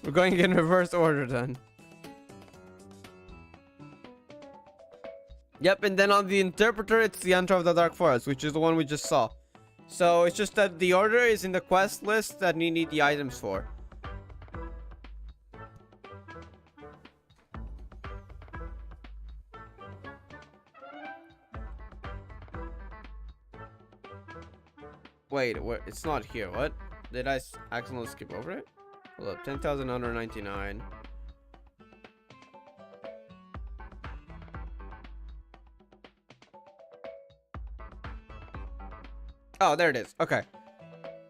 [SPEAKER 1] We're going in reverse order then. Yep, and then on the interpreter, it's the Enter of the Dark Forest, which is the one we just saw. So it's just that the order is in the quest list that you need the items for. Wait, what? It's not here. What? Did I accidentally skip over it? Hold up, 10,199. Oh, there it is. Okay.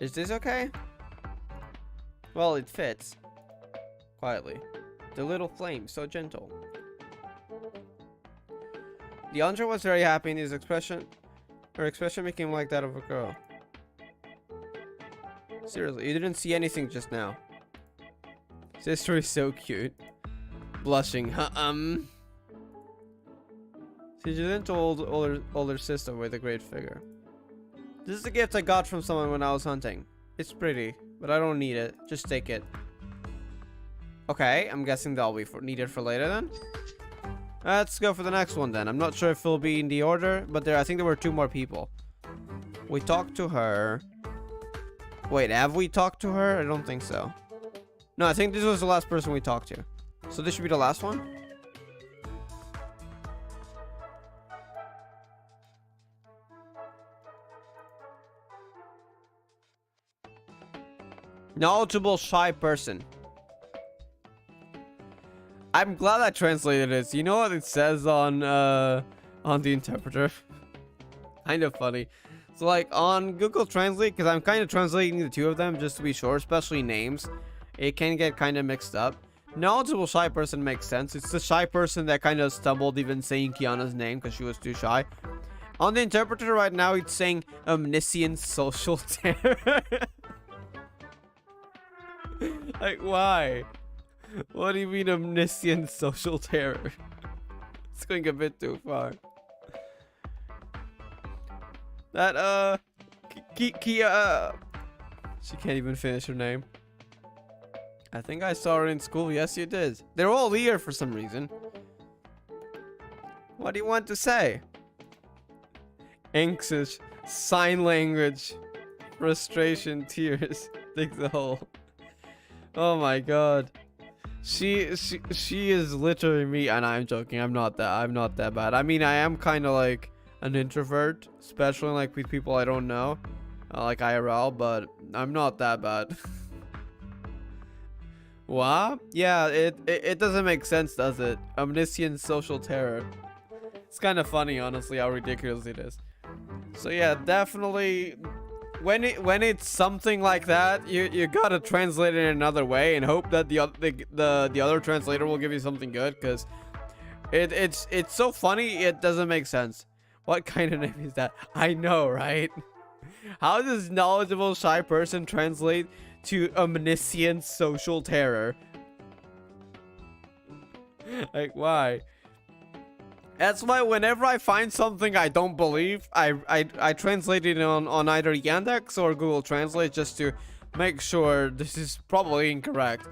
[SPEAKER 1] Is this okay? Well, it fits. Quietly. The little flame, so gentle. The hunter was very happy in his expression. Her expression became like that of a girl. Seriously, you didn't see anything just now. Sister is so cute. Blushing. She's a little older sister with a great figure. This is a gift I got from someone when I was hunting. It's pretty, but I don't need it. Just take it. Okay, I'm guessing that'll be needed for later then. Let's go for the next one then. I'm not sure if it'll be in the order, but I think there were 2 more people. We talked to her. Wait, have we talked to her? I don't think so. No, I think this was the last person we talked to. So this should be the last one? Knowledgeable shy person. I'm glad I translated this. You know what it says on the interpreter? Kind of funny. So like on Google Translate, because I'm kind of translating the 2 of them just to be sure, especially names, it can get kind of mixed up. Knowledgeable shy person makes sense. It's the shy person that kind of stumbled even saying Kiana's name because she was too shy. On the interpreter right now, it's saying omniscient social terror. Like, why? What do you mean omniscient social terror? It's going a bit too far. That, Kia... She can't even finish her name. I think I saw her in school. Yes, you did. They're all here for some reason. What do you want to say? Anxious, sign language, frustration, tears. Dig the hole. Oh my god. She is literally me, and I'm joking. I'm not that bad. I mean, I am kind of like an introvert, especially like with people I don't know, like IRL, but I'm not that bad. What? Yeah, it doesn't make sense, does it? Omniscient social terror. It's kind of funny, honestly, how ridiculous it is. So yeah, definitely, when it's something like that, you gotta translate it in another way and hope that the other translator will give you something good, because it's so funny it doesn't make sense. What kind of name is that? I know, right? How does knowledgeable shy person translate to omniscient social terror? Like, why? That's why whenever I find something I don't believe, I translate it on either Yandex or Google Translate just to make sure this is probably incorrect.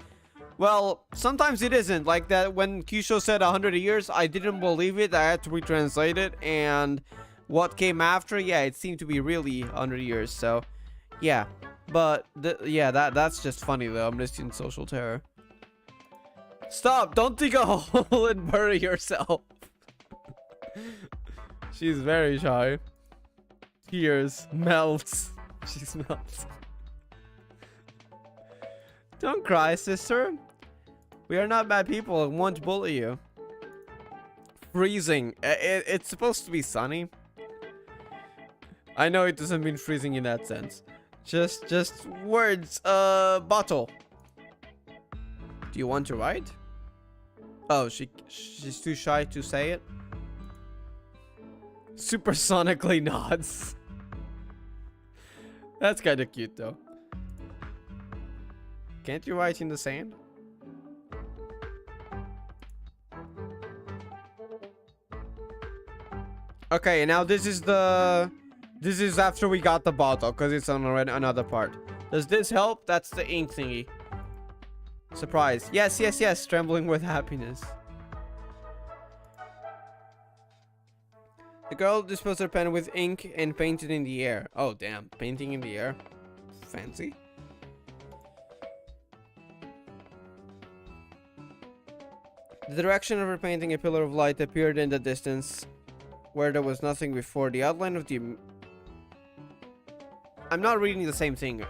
[SPEAKER 1] Well, sometimes it isn't. Like that when Kyusho said 100 years, I didn't believe it. I had to retranslate it, and what came after, yeah, it seemed to be really 100 years. So, yeah. But yeah, that's just funny though. Omniscient social terror. Stop! Don't dig a hole and bury yourself. She's very shy. Tears melts. She melts. Don't cry, sister. We are not bad people and won't bully you. Freezing. It's supposed to be sunny. I know it doesn't mean freezing in that sense. Just words. Bottle. Do you want to write? Oh, she's too shy to say it. Supersonically nods. That's kind of cute though. Can't you write in the sand? Okay, now this is after we got the bottle, because it's on another part. Does this help? That's the ink thingy. Surprise. Yes, yes, yes. Trembling with happiness. The girl disposed her pen with ink and painted in the air. Oh, damn. Painting in the air. Fancy. The direction of her painting, a pillar of light, appeared in the distance where there was nothing before. The outline of the... I'm not reading the same thing. What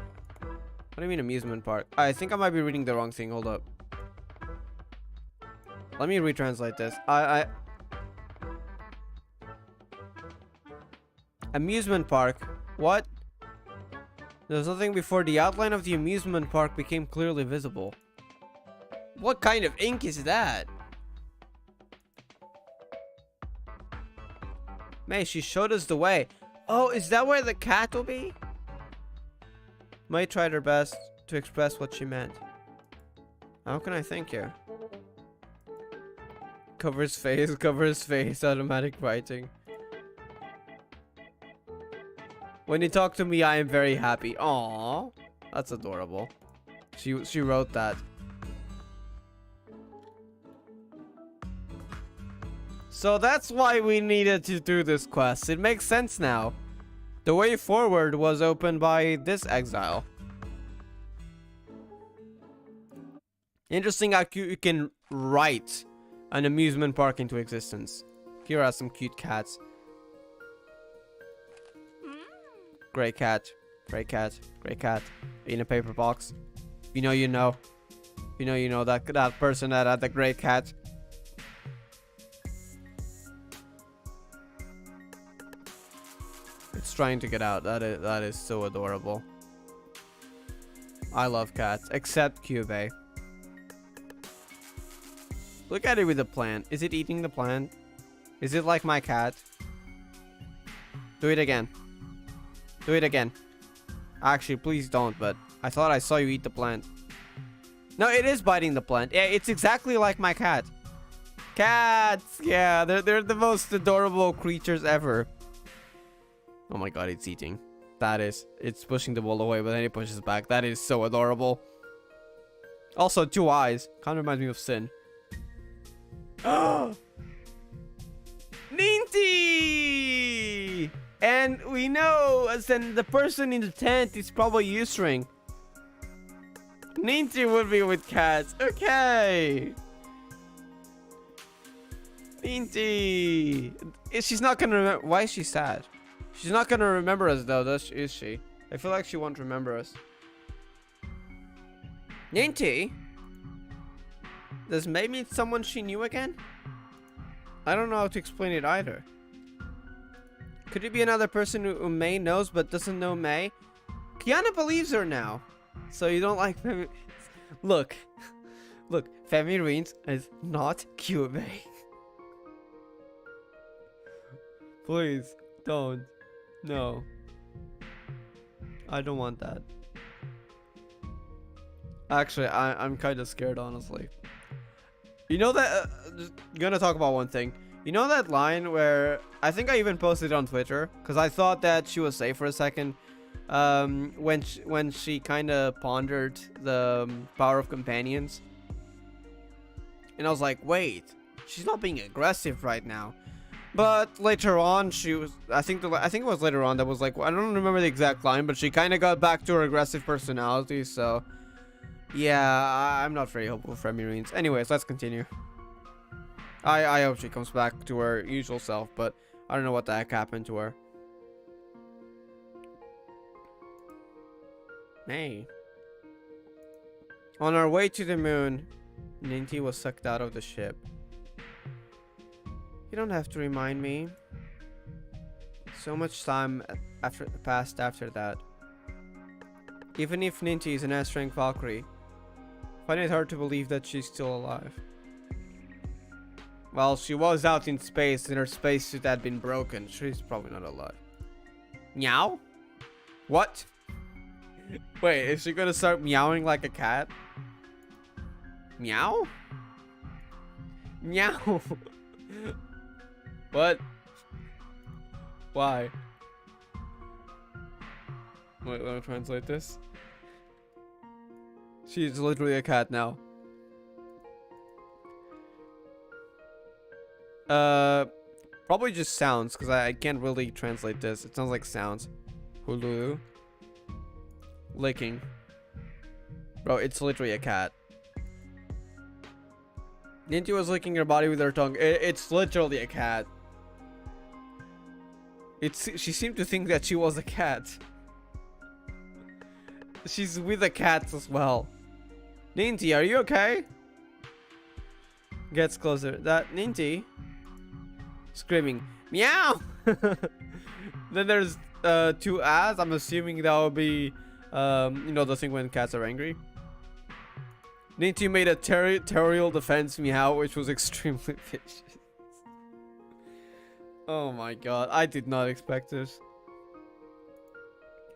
[SPEAKER 1] do you mean amusement park? I think I might be reading the wrong thing. Hold up. Let me retranslate this. Amusement park. What? There's nothing before the outline of the amusement park became clearly visible. What kind of ink is that? May, she showed us the way. Oh, is that where the cat will be? May tried her best to express what she meant. How can I thank you? Cover his face, automatic writing. When you talk to me, I am very happy. Aww, that's adorable. She wrote that. So that's why we needed to do this quest. It makes sense now. The way forward was opened by this exile. Interesting how you can write an amusement park into existence. Here are some cute cats. Gray cat, gray cat, gray cat. In a paper box. You know you know. You know that person that had the gray cat. It's trying to get out. That is so adorable. I love cats, except Cube. Look at it with the plant. Is it eating the plant? Is it like my cat? Do it again. Do it again. Actually, please don't, but I thought I saw you eat the plant. No, it is biting the plant. Yeah, it's exactly like my cat. Cats! Yeah, they're the most adorable creatures ever. Oh my god, it's eating. It's pushing the ball away, but then it pushes back. That is so adorable. Also, 2 eyes. Kind of reminds me of Sin. Ninty! And we know as in the person in the tent is probably U-String. Ninty would be with cats. Okay. Ninty. She's not gonna remember. Why is she sad? She's not gonna remember us though, is she? I feel like she won't remember us. Ninty? Does May mean someone she knew again? I don't know how to explain it either. Could it be another person who May knows but doesn't know May? Kiana believes her now. So you don't like Femi? Look. Look, Femi Reigns is not cute, May. Please, don't. No. I don't want that. Actually, I'm kind of scared, honestly. You know that... just gonna talk about one thing. You know that line where... I think I even posted it on Twitter. Because I thought that she was safe for a second. When she kind of pondered the power of companions. And I was like, wait. She's not being aggressive right now. But later on, she was... I think it was later on that was like... I don't remember the exact line. But she kind of got back to her aggressive personality. So... yeah, I'm not very hopeful for Emmy Reigns. Anyways, let's continue. I hope she comes back to her usual self, but I don't know what the heck happened to her. May. On our way to the moon, Ninty was sucked out of the ship. You don't have to remind me. So much time passed after that. Even if Ninty is an S-rank Valkyrie, I find it hard to believe that she's still alive. Well, she was out in space and her spacesuit had been broken. She's probably not alive. Meow? What? Wait, is she gonna start meowing like a cat? Meow? Meow. What? Why? Wait, let me translate this. She's literally a cat now. Probably just sounds, because I can't really translate this. It sounds like sounds. Hulu. Licking. Bro, it's literally a cat. Ninty was licking her body with her tongue. It's literally a cat. She seemed to think that she was a cat. She's with the cats as well. Ninty, are you okay? Gets closer. That Ninty screaming meow. Then there's 2 as. I'm assuming that will be you know the thing when cats are angry. Ninty made a territorial defense meow, which was extremely vicious. Oh my god, I did not expect this.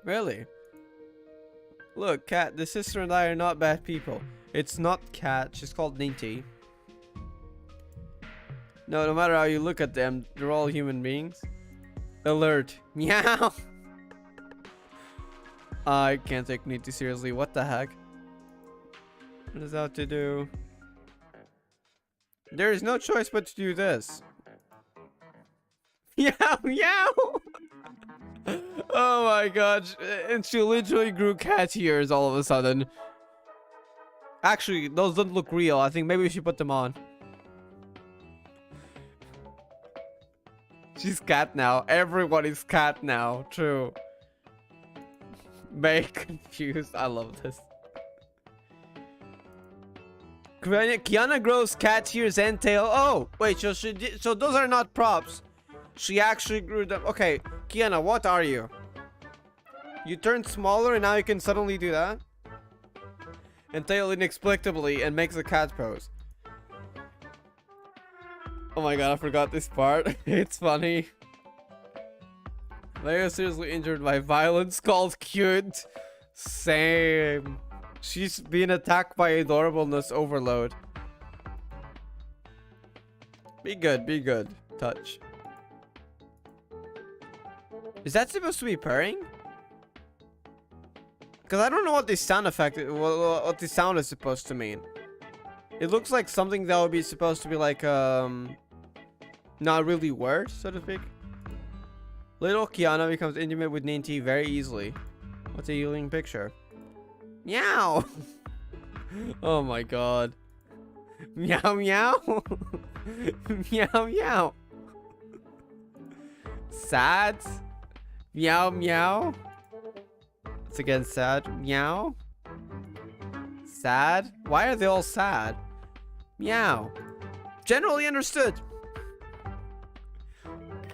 [SPEAKER 1] Really? Look, Cat, the sister and I are not bad people. It's not Cat, she's called Ninty. No matter how you look at them, they're all human beings. Alert. Meow. I can't take Ninty seriously. What the heck? What is that to do? There is no choice but to do this. Meow, meow. Oh my god. And she literally grew cat ears all of a sudden. Actually, those don't look real. I think maybe we should put them on. She's cat now. Everyone is cat now. True. May confused. I love this. Kiana grows cat ears and tail. Oh, wait. So those are not props. She actually grew them. Okay, Kiana, what are you? You turned smaller and now you can suddenly do that? And tail inexplicably and makes a cat pose. Oh my god, I forgot this part. It's funny. Leia seriously injured by violence called cute. Same. She's been attacked by adorableness overload. Be good, be good. Touch. Is that supposed to be purring? Because I don't know what this sound effect, what this sound is supposed to mean. It looks like something that would be supposed to be like, not really word, so to speak. Little Kiana becomes intimate with Ninty very easily. What's a healing picture? Meow! Oh my god. Meow meow! Meow meow! Sad? Meow meow? It's again sad. Meow? Sad? Why are they all sad? Meow. Generally understood.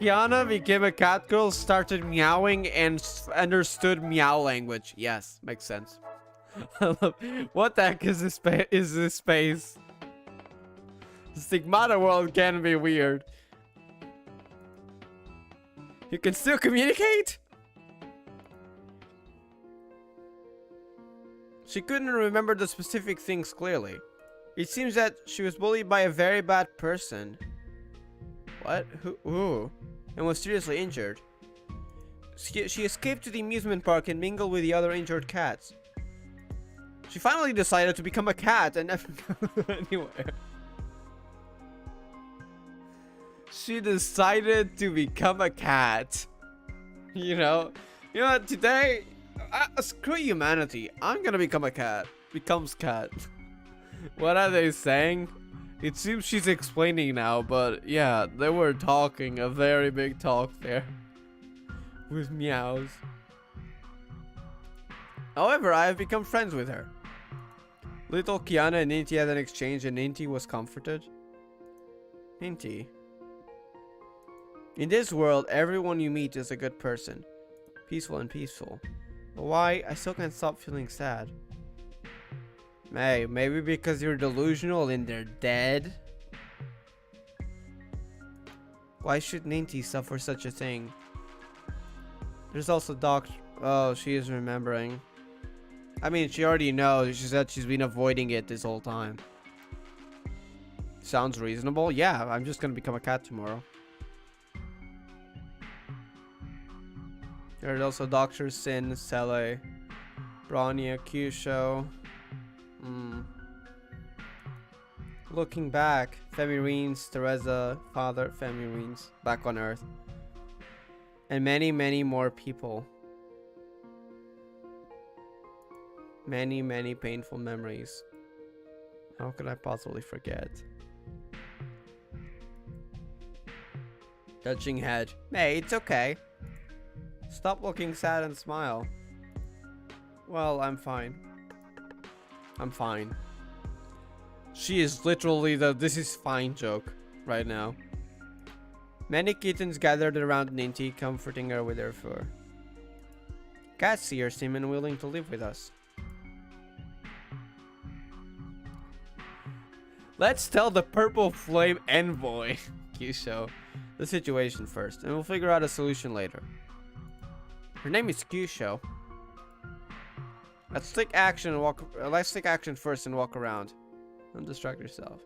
[SPEAKER 1] Kiana became a cat girl, started meowing, and understood meow language. Yes, makes sense. What the heck is this space? The Stigmata world can be weird. You can still communicate? She couldn't remember the specific things clearly. It seems that she was bullied by a very bad person. What? Who? And was seriously injured. She escaped to the amusement park and mingled with the other injured cats. She finally decided to become a cat and never go anywhere. She decided to become a cat. You know what, today, screw humanity. I'm gonna become a cat. Becomes cat. What are they saying? It seems she's explaining now, but yeah, they were talking a very big talk there. With meows. However, I have become friends with her. Little Kiana and Ninty had an exchange and Ninty was comforted. Ninty. In this world, everyone you meet is a good person. Peaceful and peaceful. But why? I still can't stop feeling sad. Maybe because you're delusional and they're dead? Why should Ninty suffer such a thing? There's also Doc. Oh, she is remembering. I mean, she already knows. She said she's been avoiding it this whole time. Sounds reasonable. Yeah, I'm just gonna become a cat tomorrow. There's also Dr. Sin, Sele, Bronya, Kyusho. Looking back, Femirines, Teresa, Father, Femirines, back on Earth. And many, many more people. Many, many painful memories. How could I possibly forget? Touching head. Hey, it's okay. Stop looking sad and smile. Well, I'm fine. I'm fine. She is literally the "this is fine" joke right now. Many kittens gathered around Ninty, comforting her with their fur. Cats here seem unwilling to live with us. Let's tell the Purple Flame envoy, Kyusho, the situation first, and we'll figure out a solution later. Her name is Kyusho. Let's take action and walk. Let's take action first and walk around. Don't distract yourself.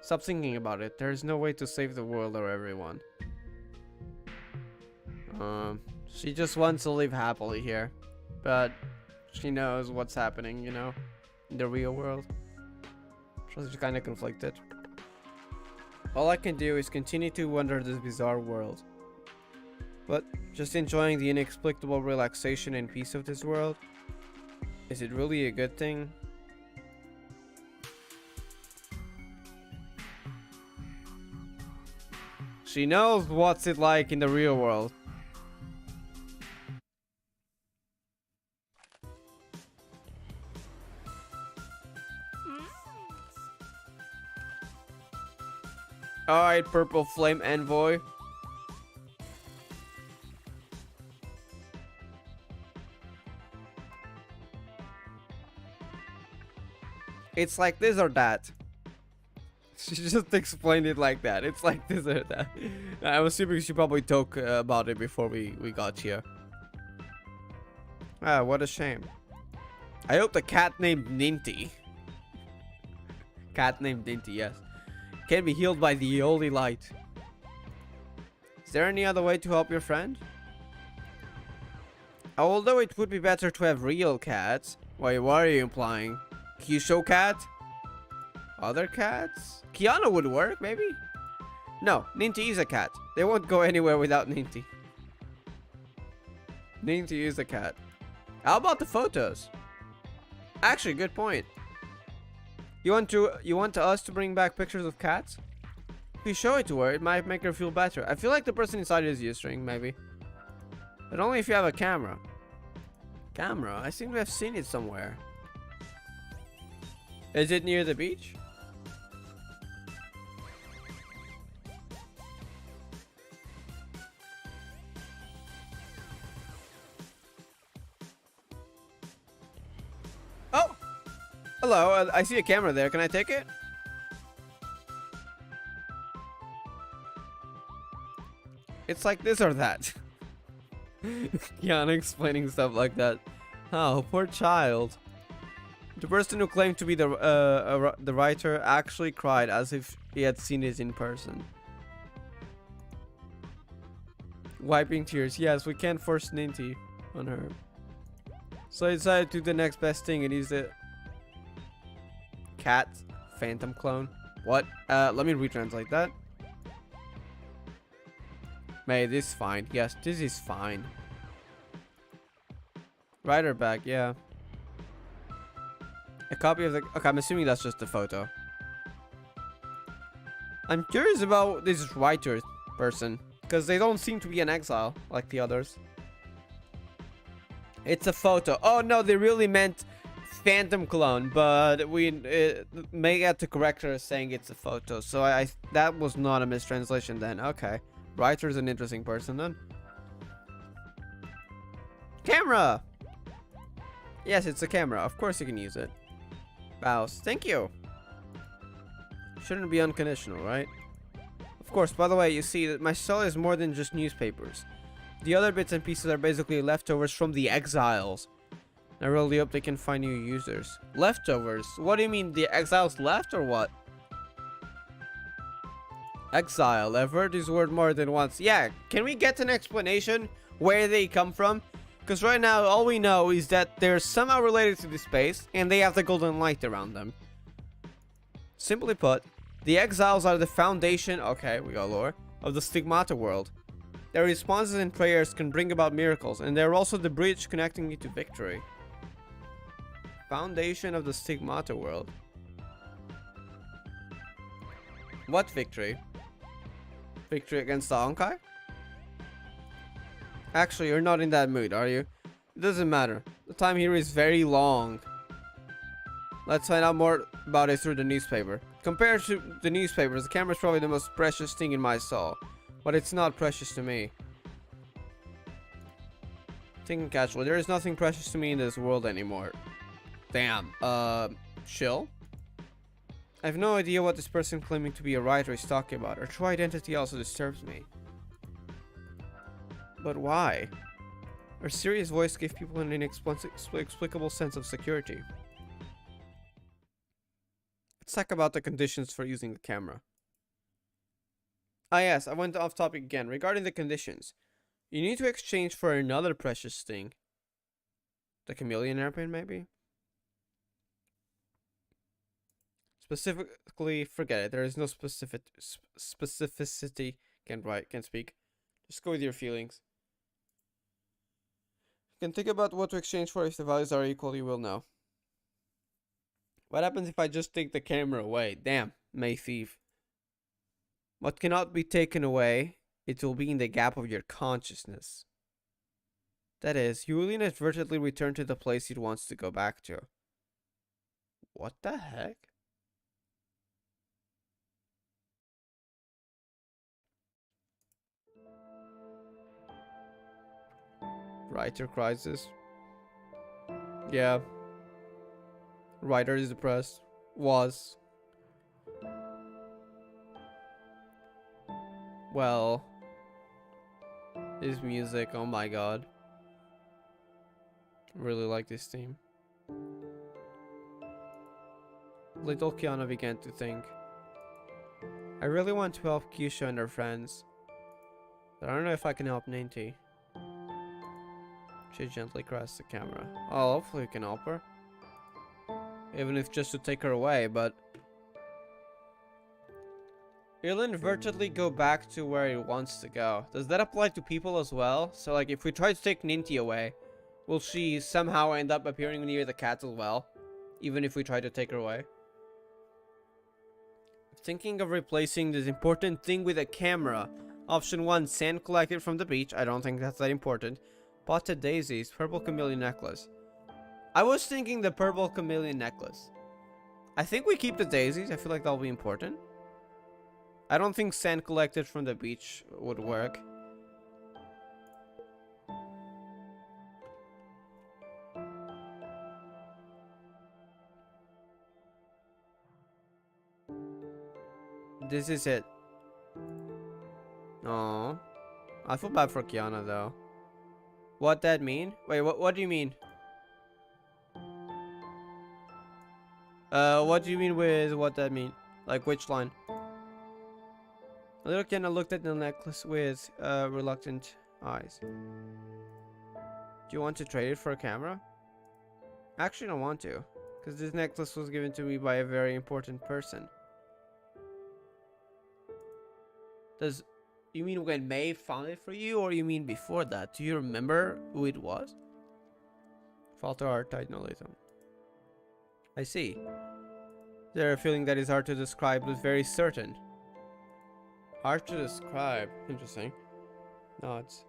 [SPEAKER 1] Stop thinking about it. There is no way to save the world or everyone. She just wants to live happily here, but she knows what's happening, you know, in the real world. So she's kind of conflicted. All I can do is continue to wonder this bizarre world. But just enjoying the inexplicable relaxation and peace of this world? Is it really a good thing? She knows what's it like in the real world. Alright, Purple Flame Envoy. It's like this or that. She just explained it like that. It's like this or that. I'm assuming she probably talked about it before we got here. Ah, what a shame. I hope the cat named Ninty. Cat named Ninty, yes. Can be healed by the holy light. Is there any other way to help your friend? Although it would be better to have real cats. Wait, what are you implying? Kyusho cat? Other cats? Kiana would work, maybe? No, Ninty is a cat. They won't go anywhere without Ninty. Ninty is a cat. How about the photos? Actually, good point. You want us to bring back pictures of cats? If you show it to her, it might make her feel better. I feel like the person inside is U-string, maybe. But only if you have a camera. Camera? I seem to have seen it somewhere. Is it near the beach? Oh! Hello, I see a camera there. Can I take it? It's like this or that. Kiana explaining stuff like that. Oh, poor child. The person who claimed to be the writer actually cried as if he had seen it in person. Wiping tears. Yes, we can't force Ninty on her. So I decided to do the next best thing, and he's the cat phantom clone. What? Let me retranslate that. May, this is fine. Yes, this is fine. Writer back, yeah. A copy of the... Okay, I'm assuming that's just a photo. I'm curious about this writer person, because they don't seem to be an exile like the others. It's a photo. Oh no, they really meant phantom clone, but we may have to correct her saying it's a photo. So I that was not a mistranslation then. Okay. Writer's an interesting person then. Camera! Yes, it's a camera. Of course you can use it. Bows. Thank you. Shouldn't be unconditional, right? Of course, by the way, you see that my cell is more than just newspapers. The other bits and pieces are basically leftovers from the Exiles. I really hope they can find new users. Leftovers? What do you mean? The Exiles left or what? Exile. I've heard this word more than once. Yeah, can we get an explanation where they come from? Because right now, all we know is that they're somehow related to this space, and they have the golden light around them. Simply put, the Exiles are the foundation, okay, we got lore, of the Stigmata world. Their responses and prayers can bring about miracles, and they're also the bridge connecting you to victory. Foundation of the Stigmata world. What victory? Victory against the Honkai? Actually, you're not in that mood, are you? It doesn't matter. The time here is very long. Let's find out more about it through the newspaper. Compared to the newspapers, the camera is probably the most precious thing in my soul. But it's not precious to me. Thinking casually, there is nothing precious to me in this world anymore. Damn. Chill? I have no idea what this person claiming to be a writer is talking about. Her true identity also disturbs me. But why? Her serious voice gave people an inexplicable sense of security. Let's talk about the conditions for using the camera. Ah yes, I went off topic again. Regarding the conditions, you need to exchange for another precious thing. The chameleon airplane, maybe? Specifically, forget it. There is no specificity. Can't speak. Just go with your feelings. You can think about what to exchange for. If the values are equal, you will know. What happens if I just take the camera away? Damn, May thief. What cannot be taken away, it will be in the gap of your consciousness. That is, you will inadvertently return to the place it wants to go back to. What the heck? Writer crisis. Yeah. Writer is depressed. Was. Well. This music, oh my god. Really like this theme. Little Kiana began to think. I really want to help Kyusha and her friends. But I don't know if I can help Ninty. She gently caresses the camera. Oh, hopefully we can help her. Even if just to take her away, but... He'll inadvertently go back to where he wants to go. Does that apply to people as well? So like if we try to take Ninty away, will she somehow end up appearing near the cat as well? Even if we try to take her away? Thinking of replacing this important thing with a camera. Option 1, sand collected from the beach. I don't think that's that important. Potted daisies, purple chameleon necklace. I was thinking the purple chameleon necklace. I think we keep the daisies. I feel like that'll be important. I don't think sand collected from the beach would work. This is it. Oh, I feel bad for Kiana though. What that mean? Wait, what do you mean? What do you mean with what that mean? Like which line? Little Kiana looked at the necklace with reluctant eyes. Do you want to trade it for a camera? Actually, I don't want to, because this necklace was given to me by a very important person. Does you mean when May found it for you, or you mean before that? Do you remember who it was? Falter art tied no later. I see. There a feeling that is hard to describe but very certain. Hard to describe. Interesting. Nods.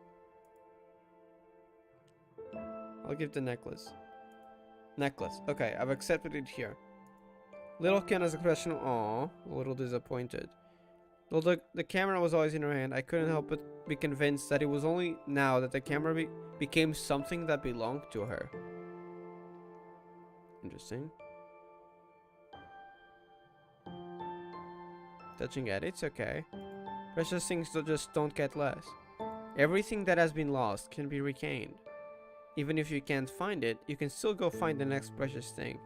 [SPEAKER 1] I'll give the necklace. Necklace. Okay, I've accepted it here. Little Kiana's expression, aw, a little disappointed. Though the camera was always in her hand, I couldn't help but be convinced that it was only now that the camera became something that belonged to her. Interesting. Touching at it's okay. Precious things just don't get less. Everything that has been lost can be regained. Even if you can't find it, you can still go find the next precious thing.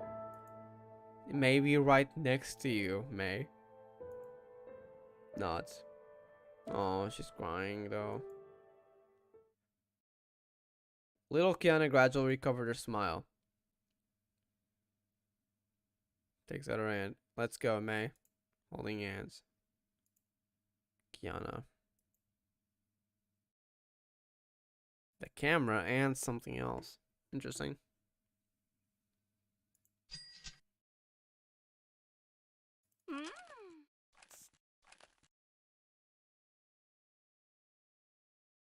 [SPEAKER 1] It may be right next to you, May. Nods. Oh, she's crying though. Little Kiana gradually recovered her smile. Takes out her hand. Let's go, May. Holding hands. Kiana. The camera and something else. Interesting.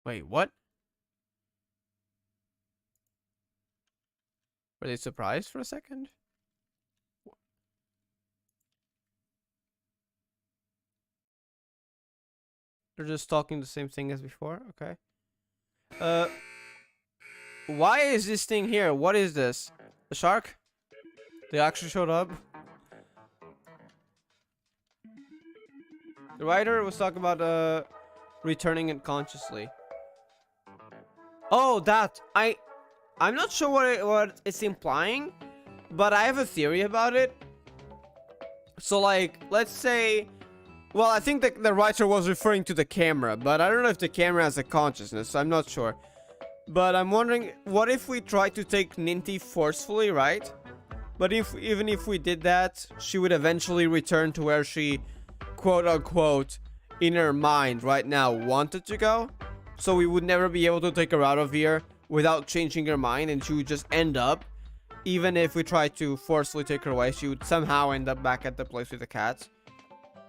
[SPEAKER 1] Wait, what? Were they surprised for a second? They're just talking the same thing as before? Okay. Why is this thing here? What is this? A shark? They actually showed up? The writer was talking about, returning it consciously. Oh, that. I'm not sure what it's implying, but I have a theory about it. So, like, let's say... Well, I think the writer was referring to the camera, but I don't know if the camera has a consciousness, so I'm not sure. But I'm wondering, what if we try to take Ninty forcefully, right? But even if we did that, she would eventually return to where she, quote-unquote, in her mind right now wanted to go. So we would never be able to take her out of here without changing her mind, and she would just end up, even if we tried to forcefully take her away, she would somehow end up back at the place with the cats.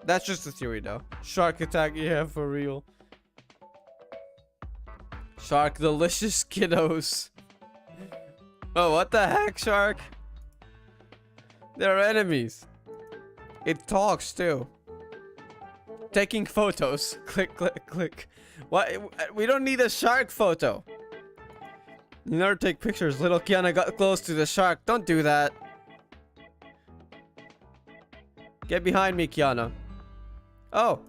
[SPEAKER 1] That's just a theory though. Shark attack, yeah, for real. Shark, delicious kiddos. Oh, what the heck, Shark? They're enemies. It talks too. Taking photos. Click, click, click. What? We don't need a shark photo. You never take pictures. Little Kiana got close to the shark. Don't do that. Get behind me, Kiana. Oh,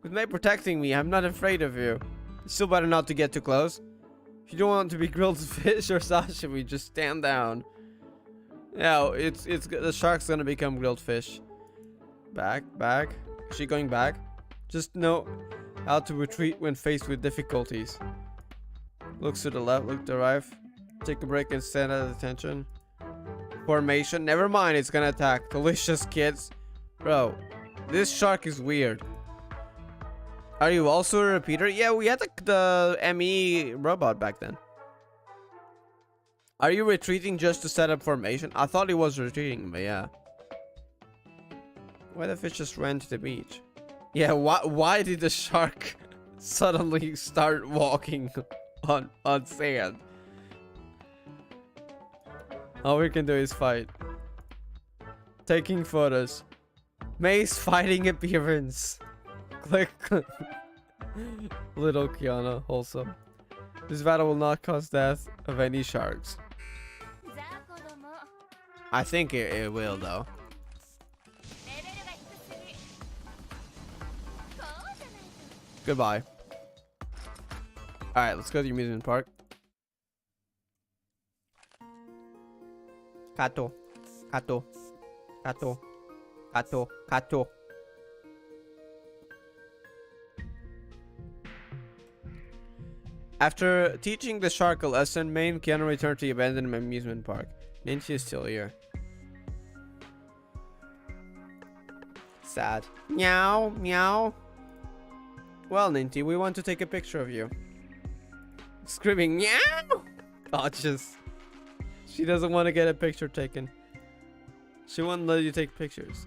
[SPEAKER 1] with May protecting me, I'm not afraid of you. It's still better not to get too close. If you don't want to be grilled fish or sashimi, just stand down. Yeah, it's the shark's gonna become grilled fish. Back. Is she going back? Just know how to retreat when faced with difficulties. Looks to the left, look to the right. Take a break and stand at attention. Formation. Never mind, it's gonna attack. Delicious, kids. Bro, this shark is weird. Are you also a repeater? Yeah, we had the Emmy robot back then. Are you retreating just to set up formation? I thought he was retreating, but yeah. Why the fish just ran to the beach? Yeah, why did the shark suddenly start walking on sand? All we can do is fight. Taking photos. May's fighting appearance. Click. Little Kiana, wholesome. This battle will not cause death of any sharks. I think it will, though. Goodbye. Alright, let's go to the amusement park. Kato. Kato. Kato. Kato. Kato. After teaching the shark a lesson, May and Kiana returned to the abandoned amusement park. Ninja is still here. Sad. Meow, meow. Well, Ninty, we want to take a picture of you. Screaming, meow! Oh, just... She doesn't want to get a picture taken. She won't let you take pictures.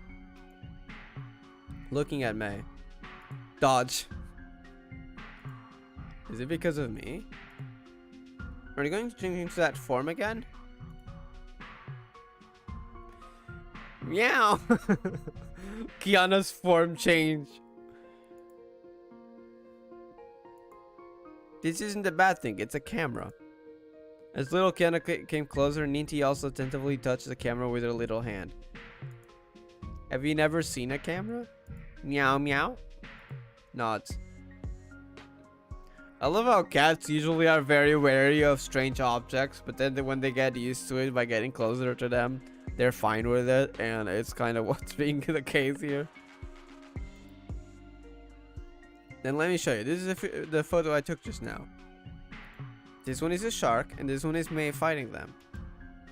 [SPEAKER 1] Looking at May. Dodge. Is it because of me? Are you going to change into that form again? Meow! Kiana's form change. This isn't a bad thing, it's a camera. As little Kiana came closer, Ninty also attentively touched the camera with her little hand. Have you never seen a camera? Meow meow. Nods. I love how cats usually are very wary of strange objects, but then when they get used to it by getting closer to them, they're fine with it, and it's kind of what's being the case here. Then let me show you. This is the photo I took just now. This one is a shark, and this one is May fighting them.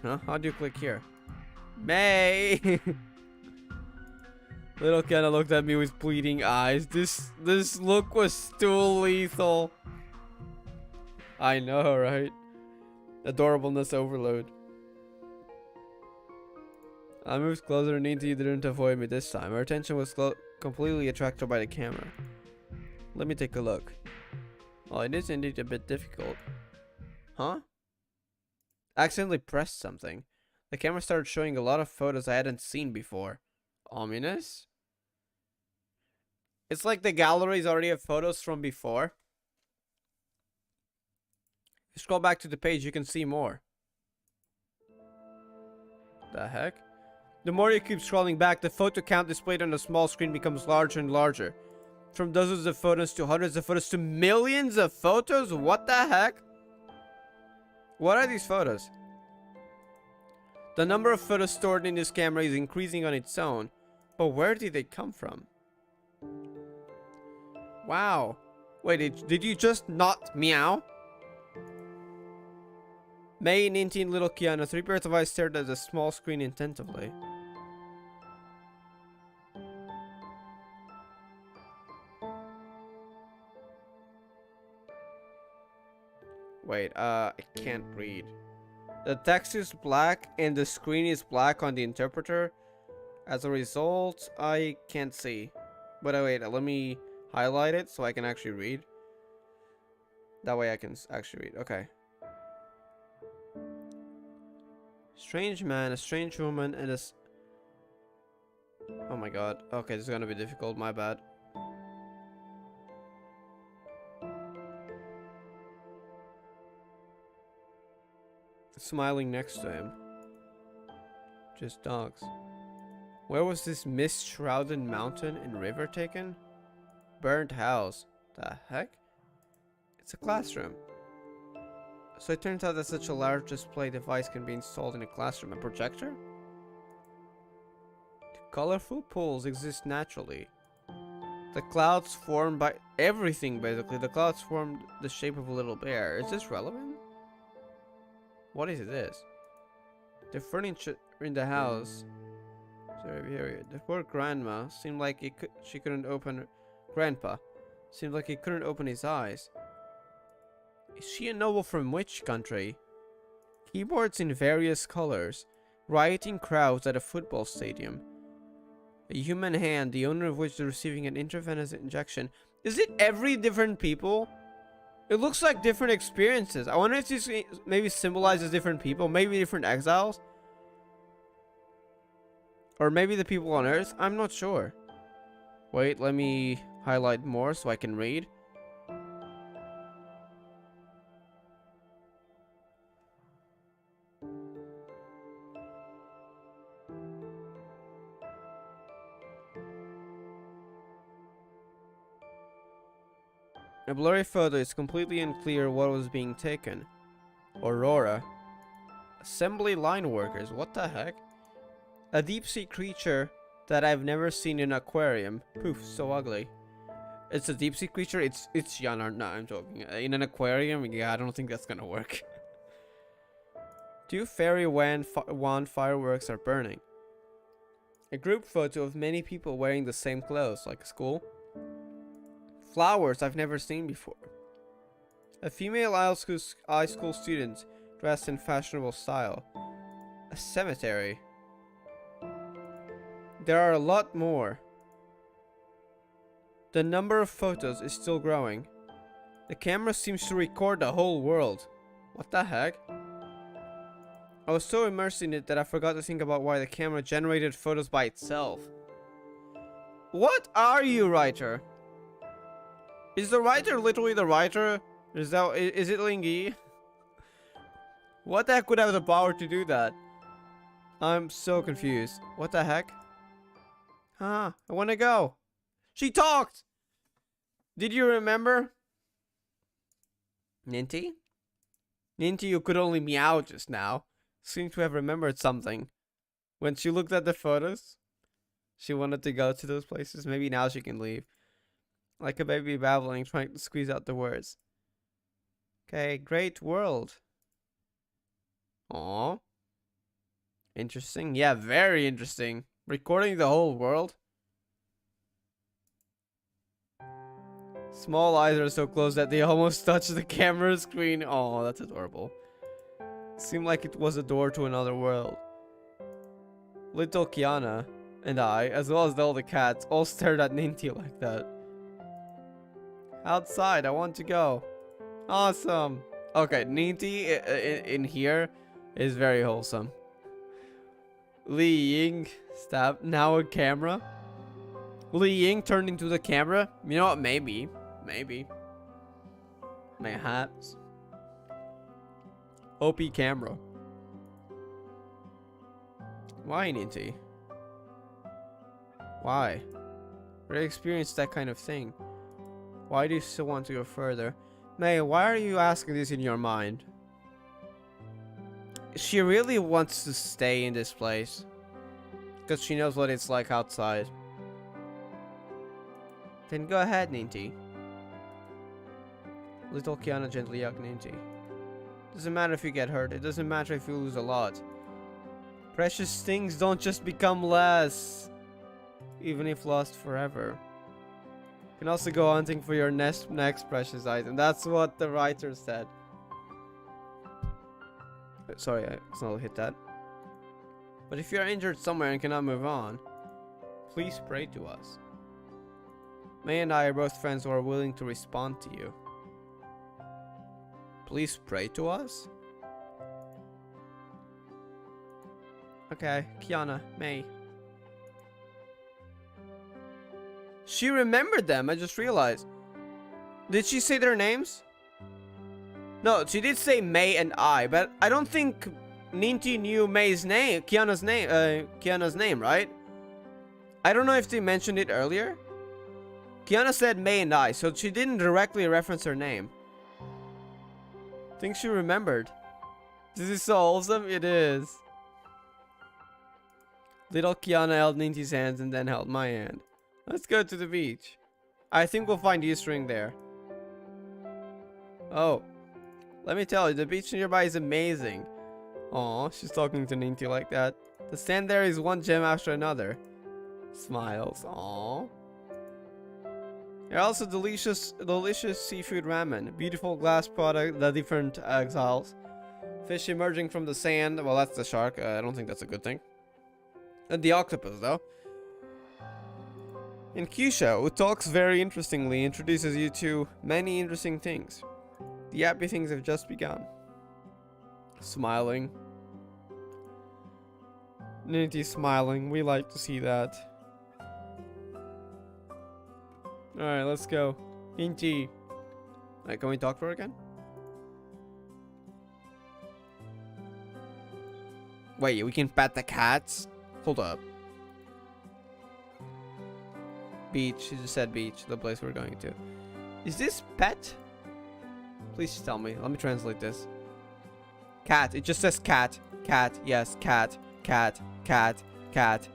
[SPEAKER 1] Huh? How do you click here? May! Little Kiana looked at me with bleeding eyes. This look was too lethal. I know, right? Adorableness overload. I moved closer and Ninty didn't avoid me this time. Her attention was completely attracted by the camera. Let me take a look. Oh, it is indeed a bit difficult. Huh? I accidentally pressed something. The camera started showing a lot of photos I hadn't seen before. Ominous? It's like the galleries already have photos from before. If you scroll back to the page, you can see more. The heck? The more you keep scrolling back, the photo count displayed on the small screen becomes larger and larger. From dozens of photos to hundreds of photos to millions of photos? What the heck? What are these photos? The number of photos stored in this camera is increasing on its own. But where did they come from? Wow. Wait, did you just not meow? May, Ninty, and little Kiana, 3 pairs of eyes stared at the small screen attentively. Wait, I can't read. The text is black and the screen is black on the interpreter. As a result, I can't see. But wait, let me highlight it so I can actually read. That way I can actually read. Okay. Strange man, a strange woman, and a... Oh my god. Okay, this is gonna be difficult. My bad. Smiling next to him. Just dogs. Where was this mist-shrouded mountain and river taken? Burnt house. The heck? It's a classroom. So it turns out that such a large display device can be installed in a classroom. A projector? The colorful pools exist naturally. The clouds formed by everything, basically. The clouds formed the shape of a little bear. Is this relevant? What is this? The furniture in the house. Sorry, here. The poor grandma seemed like she couldn't open. Grandpa seemed like he couldn't open his eyes. Is she a noble from which country? Keyboards in various colors. Rioting crowds at a football stadium. A human hand, the owner of which is receiving an intravenous injection. Is it every different people? It looks like different experiences. I wonder if this maybe symbolizes different people. Maybe different exiles. Or maybe the people on Earth. I'm not sure. Wait, let me highlight more so I can read. A blurry photo is completely unclear what was being taken. Aurora. Assembly line workers. What the heck? A deep sea creature that I've never seen in an aquarium. Poof, so ugly. It's a deep sea creature? It's Kiana. No, I'm joking. In an aquarium? Yeah, I don't think that's gonna work. 2 fairy wand fireworks are burning. A group photo of many people wearing the same clothes, like a school. Flowers I've never seen before. A female high school student dressed in fashionable style. A cemetery. There are a lot more. The number of photos is still growing. The camera seems to record the whole world. What the heck? I was so immersed in it that I forgot to think about why the camera generated photos by itself. What are you, writer? Is the writer literally the writer? Is it Lingy? What the heck would have the power to do that? I'm so confused. What the heck? I want to go. She talked! Did you remember? Ninty? Ninty, you could only meow just now. Seemed to have remembered something. When she looked at the photos, she wanted to go to those places. Maybe now she can leave. Like a baby babbling, trying to squeeze out the words. Okay, great world. Aww. Interesting. Yeah, very interesting. Recording the whole world. Small eyes are so close that they almost touch the camera screen. Oh, that's adorable. Seemed like it was a door to another world. Little Kiana and I, as well as all the cats, all stared at Ninty like that. Outside, I want to go. Awesome. Okay, Ninty in here is very wholesome. Li Ying stabbed. Now a camera. Li Ying turned into the camera. You know what? Maybe. Mayhaps. OP camera. Why, Ninty? Why? We experienced that kind of thing. Why do you still want to go further? May, why are you asking this in your mind? She really wants to stay in this place. Because she knows what it's like outside. Then go ahead, Ninty. Little Kiana gently hugged Ninty. Doesn't matter if you get hurt. It doesn't matter if you lose a lot. Precious things don't just become less. Even if lost forever. You can also go hunting for your next precious item. That's what the writer said. Sorry, I accidentally hit that. But if you're injured somewhere and cannot move on, please pray to us. May and I are both friends who are willing to respond to you. Please pray to us? Okay, Kiana, May. She remembered them, I just realized. Did she say their names? No, she did say May and I, but I don't think Ninty knew May's name, Kiana's name, right? I don't know if they mentioned it earlier. Kiana said May and I, so she didn't directly reference her name. Think she remembered. This is so wholesome, it is. Little Kiana held Ninty's hands and then held my hand. Let's go to the beach. I think we'll find the Easter egg there. Oh. Let me tell you, the beach nearby is amazing. Aw, she's talking to Ninty like that. The stand there is one gem after another. Smiles. Aw. There are also delicious seafood ramen. Beautiful glass product, the different exiles. Fish emerging from the sand. Well, that's the shark. I don't think that's a good thing. And the octopus, though. In Kyusho, who talks very interestingly, introduces you to many interesting things. The happy things have just begun. Smiling. Ninty smiling. We like to see that. Alright, let's go. Ninty. Alright, can we talk to her again? Wait, we can pet the cats? Hold up. Beach. She just said beach, the place we're going to. Is this pet? Please tell me. Let me translate this. Cat. It just says cat. Cat. Yes, cat. Cat. Cat. Cat.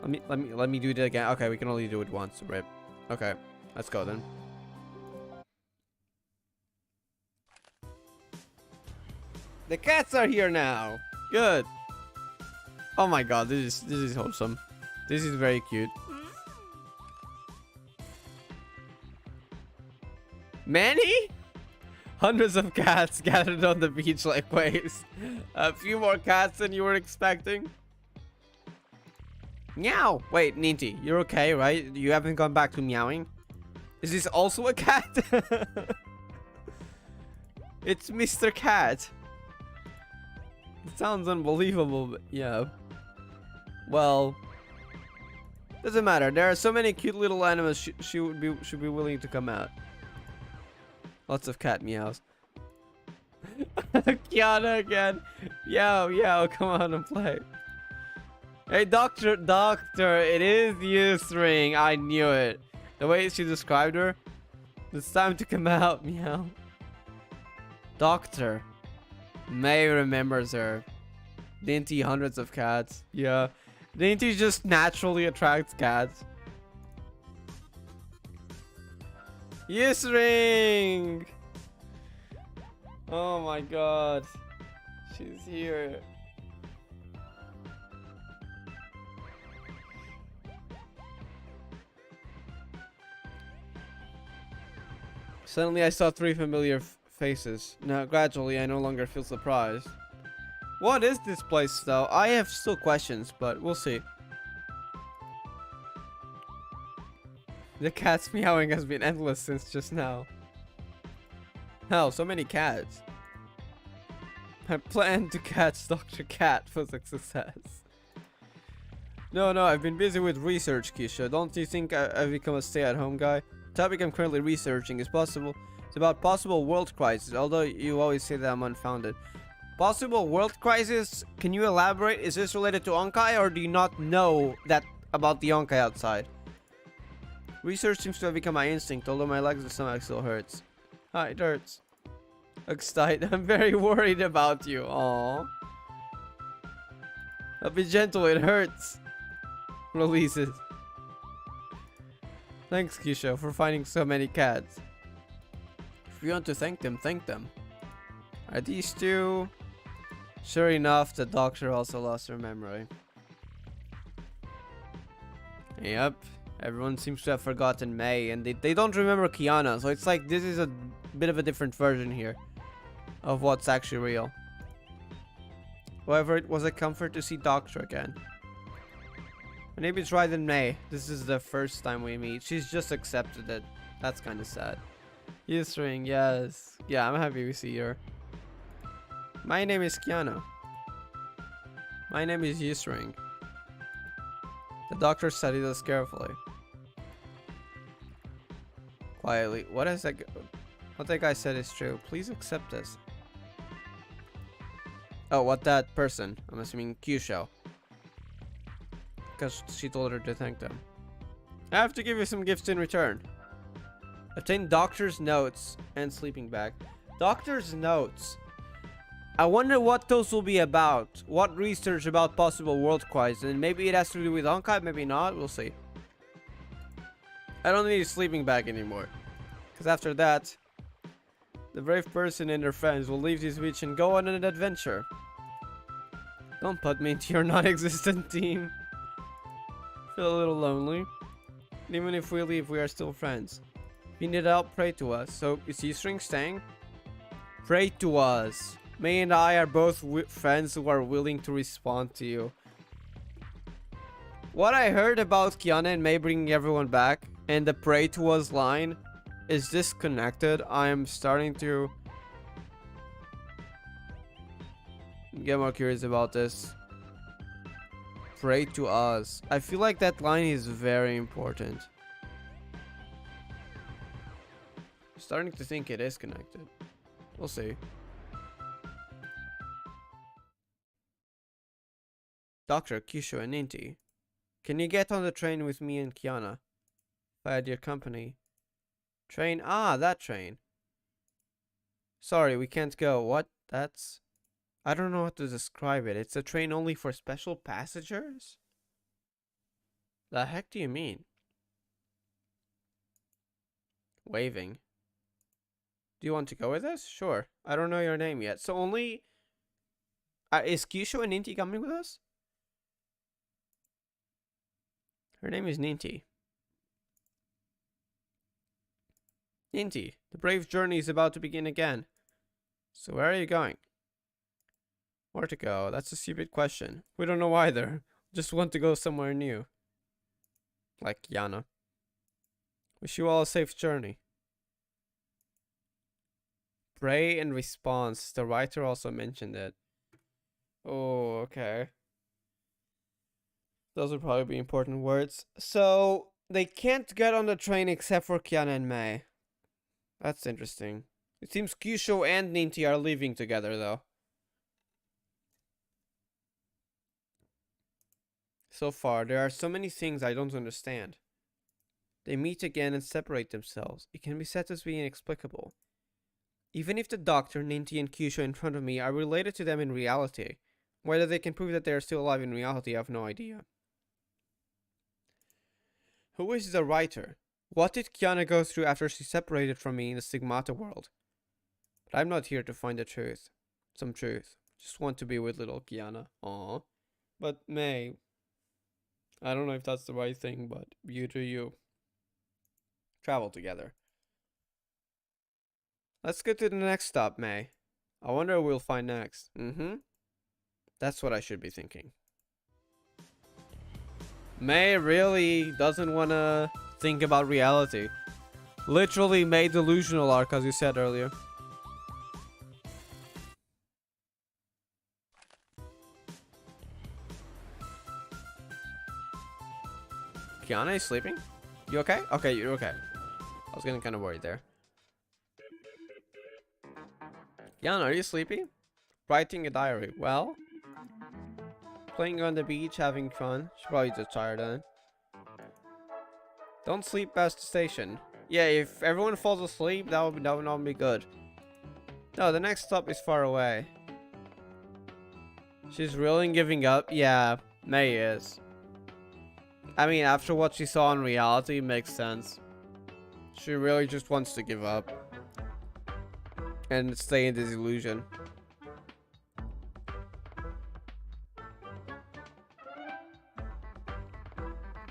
[SPEAKER 1] Let me do it again. Okay, we can only do it once. Rip. Okay, let's go then. The cats are here now. Good. Oh my god, this is wholesome. This is very cute. Many? Hundreds of cats gathered on the beach like waves. A few more cats than you were expecting. Meow. Wait, Ninty, you're okay, right? You haven't gone back to meowing? Is this also a cat? It's Mr. Cat. It sounds unbelievable, but yeah. Well, doesn't matter. There are so many cute little animals she should be willing to come out. Lots of cat meows. Kiana again. Yo, come on and play. Hey, doctor, it is U-String. I knew it. The way she described her. It's time to come out, meow. Doctor. May remembers her. Dinty, hundreds of cats. Yeah. Dinty just naturally attracts cats. U-String! Oh my god. She's here. Suddenly I saw three familiar faces. Now gradually I no longer feel surprised. What is this place though? I have still questions, but we'll see. The cat's meowing has been endless since just now. Hell, so many cats. My plan to catch Dr. Cat was a success. No, I've been busy with research, Keisha. Don't you think I've become a stay-at-home guy? The topic I'm currently researching is it's about possible world crisis, although you always say that I'm unfounded. Possible world crisis? Can you elaborate? Is this related to Honkai, or do you not know that about the Honkai outside? Research seems to have become my instinct, although my legs and stomach still hurts. Hi, it hurts. Looks tight. I'm very worried about you. Aww. I'll be gentle, it hurts. Releases. Thanks, Kisho, for finding so many cats. If you want to thank them, thank them. Are these two? Sure enough, the doctor also lost her memory. Yep. Everyone seems to have forgotten May, and they don't remember Kiana, so it's like this is a bit of a different version here of what's actually real. However, it was a comfort to see Doctor again. Maybe it's right in May. This is the first time we meet. She's just accepted it. That's kind of sad. U-String, yes. Yeah, I'm happy we see her. My name is Kiana. My name is U-String. The doctor studied us carefully. Quietly. What that guy said is true. Please accept this. Oh, what that person? I'm assuming Kyusho. Because she told her to thank them. I have to give you some gifts in return. Obtain doctor's notes and sleeping bag. Doctor's notes. I wonder what those will be about. What research about possible world crisis, and maybe it has to do with Honkai, maybe not. We'll see. I don't need a sleeping bag anymore, because after that, the brave person and their friends will leave this beach and go on an adventure. Don't put me into your non-existent team. Feel a little lonely. Even if we leave, we are still friends. If you need help, pray to us. So, is E-String staying? Pray to us. May and I are both friends who are willing to respond to you. What I heard about Kiana and May bringing everyone back and the pray to us line is disconnected. I am starting to get more curious about this. Pray to us. I feel like that line is very important. Starting to think it is connected. We'll see. Doctor, Kisho, and Ninti. Can you get on the train with me and Kiana? If I had your company. Train? Ah, that train. Sorry, we can't go. What? That's... I don't know how to describe it. It's a train only for special passengers? The heck do you mean? Waving. Do you want to go with us? Sure. I don't know your name yet. So only... is Kisho and Ninti coming with us? Her name is Ninti. Ninti, the brave journey is about to begin again. So where are you going? Where to go? That's a stupid question. We don't know either. Just want to go somewhere new. Like Kiana. Wish you all a safe journey. Pray and response. The writer also mentioned it. Oh, okay. Those would probably be important words. So, they can't get on the train except for Kiana and May. That's interesting. It seems Kisho and Ninti are leaving together, though. So far, there are so many things I don't understand. They meet again and separate themselves. It can be said as being inexplicable. Even if the doctor, Ninti, and Kisho in front of me are related to them in reality, whether they can prove that they are still alive in reality, I have no idea. Who is the writer? What did Kiana go through after she separated from me in the Stigmata world? But I'm not here to find the truth. Some truth. Just want to be with little Kiana. Aww. But May... I don't know if that's the right thing, but you do you. Travel together. Let's get to the next stop, May. I wonder what we'll find next. That's what I should be thinking. May really doesn't want to think about reality. Literally May delusional arc, as you said earlier. Kiana is sleeping? You okay? Okay, you're okay. I was getting kind of worried there. Kiana, are you sleepy? Writing a diary. Well, playing on the beach, having fun. She's probably just tired then. Don't sleep past the station. Yeah, if everyone falls asleep, that would not be good. No, the next stop is far away. She's really giving up? Yeah, May is. I mean, after what she saw in reality, it makes sense. She really just wants to give up. And stay in this illusion.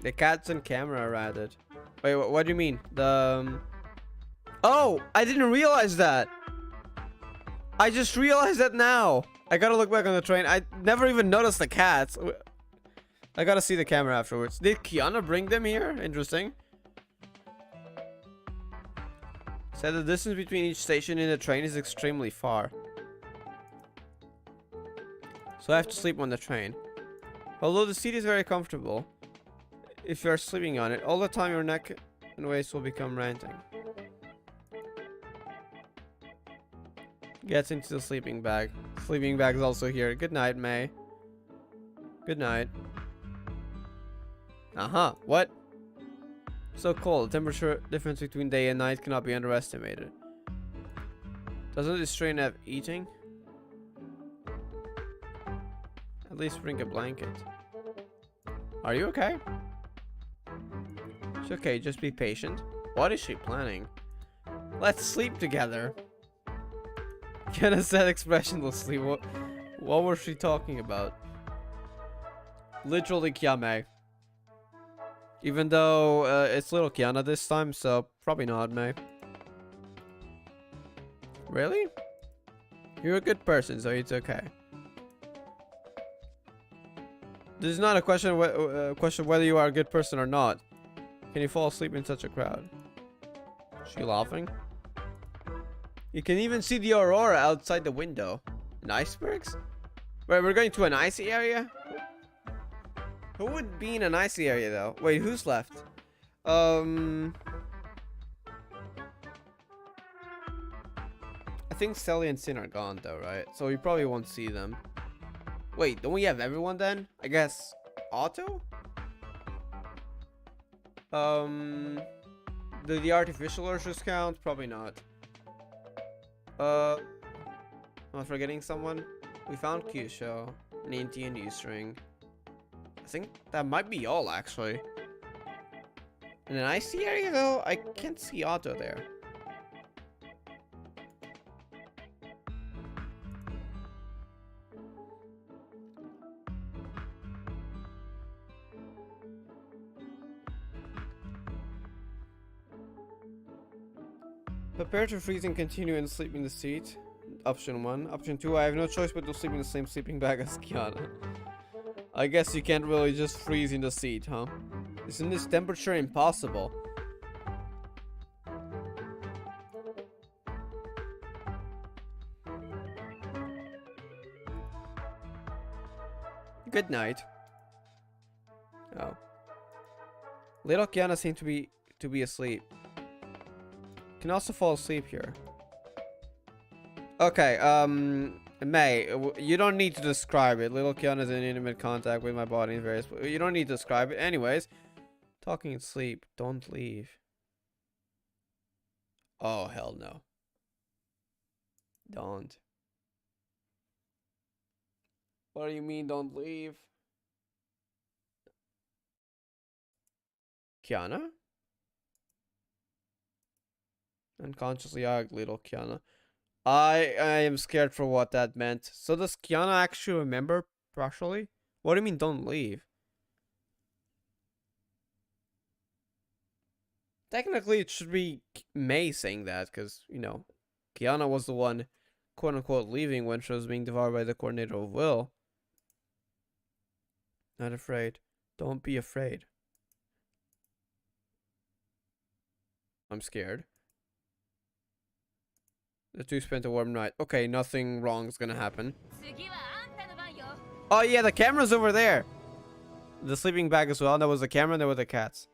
[SPEAKER 1] The cats on camera are added. Wait, what do you mean? Oh, I didn't realize that. I just realized that now. I gotta look back on the train. I never even noticed the cats. I gotta see the camera afterwards. Did Kiana bring them here? Interesting. Said the distance between each station in the train is extremely far. So I have to sleep on the train. Although the seat is very comfortable, if you are sleeping on it, all the time your neck and waist will become ranting. Gets into the sleeping bag. Sleeping bag is also here. Good night, May. Good night. What? So cold. The temperature difference between day and night cannot be underestimated. Doesn't this train have eating? At least bring a blanket. Are you okay? It's okay, just be patient. What is she planning? Let's sleep together. Kiana said expressionlessly. What was she talking about? Literally Kiame. Even though it's little Kiana this time, so probably not May. Really? You're a good person, so it's okay. This is not a question whether you are a good person or not. Can you fall asleep in such a crowd? Is she laughing? You can even see the aurora outside the window. And icebergs? Wait, we're going to an icy area? Who would be in an icy area though? Wait, who's left? I think Sally and Sin are gone though, right? So we probably won't see them. Wait, don't we have everyone then? I guess Otto? Do the artificial urchins count? Probably not. Am I forgetting someone? We found Kyusho, Ninty, and U-String. I think that might be all actually. In an icy area though, I can't see Otto there. Prepare to freeze and continue and sleep in the seat. Option 1. Option 2. I have no choice but to sleep in the same sleeping bag as Kiana. I guess you can't really just freeze in the seat, huh? Isn't this temperature impossible? Good night. Oh. Little Kiana seemed to be asleep. Can also fall asleep here. Okay, May, you don't need to describe it. Little Kiana is in intimate contact with my body in various... You don't need to describe it. Anyways, talking in sleep. Don't leave. Oh, hell no. Don't. What do you mean, don't leave? Kiana? Unconsciously hugged little Kiana. I am scared for what that meant. So does Kiana actually remember partially? What do you mean don't leave? Technically it should be May saying that because, you know, Kiana was the one quote unquote leaving when she was being devoured by the coordinator of will. Not afraid. Don't be afraid. I'm scared. The two spent a warm night. Okay, nothing wrong is gonna happen. Oh yeah, the camera's over there. The sleeping bag as well. There was the camera and there were the cats.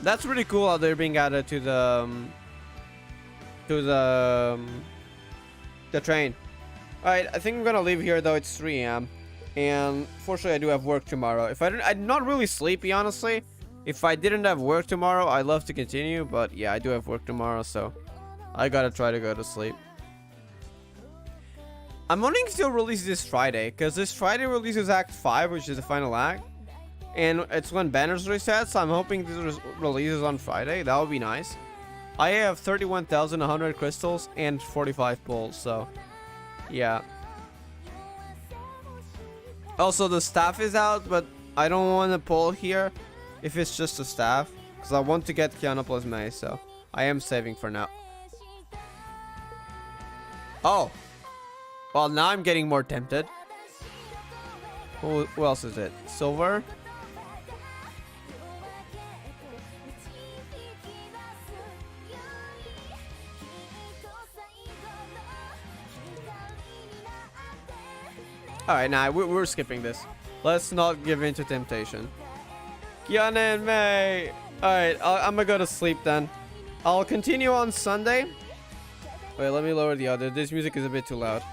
[SPEAKER 1] That's really cool how they're being added to the train. Alright, I think I'm gonna leave here though. It's 3 AM. And fortunately I do have work tomorrow. If I'm not really sleepy, honestly. If I didn't have work tomorrow, I'd love to continue, but yeah, I do have work tomorrow, so I gotta try to go to sleep. I'm wanting to release this Friday, because this Friday releases Act 5, which is the final act. And it's when banners reset, so I'm hoping this releases on Friday. That would be nice. I have 31,100 crystals and 45 pulls, so yeah. Also, the staff is out, but I don't want to pull here if it's just a staff, because I want to get Kiana plus May, so I am saving for now. Oh, well, now I'm getting more tempted. Who else is it? Silver? Alright, nah, we're skipping this. Let's not give in to temptation. Kiana and May. Alright, I'm gonna go to sleep then. I'll continue on Sunday. Wait, let me lower the other. This music is a bit too loud.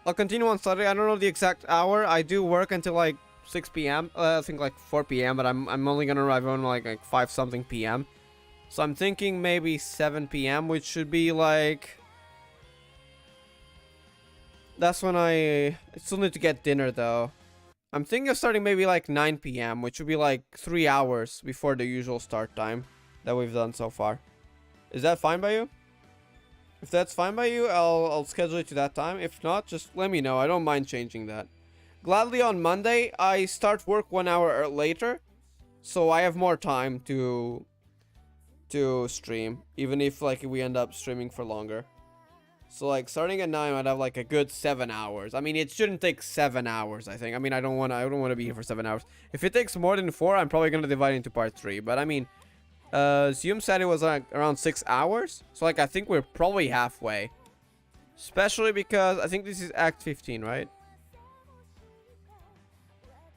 [SPEAKER 1] I'll continue on Sunday. I don't know the exact hour. I do work until like 6 p.m. I think like 4 p.m. But I'm only gonna arrive on like 5 something p.m. So I'm thinking maybe 7 p.m. which should be like... That's when I still need to get dinner though. I'm thinking of starting maybe like 9 p.m. which would be like 3 hours before the usual start time that we've done so far. Is that fine by you? If that's fine by you, I'll schedule it to that time. If not, just let me know. I don't mind changing that. Gladly on Monday, I start work 1 hour later, so I have more time to stream, even if like we end up streaming for longer. So like starting at 9, I'd have like a good 7 hours. I mean, it shouldn't take 7 hours, I think. I mean, I don't want to be here for 7 hours. If it takes more than 4, I'm probably gonna divide it into part 3. But I mean, Zoom said it was like around 6 hours, so like I think we're probably halfway. Especially because I think this is Act 15, right?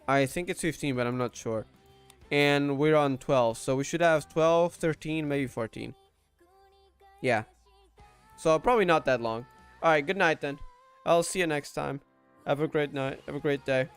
[SPEAKER 1] I think it's 15, but I'm not sure. And we're on 12, so we should have 12, 13, maybe 14. Yeah. So probably not that long. Alright, good night then. I'll see you next time. Have a great night. Have a great day.